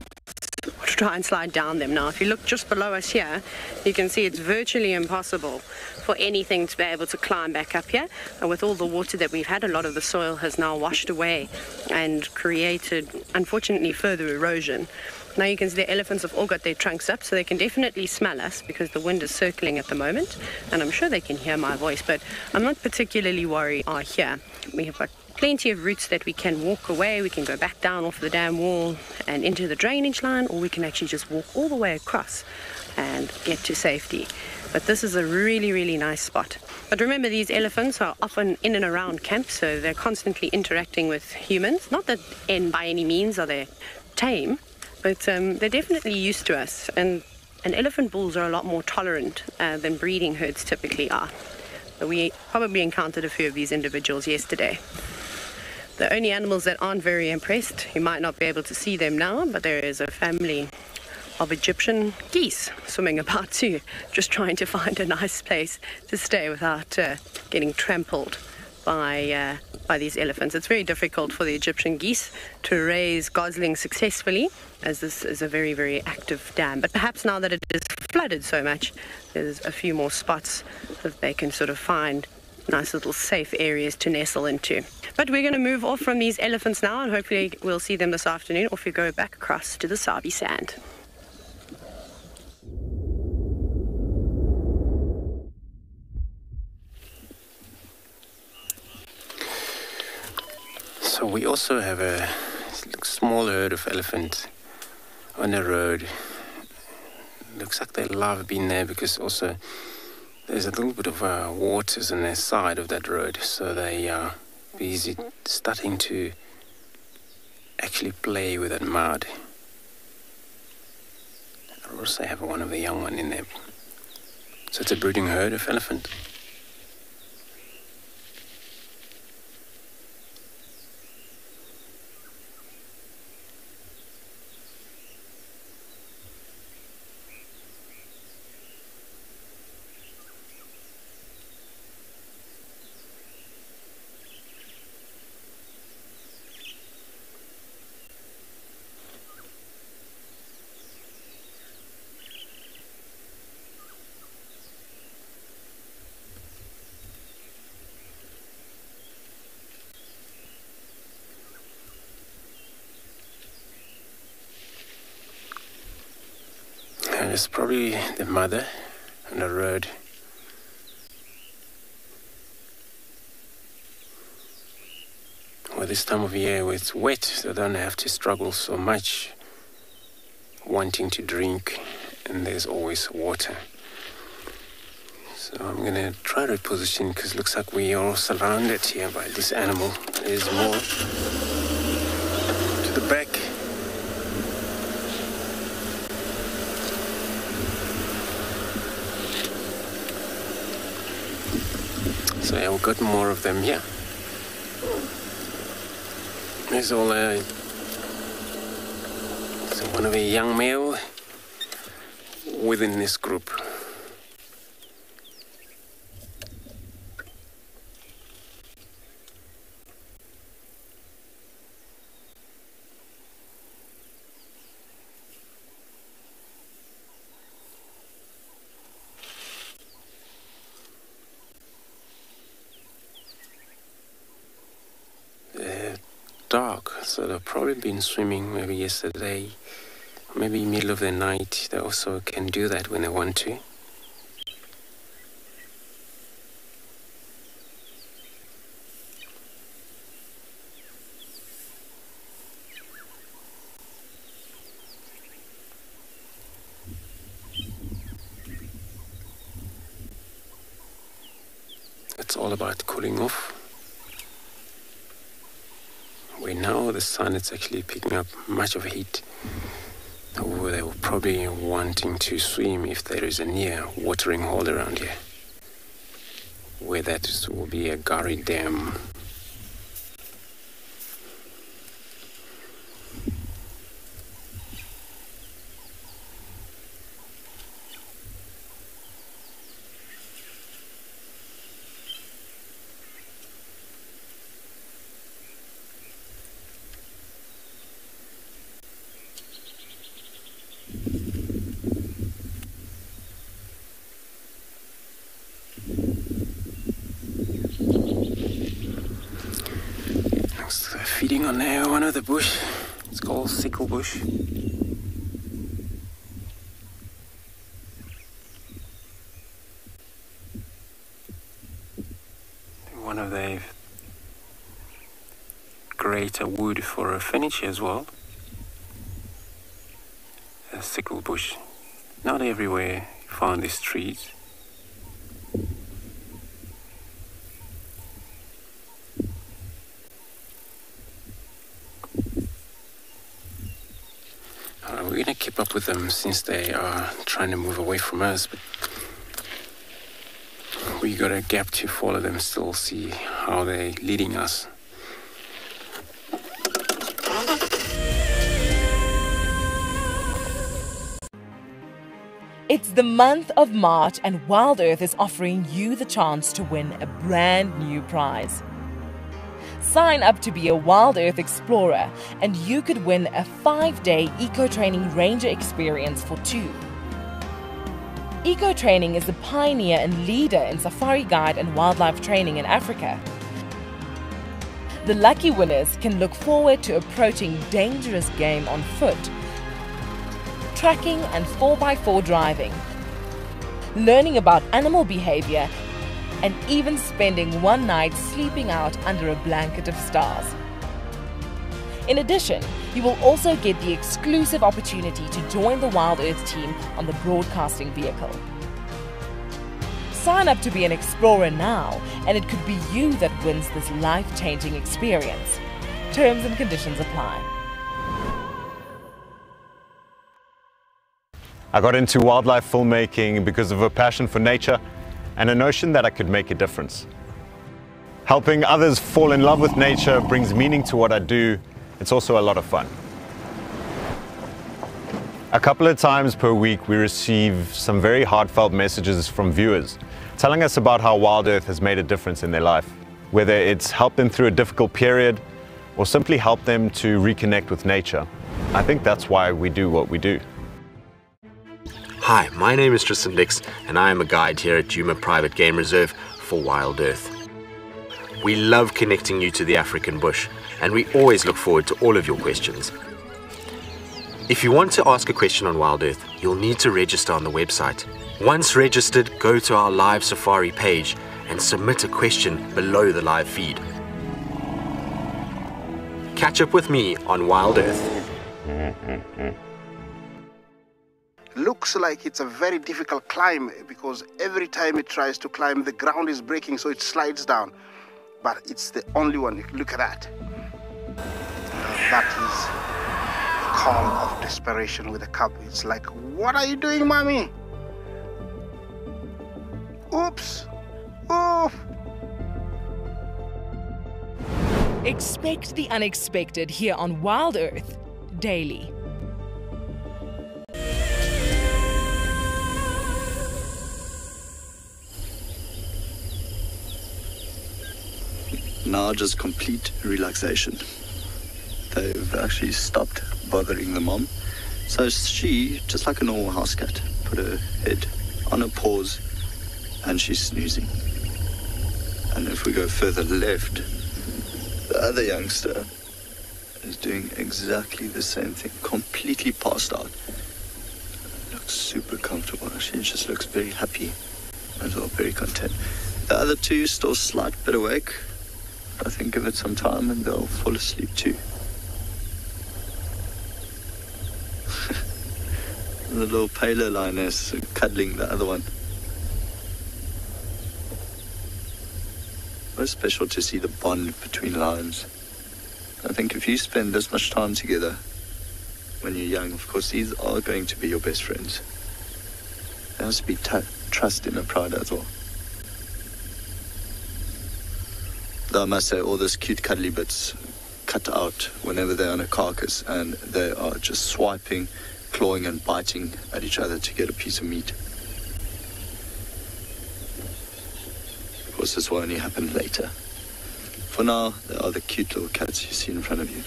Speaker 3: to try and slide down them. Now, if you look just below us here, you can see it's virtually impossible for anything to be able to climb back up here. And with all the water that we've had, a lot of the soil has now washed away and created, unfortunately, further erosion. Now you can see the elephants have all got their trunks up, so they can definitely smell us because the wind is circling at the moment, and I'm sure they can hear my voice, but I'm not particularly worried here. We have got plenty of routes that we can walk away. We can go back down off the dam wall and into the drainage line, or we can actually just walk all the way across and get to safety. But this is a really, really nice spot. But remember, these elephants are often in and around camp, so they're constantly interacting with humans. Not that by any means are they tame, but they're definitely used to us. And elephant bulls are a lot more tolerant than breeding herds typically are. So we probably encountered a few of these individuals yesterday. The only animals that aren't very impressed, you might not be able to see them now, but there is a family of Egyptian geese swimming about too, just trying to find a nice place to stay without getting trampled by these elephants. It's very difficult for the Egyptian geese to raise goslings successfully, as this is a very, very active dam. But perhaps now that it is flooded so much, there's a few more spots that they can sort of find nice little safe areas to nestle into. But we're going to move off from these elephants now, and hopefully we'll see them this afternoon, or if we go back across to the Sabi Sand.
Speaker 7: So we also have a small herd of elephants on the road. Looks like they love being there because also there's a little bit of waters on the side of that road, so they are busy starting to actually play with that mud. I also have one of the young one in there. So it's a breeding herd of elephant. It's probably the mother on the road. Well, this time of year where it's wet, they don't have to struggle so much wanting to drink, and there's always water. So I'm going to try to position because it looks like we are surrounded here by this animal. There's more to the back. So yeah, we've got more of them here. There's all so one of a young male within this group. Dark, so they've probably been swimming maybe yesterday, maybe middle of the night. They also can do that when they want to. It's all about cooling off. Where now the sun is actually picking up much of heat. Oh, they were probably wanting to swim if there is a near watering hole around here. Where that will be a Gari Dam. Feeding on one of the bush. It's called sickle bush. One of the greater wood for a furniture as well. A sickle bush. Not everywhere you find these trees. We're going to keep up with them since they are trying to move away from us, but we got a gap to follow them still, see how they're leading us.
Speaker 1: It's the month of March and Wild Earth is offering you the chance to win a brand new prize. Sign up to be a Wild Earth Explorer and you could win a 5-day eco-training ranger experience for 2. Eco-training is the pioneer and leader in safari guide and wildlife training in Africa. The lucky winners can look forward to approaching dangerous game on foot, tracking and 4x4 driving, learning about animal behavior, and even spending one night sleeping out under a blanket of stars. In addition, you will also get the exclusive opportunity to join the Wild Earth team on the broadcasting vehicle. Sign up to be an explorer now, and it could be you that wins this life-changing experience. Terms and conditions apply.
Speaker 11: I got into wildlife filmmaking because of a passion for nature and a notion that I could make a difference. Helping others fall in love with nature brings meaning to what I do. It's also a lot of fun. A couple of times per week we receive some very heartfelt messages from viewers telling us about how Wild Earth has made a difference in their life, whether it's helped them through a difficult period or simply helped them to reconnect with nature. I think that's why we do what we do.
Speaker 5: Hi, my name is Tristan Dix and I am a guide here at Djuma Private Game Reserve for Wild Earth. We love connecting you to the African bush and we always look forward to all of your questions. If you want to ask a question on Wild Earth, you'll need to register on the website. Once registered, go to our live safari page and submit a question below the live feed. Catch up with me on Wild Earth.
Speaker 12: Looks like it's a very difficult climb because every time it tries to climb, the ground is breaking, so it slides down. But it's the only one. Look at that. That is the call of desperation with a cub. It's like, what are you doing, mommy? Oops. Oof.
Speaker 1: Expect the unexpected here on Wild Earth daily.
Speaker 13: Now just complete relaxation. They've actually stopped bothering the mom. So she, just like a normal house cat, put her head on her paws and she's snoozing. And if we go further left, the other youngster is doing exactly the same thing, completely passed out. Looks super comfortable. She just looks very happy as well, very content. The other two still slight bit awake. I think give it some time and they'll fall asleep too. The little paler lioness cuddling the other one. It's special to see the bond between lions. I think if you spend this much time together when you're young, of course, these are going to be your best friends. There has to be trust in a pride as well. Though I must say, all those cute cuddly bits cut out whenever they're on a carcass, and they are just swiping, clawing and biting at each other to get a piece of meat. Of course, this will only happen later. For now, there are the cute little cats you see in front of you.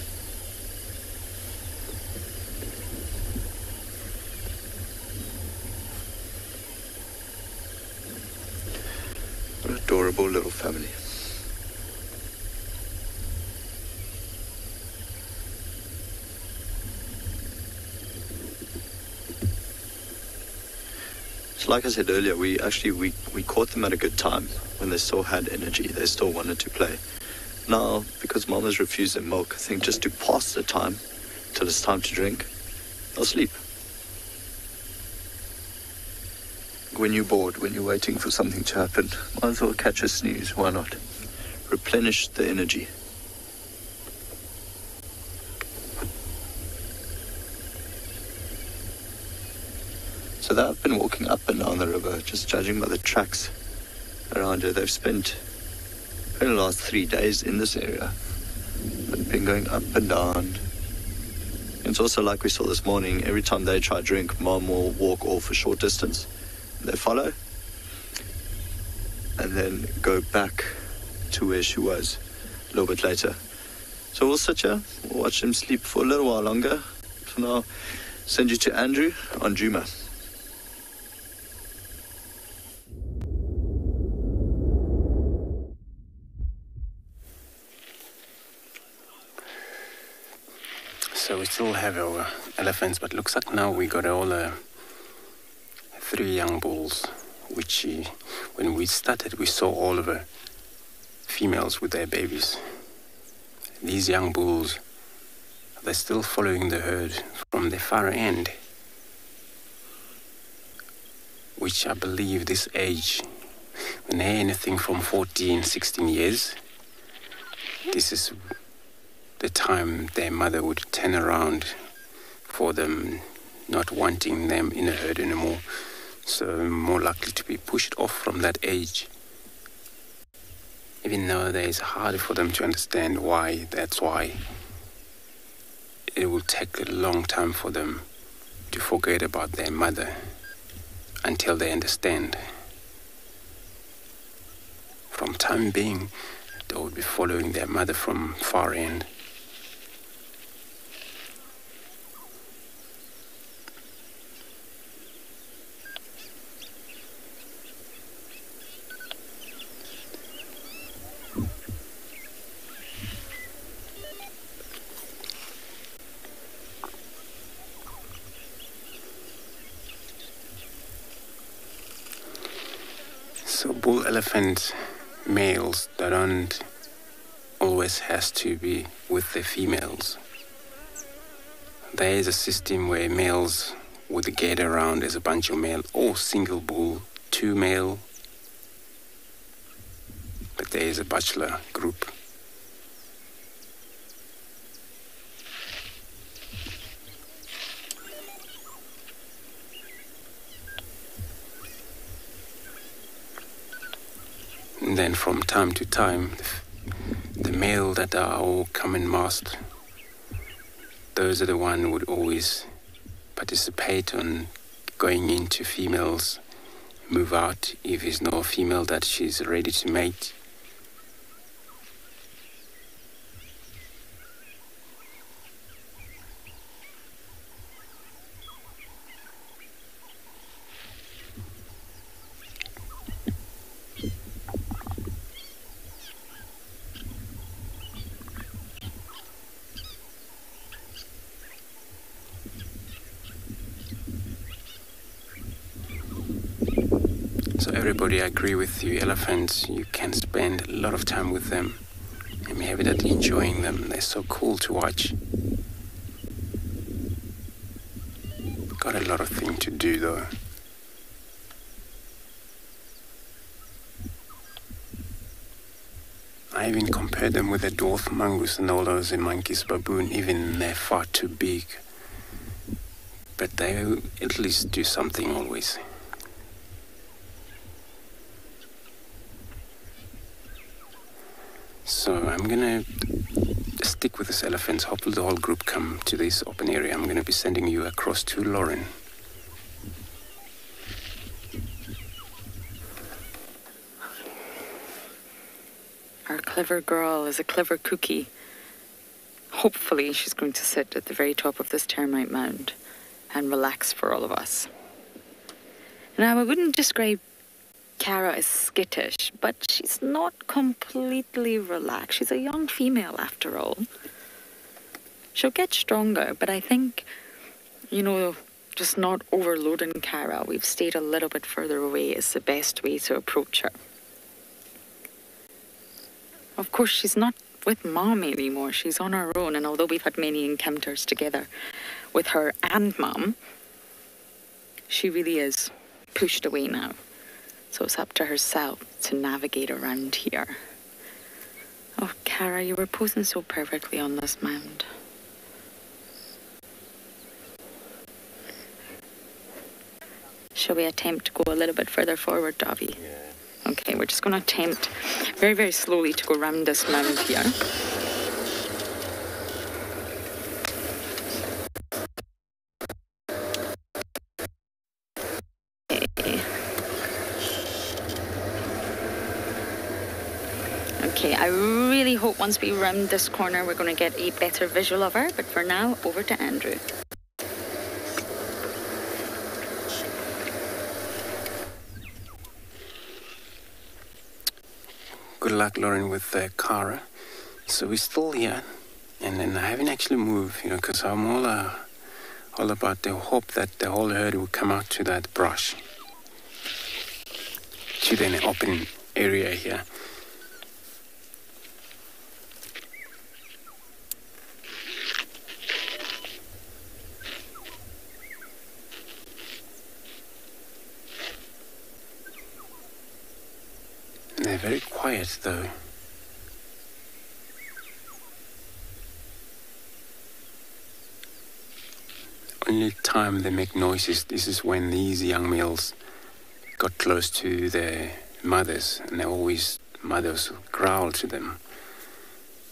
Speaker 13: What an adorable little family. So like I said earlier, we caught them at a good time when they still had energy, they still wanted to play. Now, because mamas refuse their milk, I think just to pass the time till it's time to drink, they'll sleep. When you're bored, when you're waiting for something to happen, might as well catch a snooze, why not? Replenish the energy. So they've been walking up and down the river, just judging by the tracks around here. They've spent the last 3 days in this area. They've been going up and down. It's also like we saw this morning, every time they try to drink, Mom will walk off a short distance. They follow and then go back to where she was a little bit later. So we'll sit here, we'll watch them sleep for a little while longer. For now, send you to Andrew on Juma.
Speaker 7: So we still have our elephants, but looks like now we got all 3 young bulls, which when we started we saw all of the females with their babies. These young bulls, they're still following the herd from the far end, which I believe this age, when they're anything from 14, 16 years, this is the time their mother would turn around for them, not wanting them in a herd anymore. So more likely to be pushed off from that age. Even though it's hard for them to understand why, that's why it will take a long time for them to forget about their mother until they understand. From time being, they would be following their mother from far end. So bull elephant males, they don't always has to be with the females. There is a system where males would get around as a bunch of male or single bull, 2 male, but there is a bachelor group. And then from time to time, the male that are all common masked, those are the one who would always participate on going into females, move out if there's no female that she's ready to mate. So everybody, I agree with you. Elephants, you can spend a lot of time with them and be evidently enjoying them. They're so cool to watch. Got a lot of things to do though. I even compared them with the dwarf mongoose and all those monkeys, baboon. Even they're far too big. But they at least do something always. So I'm gonna stick with this elephant. Hopefully the whole group come to this open area. I'm gonna be sending you across to Lauren.
Speaker 6: Our clever girl is a clever cookie. Hopefully she's going to sit at the very top of this termite mound and relax for all of us. Now, I wouldn't describe Cara as skittish, but she's not completely relaxed. She's a young female after all. She'll get stronger, but I think, you know, just not overloading Cara. We've stayed a little bit further away is the best way to approach her. Of course, she's not with Mom anymore. She's on her own, and although we've had many encounters together with her and Mom, she really is pushed away now. So it's up to herself to navigate around here. Oh, Cara, you were posing so perfectly on this mound. Shall we attempt to go a little bit further forward, Davi? Yeah. Okay, we're just going to attempt very, very slowly to go around this mound here. Okay, I really hope once we round this corner we're going to get a better visual of her, but for now, over to Andrew.
Speaker 7: Good luck, Lauren, with Cara. So we're still here, and then I haven't actually moved, you know, because I'm all about the hope that the whole herd will come out to that brush, to the open area here. They're very quiet, though. Only time they make noises, this is when these young males got close to their mothers, and mothers growl to them,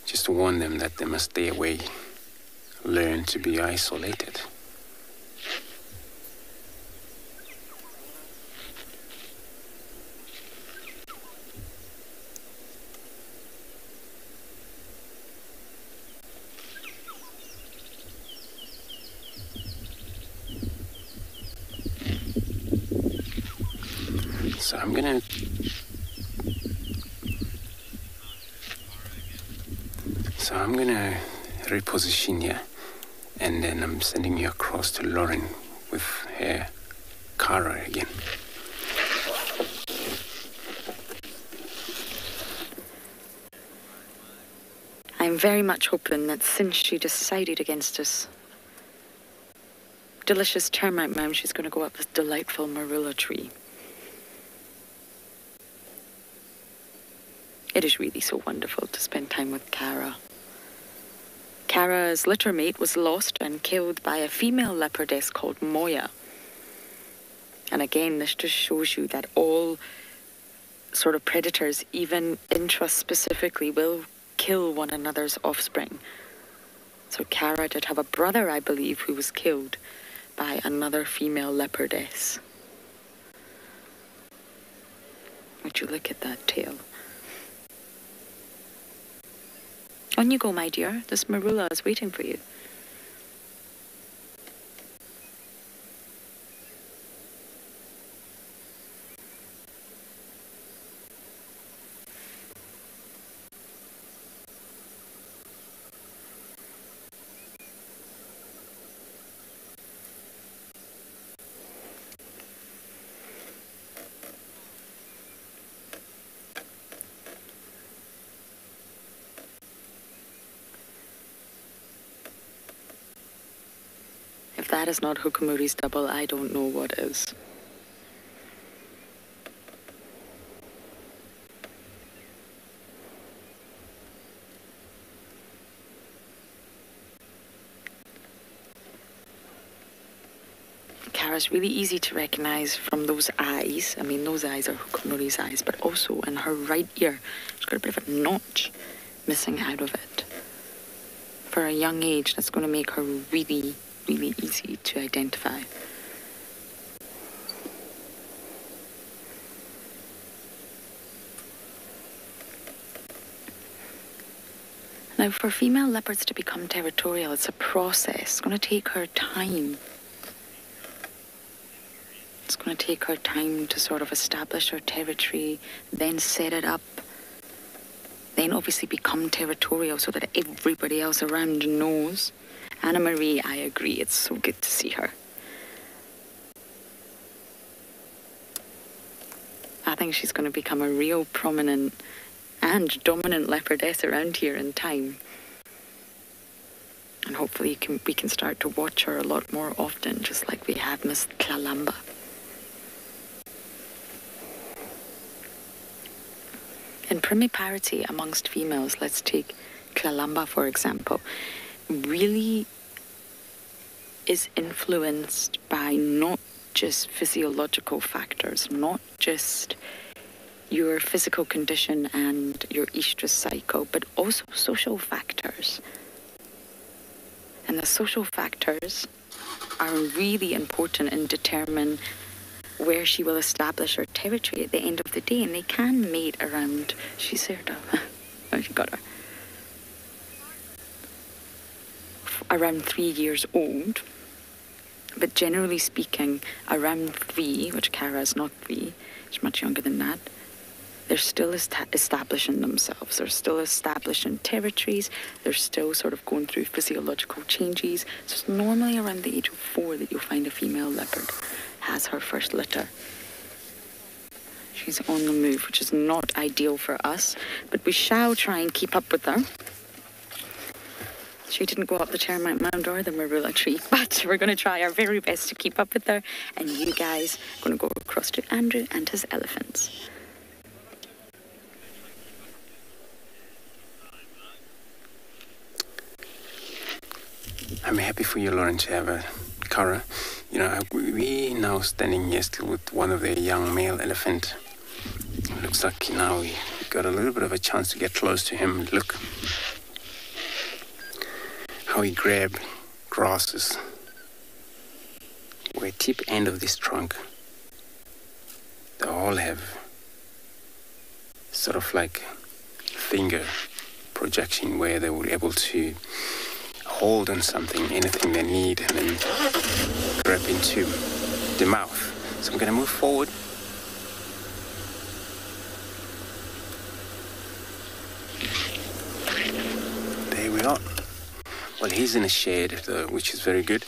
Speaker 7: just to warn them that they must stay away, learn to be isolated. So I'm gonna reposition here, and then I'm sending you across to Lauren with her Cara again.
Speaker 6: I'm very much hoping that since she decided against this delicious termite mound, she's going to go up this delightful marula tree. It is really so wonderful to spend time with Cara. Cara's litter mate was lost and killed by a female leopardess called Moya. And again, this just shows you that all sort of predators, even intraspecifically, will kill one another's offspring. So Cara did have a brother, I believe, who was killed by another female leopardess. Would you look at that tail? On you go, my dear. This marula is waiting for you. If that is not Hukumuri's double, I don't know what is. Kara's really easy to recognise from those eyes. I mean, those eyes are Hukonori's eyes, but also in her right ear, she's got a bit of a notch missing out of it. For a young age, that's going to make her really, really easy to identify. Now, for female leopards to become territorial, it's a process. It's going to take her time. It's going to take her time to sort of establish her territory, then set it up, then obviously become territorial so that everybody else around knows. Anna Marie, I agree, it's so good to see her. I think she's going to become a real prominent and dominant leopardess around here in time. And hopefully we can start to watch her a lot more often, just like we have Miss Kalamba. In primiparity amongst females, let's take Kalamba for example, really is influenced by not just physiological factors, not just your physical condition and your estrous cycle, but also social factors. And the social factors are really important in determining where she will establish her territory at the end of the day, and they can mate around, she's there, oh, she got her, around 3 years old, but generally speaking, around 3, which Kara is not 3, she's much younger than that, they're still establishing themselves. They're still establishing territories. They're still sort of going through physiological changes. So it's normally around the age of 4 that you'll find a female leopard has her first litter. She's on the move, which is not ideal for us, but we shall try and keep up with her. She didn't go up the termite mound or the marula tree, but we're going to try our very best to keep up with her, and you guys are going to go across to Andrew and his elephants.
Speaker 7: I'm happy for you, Lauren, to have a Kara. You know, we now standing here still with one of the young male elephant. It looks like now we got a little bit of a chance to get close to him. Look how he grabbed grasses. Where tip end of this trunk, they all have sort of like finger projection where they were able to hold on something, anything they need, and then grab into the mouth. So I'm going to move forward. There we are. Well, he's in a shade, though, which is very good.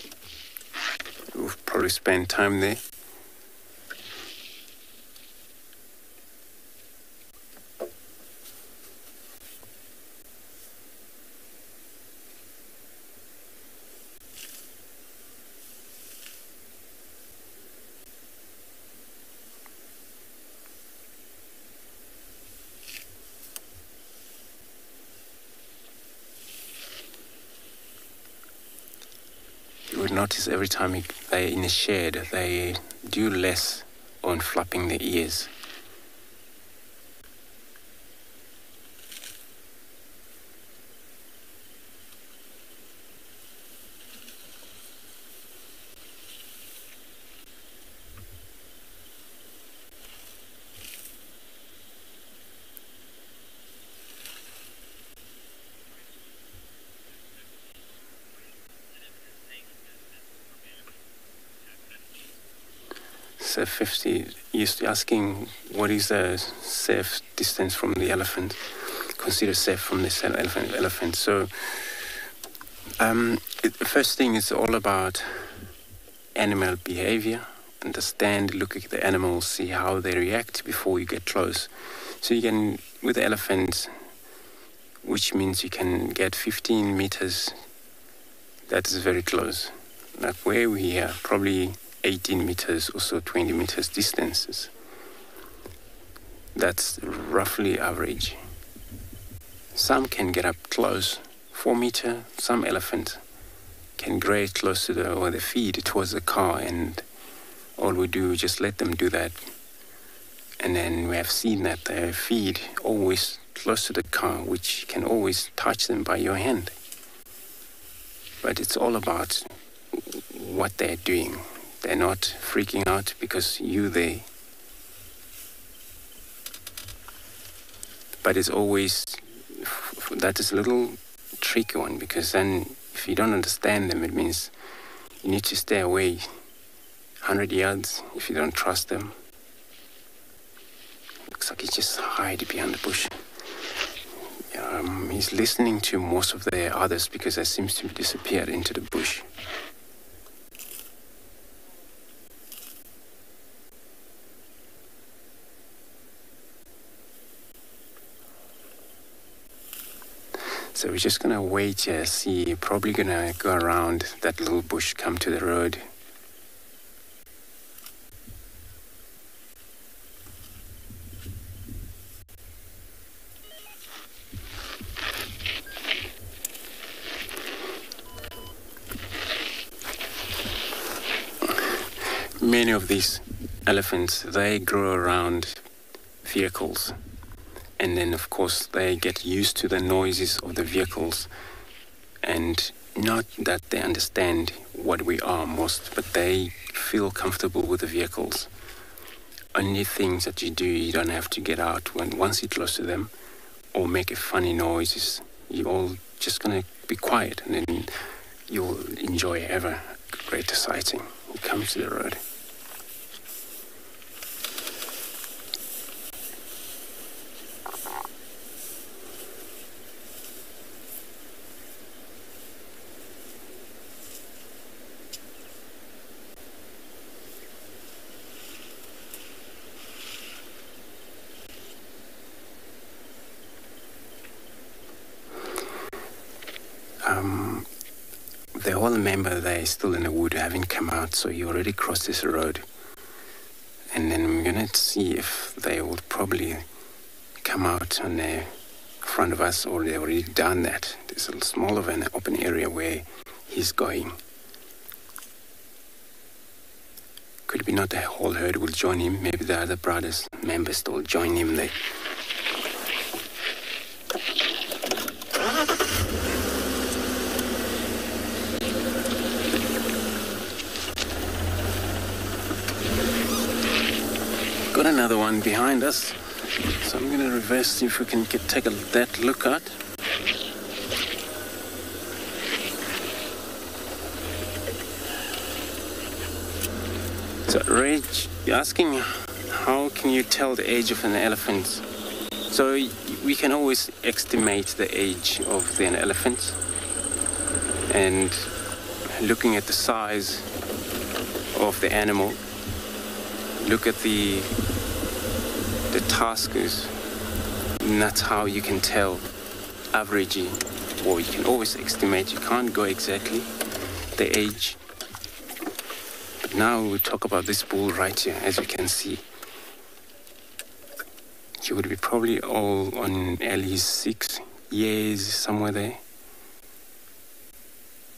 Speaker 7: We'll probably spend time there. Notice every time they're in a shed, they do less on flapping their ears. So 50, you're asking what is the safe distance from the elephant, considered safe from this elephant. So the first thing is all about animal behavior. Understand, look at the animals, see how they react before you get close. So you can, with the elephant, which means you can get 15 meters, that is very close. Like where we are, probably 18 meters or so, 20 meters distances. That's roughly average. Some can get up close, 4 meter. Some elephants can graze close to the feed towards the car and all we do is just let them do that. And then we have seen that they feed always close to the car, which can always touch them by your hand. But it's all about what they're doing. They're not freaking out because you're there. But it's always, that is a little tricky one, because then if you don't understand them, it means you need to stay away 100 yards if you don't trust them. Looks like he's just hiding behind the bush. He's listening to most of the others because they seems to disappear into the bush. So we're just gonna wait here, see, probably gonna go around that little bush, come to the road. Many of these elephants, they grow around vehicles. And then, of course, they get used to the noises of the vehicles. And not that they understand what we are most, but they feel comfortable with the vehicles. Only things that you do, you don't have to get out once you're close to them or make a funny noises. You're all just going to be quiet, and then you'll enjoy ever greater sighting. It comes to the road. The whole member there is still in the wood, haven't come out, so he already crossed this road. And then we're gonna see if they will probably come out on the front of us, or they've already done that. There's a small of an open area where he's going. Could be not the whole herd will join him, maybe the other brothers, members will join him there. Got another one behind us, so I'm going to reverse, see if we can take that look at. So Reg, you're asking how can you tell the age of an elephant? So we can always estimate the age of an elephant, and looking at the size of the animal, look at the tuskers, and that's how you can tell averaging, or you can always estimate. You can't go exactly the age. But now we talk about this bull right here, as you can see. He would be probably all on early 6 years, somewhere there.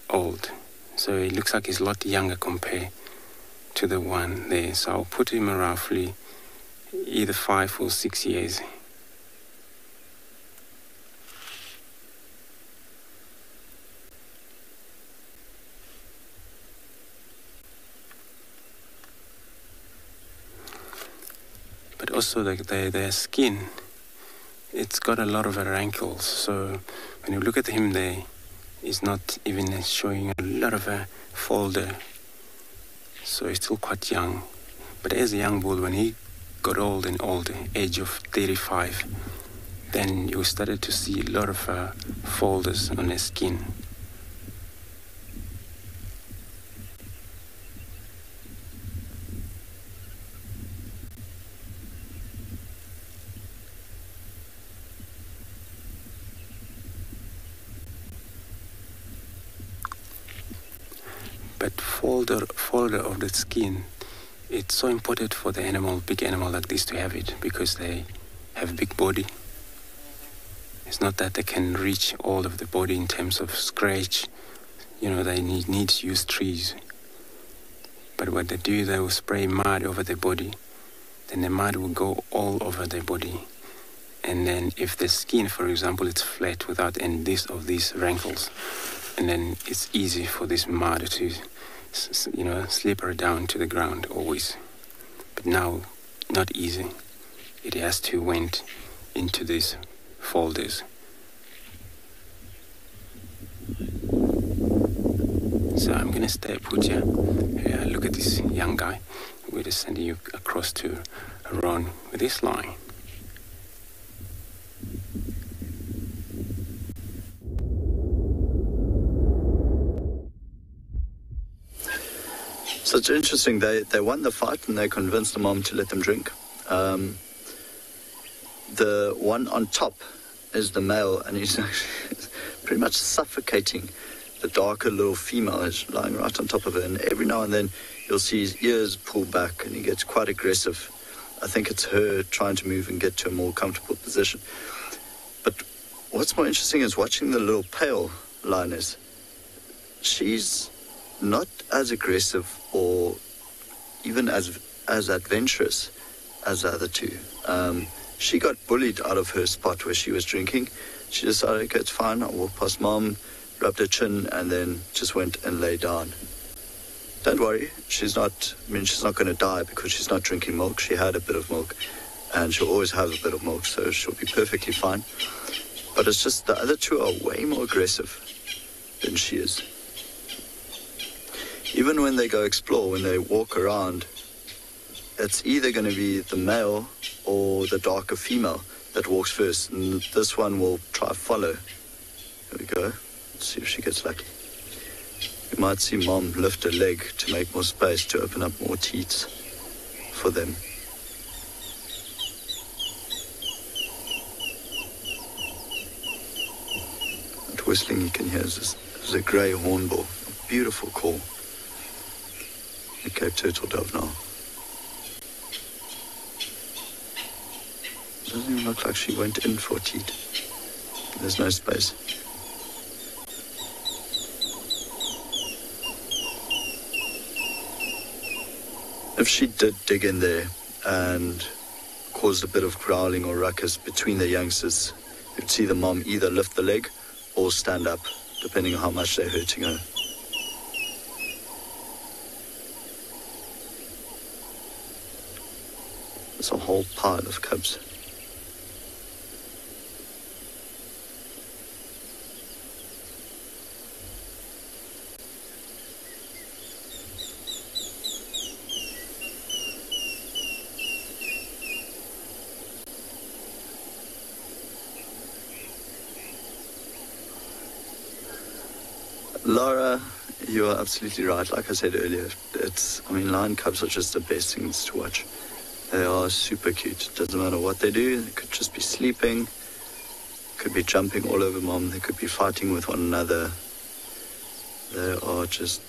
Speaker 7: Old. So it looks like he's a lot younger compared to the one there. So I'll put him roughly either 5 or 6 years. But also their skin, it's got a lot of rankles. So when you look at him there, he's not even showing a lot of a folder. So he's still quite young. But as a young bull, when he got old, age of 35, then you started to see a lot of folders on his skin. But folder of the skin, it's so important for the animal, big animal like this, to have it, because they have a big body. It's not that they can reach all of the body in terms of scratch. You know, they need to use trees. But what they do, they will spray mud over their body. Then the mud will go all over their body. And then if the skin, for example, it's flat without any of these wrinkles, and then it's easy for this mud to, slipper down to the ground always. But now, not easy. It has to went into these folders. So I'm gonna stay put here. Look at this young guy. We're just sending you across to Ron with this line.
Speaker 13: So it's interesting, they won the fight and they convinced the mom to let them drink. The one on top is the male, and he's actually pretty much suffocating the darker little female is lying right on top of her, and every now and then you'll see his ears pull back and he gets quite aggressive. I think it's her trying to move and get to a more comfortable position. But what's more interesting is watching the little pale lioness. She's not as aggressive or even as adventurous as the other two. She got bullied out of her spot where she was drinking. She decided, okay, it's fine, I'll walk past mom, rubbed her chin, and then just went and lay down. Don't worry, she's not going to die because she's not drinking milk. She had a bit of milk, and she'll always have a bit of milk, so she'll be perfectly fine. But it's just the other two are way more aggressive than she is. Even when they go explore, when they walk around, it's either going to be the male or the darker female that walks first, and this one will try to follow. Here we go. Let's see if she gets lucky. You might see mom lift her leg to make more space, to open up more teats for them. That whistling you can hear is a grey hornbill, a beautiful call. The Cape turtle dove now. Doesn't even look like she went in for a teat. There's no space. If she did dig in there and caused a bit of growling or ruckus between the youngsters, you'd see the mom either lift the leg or stand up, depending on how much they're hurting her. There's a whole pile of cubs. Laura, you are absolutely right. Like I said earlier, lion cubs are just the best things to watch. They are super cute. It doesn't matter what they do. They could just be sleeping, could be jumping all over mom, they could be fighting with one another. They are just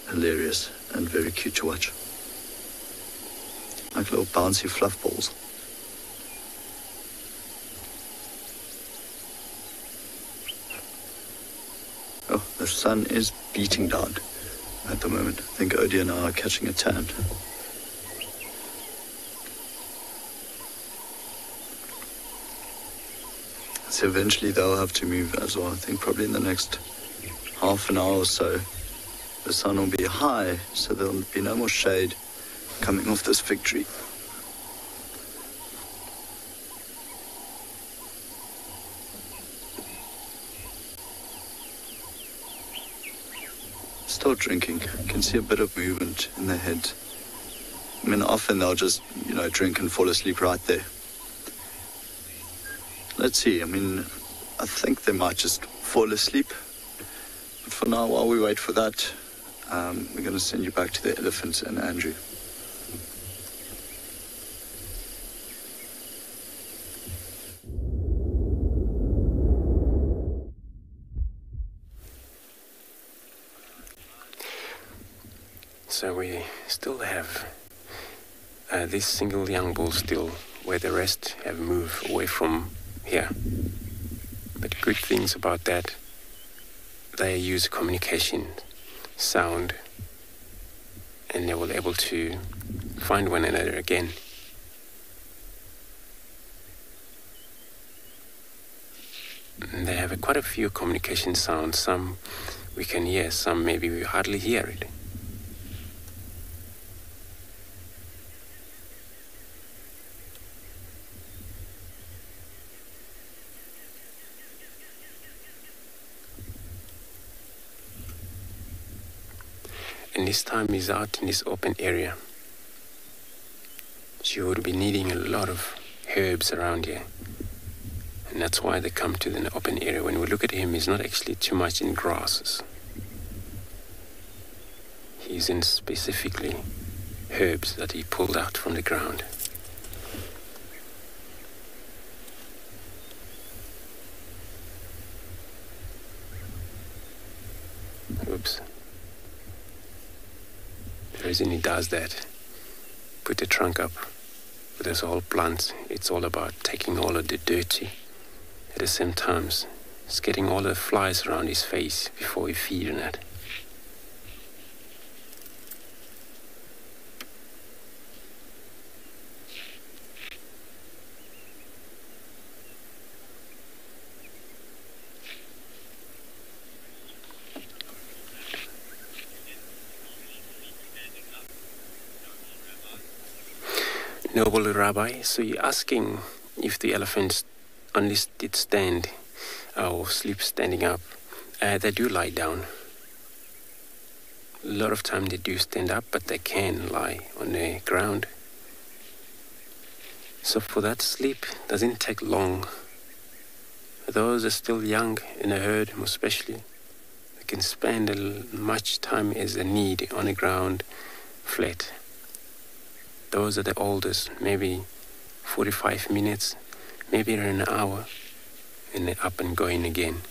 Speaker 13: hilarious and very cute to watch. Like little bouncy fluff balls. Oh, the sun is beating down at the moment. I think Odie and I are catching a tan. So eventually they'll have to move as well. I think probably in the next half an hour or so, the sun will be high, so there'll be no more shade coming off this fig tree. Still drinking. You can see a bit of movement in their head. I mean, often they'll just, drink and fall asleep right there. Let's see. I mean, I think they might just fall asleep. But for now, while we wait for that, we're going to send you back to the elephants and Andrew.
Speaker 7: So we still have this single young bull still, where the rest have moved away from here. But good things about that, they use communication, sound, and they will able to find one another again. And they have quite a few communication sounds. Some we can hear, some maybe we hardly hear it. And this time he's out in this open area. So you would be needing a lot of herbs around here. And that's why they come to the open area. When we look at him, he's not actually too much in grasses. He's in specifically herbs that he pulled out from the ground. Oops. The reason he does that, put the trunk up with his whole plant, it's all about taking all of the dirty. At the same time, it's getting all the flies around his face before he feeds on it. Noble Rabbi, so you're asking if the elephants only did stand or sleep standing up. They do lie down. A lot of time they do stand up, but they can lie on the ground. So for that sleep doesn't take long. Those are still young in a herd, most especially, they can spend as much time as they need on the ground flat. Those are the oldest, maybe 45 minutes, maybe an hour, and they're up and going again.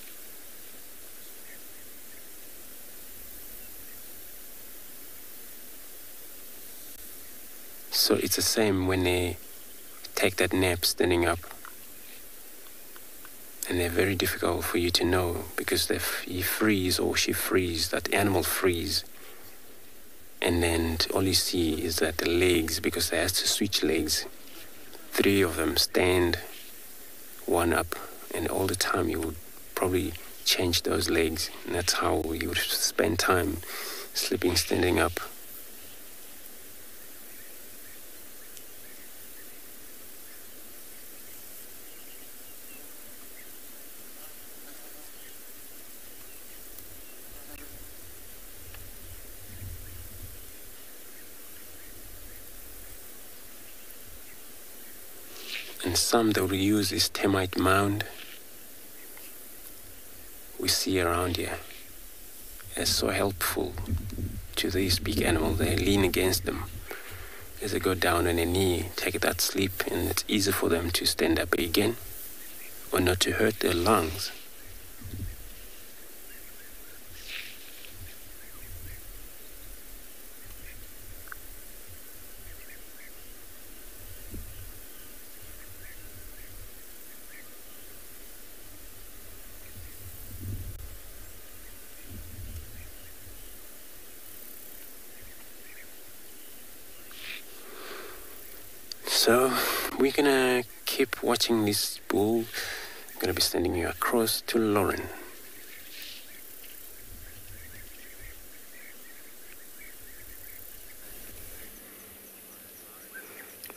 Speaker 7: So it's the same when they take that nap standing up. And they're very difficult for you to know because he freeze or she freeze, that animal freeze. And then all you see is that the legs, because they have to switch legs, 3 of them stand, 1 up, and all the time you would probably change those legs. And that's how you would spend time sleeping standing up. And some that will use this termite mound we see around here as so helpful to these big animals. They lean against them as they go down on their knee, take that sleep, and it's easy for them to stand up again or not to hurt their lungs. So we're gonna keep watching this bull. I'm gonna be sending you across to Lauren.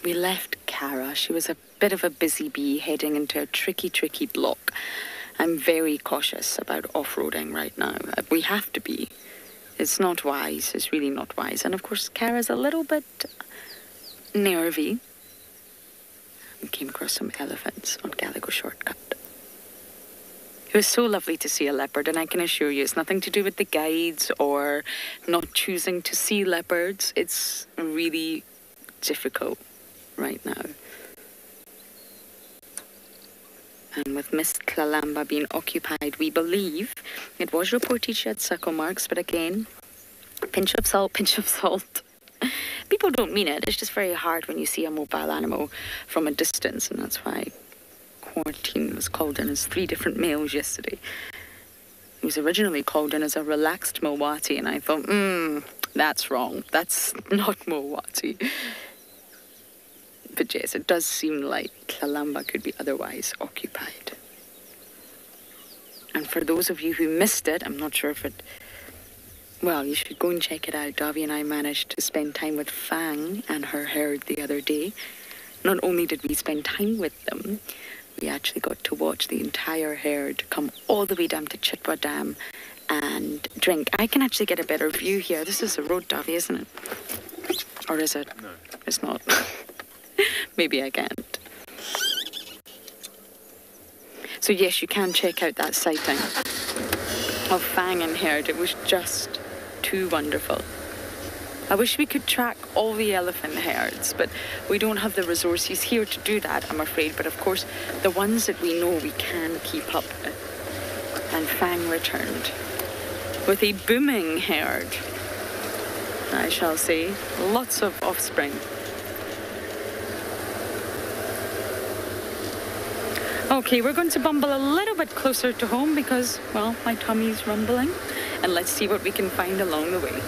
Speaker 6: We left Cara. She was a bit of a busy bee heading into a tricky block. I'm very cautious about off-roading right now. We have to be. It's not wise. It's really not wise. And of course, Cara's a little bit nervy. We came across some elephants on Gallagher Shortcut. It was so lovely to see a leopard, and I can assure you it's nothing to do with the guides or not choosing to see leopards. It's really difficult right now. And with Miss Kalamba being occupied, we believe it was reported she had suckle marks, but again, pinch of salt, pinch of salt. People don't mean it. It's just very hard when you see a mobile animal from a distance, and that's why quarantine was called in as 3 different males yesterday. It was originally called in as a relaxed Milwati, and I thought, that's wrong. That's not Mowati. But yes, it does seem like Kalamba could be otherwise occupied. And for those of you who missed it, I'm not sure if it... Well, you should go and check it out. Davi and I managed to spend time with Fang and her herd the other day. Not only did we spend time with them, we actually got to watch the entire herd come all the way down to Chitwa Dam and drink. I can actually get a better view here. This is the road, Davi, isn't it? Or is it? No. It's not. Maybe I can't. So yes, you can check out that sighting of Fang and herd. It was just too wonderful. I wish we could track all the elephant herds, but we don't have the resources here to do that, I'm afraid. But of course, the ones that we know we can keep up with. And Fang returned with a booming herd, I shall say. Lots of offspring. Okay, we're going to bumble a little bit closer to home because, well, my tummy's rumbling. And let's see what we can find along the way.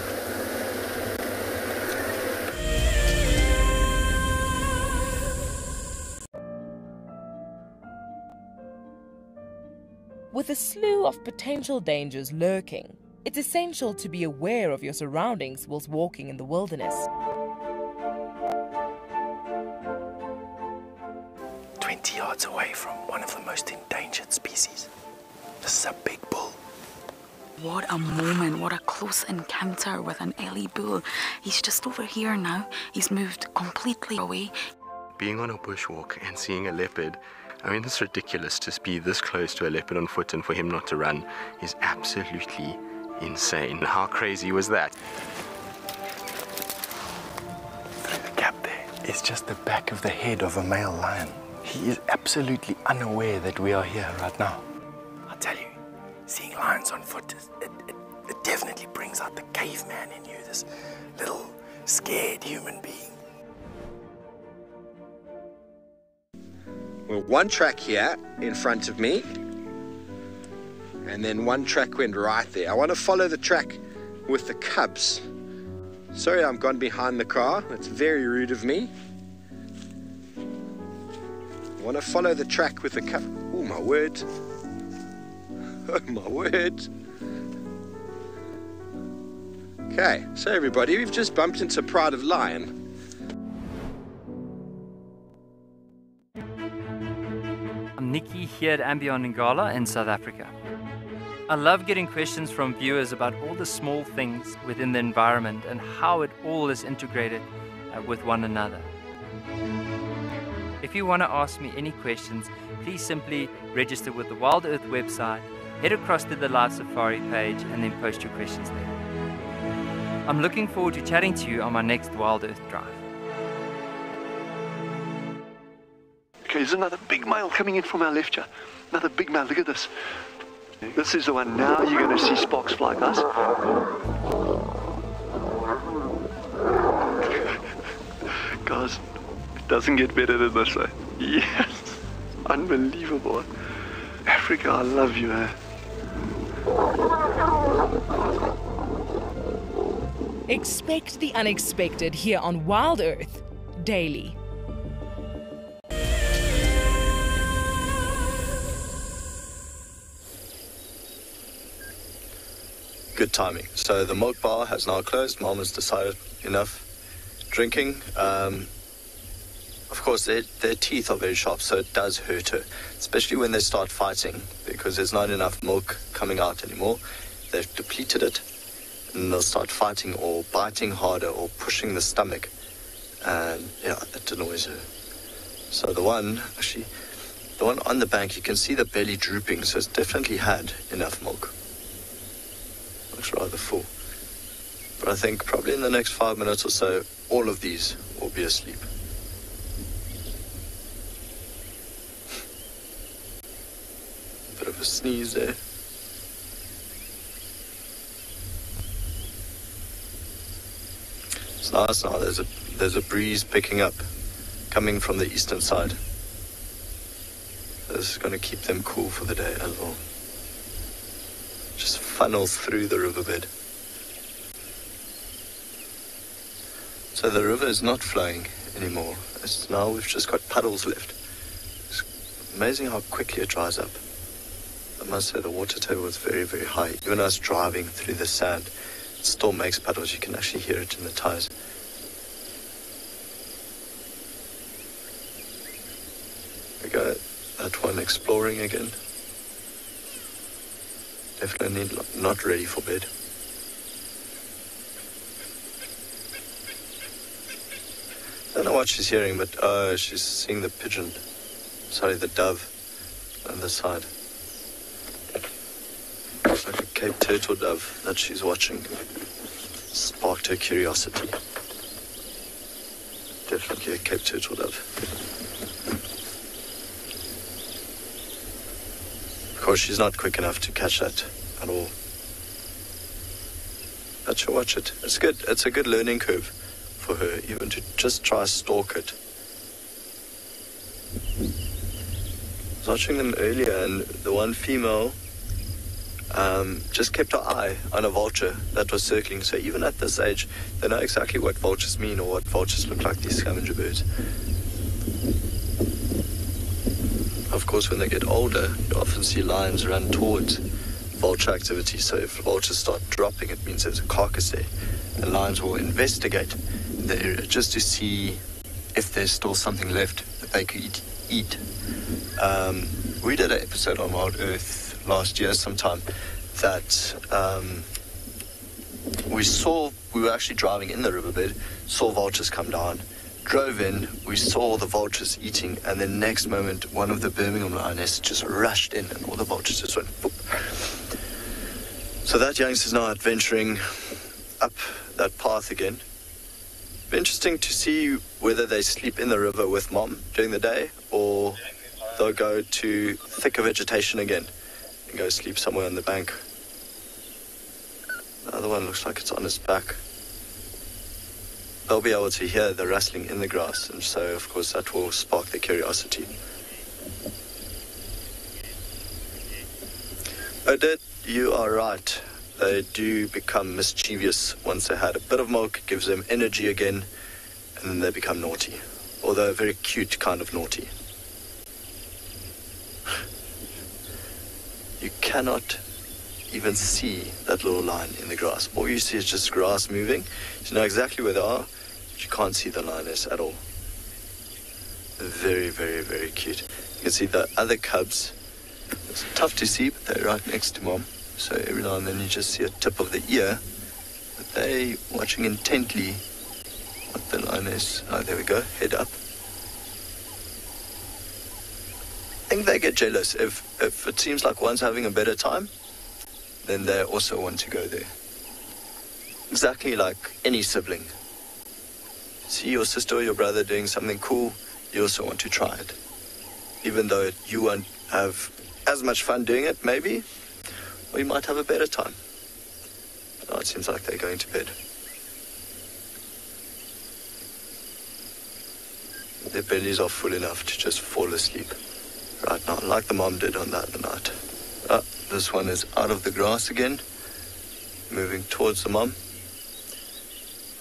Speaker 1: With a slew of potential dangers lurking, it's essential to be aware of your surroundings whilst walking in the wilderness.
Speaker 5: 20 yards away from one of the most endangered species. This is a big bull.
Speaker 6: What a moment, what a close encounter with an Ellie bull. He's just over here now. He's moved completely away.
Speaker 5: Being on a bushwalk and seeing a leopard, I mean, it's ridiculous to be this close to a leopard on foot and for him not to run is absolutely insane. How crazy was that? Through the gap there is just the back of the head of a male lion. He is absolutely unaware that we are here right now. I'll tell you, seeing lions on foot, it definitely brings out the caveman in you, this little scared human being. Well, one track here in front of me, and then one track went right there. I want to follow the track with the cubs. Sorry, I'm gone behind the car. That's very rude of me. I want to follow the track with the cub. Oh, my word. Oh, my word. Okay, so everybody, we've just bumped into Pride of Lion.
Speaker 17: I'm Nikki here at Ambion Ngala in South Africa. I love getting questions from viewers about all the small things within the environment and how it all is integrated with one another. If you want to ask me any questions, please simply register with the Wild Earth website, head across to the Live Safari page and then post your questions there. I'm looking forward to chatting to you on my next Wild Earth drive.
Speaker 8: Okay, there's another big male coming in from our left here. Another big male, look at this. This is the one. Now you're going to see sparks fly, guys. Guys, it doesn't get better than this, eh? Yes, unbelievable. Africa, I love you, eh?
Speaker 1: Expect the unexpected here on Wild Earth daily.
Speaker 13: Good timing. So the milk bar has now closed. Mom has decided enough drinking. Of course, their teeth are very sharp, so it does hurt her, especially when they start fighting, because there's not enough milk coming out anymore. They've depleted it, and they'll start fighting or biting harder or pushing the stomach, and yeah, it annoys her. So the one on the bank, you can see the belly drooping, so it's definitely had enough milk. Looks rather full. But I think probably in the next 5 minutes or so, all of these will be asleep. Bit of a sneeze there. It's nice now. There's a breeze picking up, coming from the eastern side. This is going to keep them cool for the day as well. Just funnels through the riverbed. So the river is not flowing anymore. Now we've just got puddles left. It's amazing how quickly it dries up. I must say the water table is very, very high. Even us driving through the sand, it still makes puddles. You can actually hear it in the tires. We go that one exploring again. Definitely not ready for bed. I don't know what she's hearing, but she's seeing the pigeon. Sorry, the dove on the side. It's like a Cape turtle dove that she's watching. Sparked her curiosity. Definitely a Cape turtle dove. Of course, she's not quick enough to catch that at all. But she'll watch it. It's good. It's a good learning curve for her, even to just try stalk it. I was watching them earlier, and the one female just kept her eye on a vulture that was circling. So even at this age, they know exactly what vultures mean or what vultures look like, these scavenger birds. Of course, when they get older, you often see lions run towards vulture activity. So if vultures start dropping, it means there's a carcass there. The lions will investigate the area just to see if there's still something left that they could eat. We did an episode on Wild Earth last year sometime that we were actually driving in the riverbed, saw vultures come down, drove in, we saw the vultures eating, and the next moment one of the Birmingham lionesses just rushed in and all the vultures just went boop. So that youngster is now adventuring up that path again. Be interesting to see whether they sleep in the river with mom during the day or they'll go to thicker vegetation again and go sleep somewhere on the bank. The other one looks like it's on its back. They'll be able to hear the rustling in the grass, and so of course that will spark their curiosity. Odette, you are right. They do become mischievous once they had a bit of milk. It gives them energy again, and then they become naughty. Although a very cute kind of naughty. You cannot even see that little line in the grass. All you see is just grass moving. You know exactly where they are, but you can't see the lioness at all. Very, very, very cute. You can see the other cubs. It's tough to see, but they're right next to mom. So every now and then you just see a tip of the ear. But they're watching intently what the lioness... Oh, there we go. Head up. I think they get jealous. If it seems like one's having a better time, then they also want to go there. Exactly like any sibling. See your sister or your brother doing something cool, you also want to try it. Even though you won't have as much fun doing it, maybe, or you might have a better time. But now it seems like they're going to bed. Their bellies are full enough to just fall asleep right now, like the mom did on the other night. This one is out of the grass again, moving towards the mom.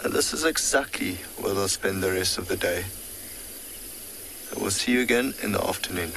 Speaker 13: And this is exactly where they'll spend the rest of the day. So we'll see you again in the afternoon.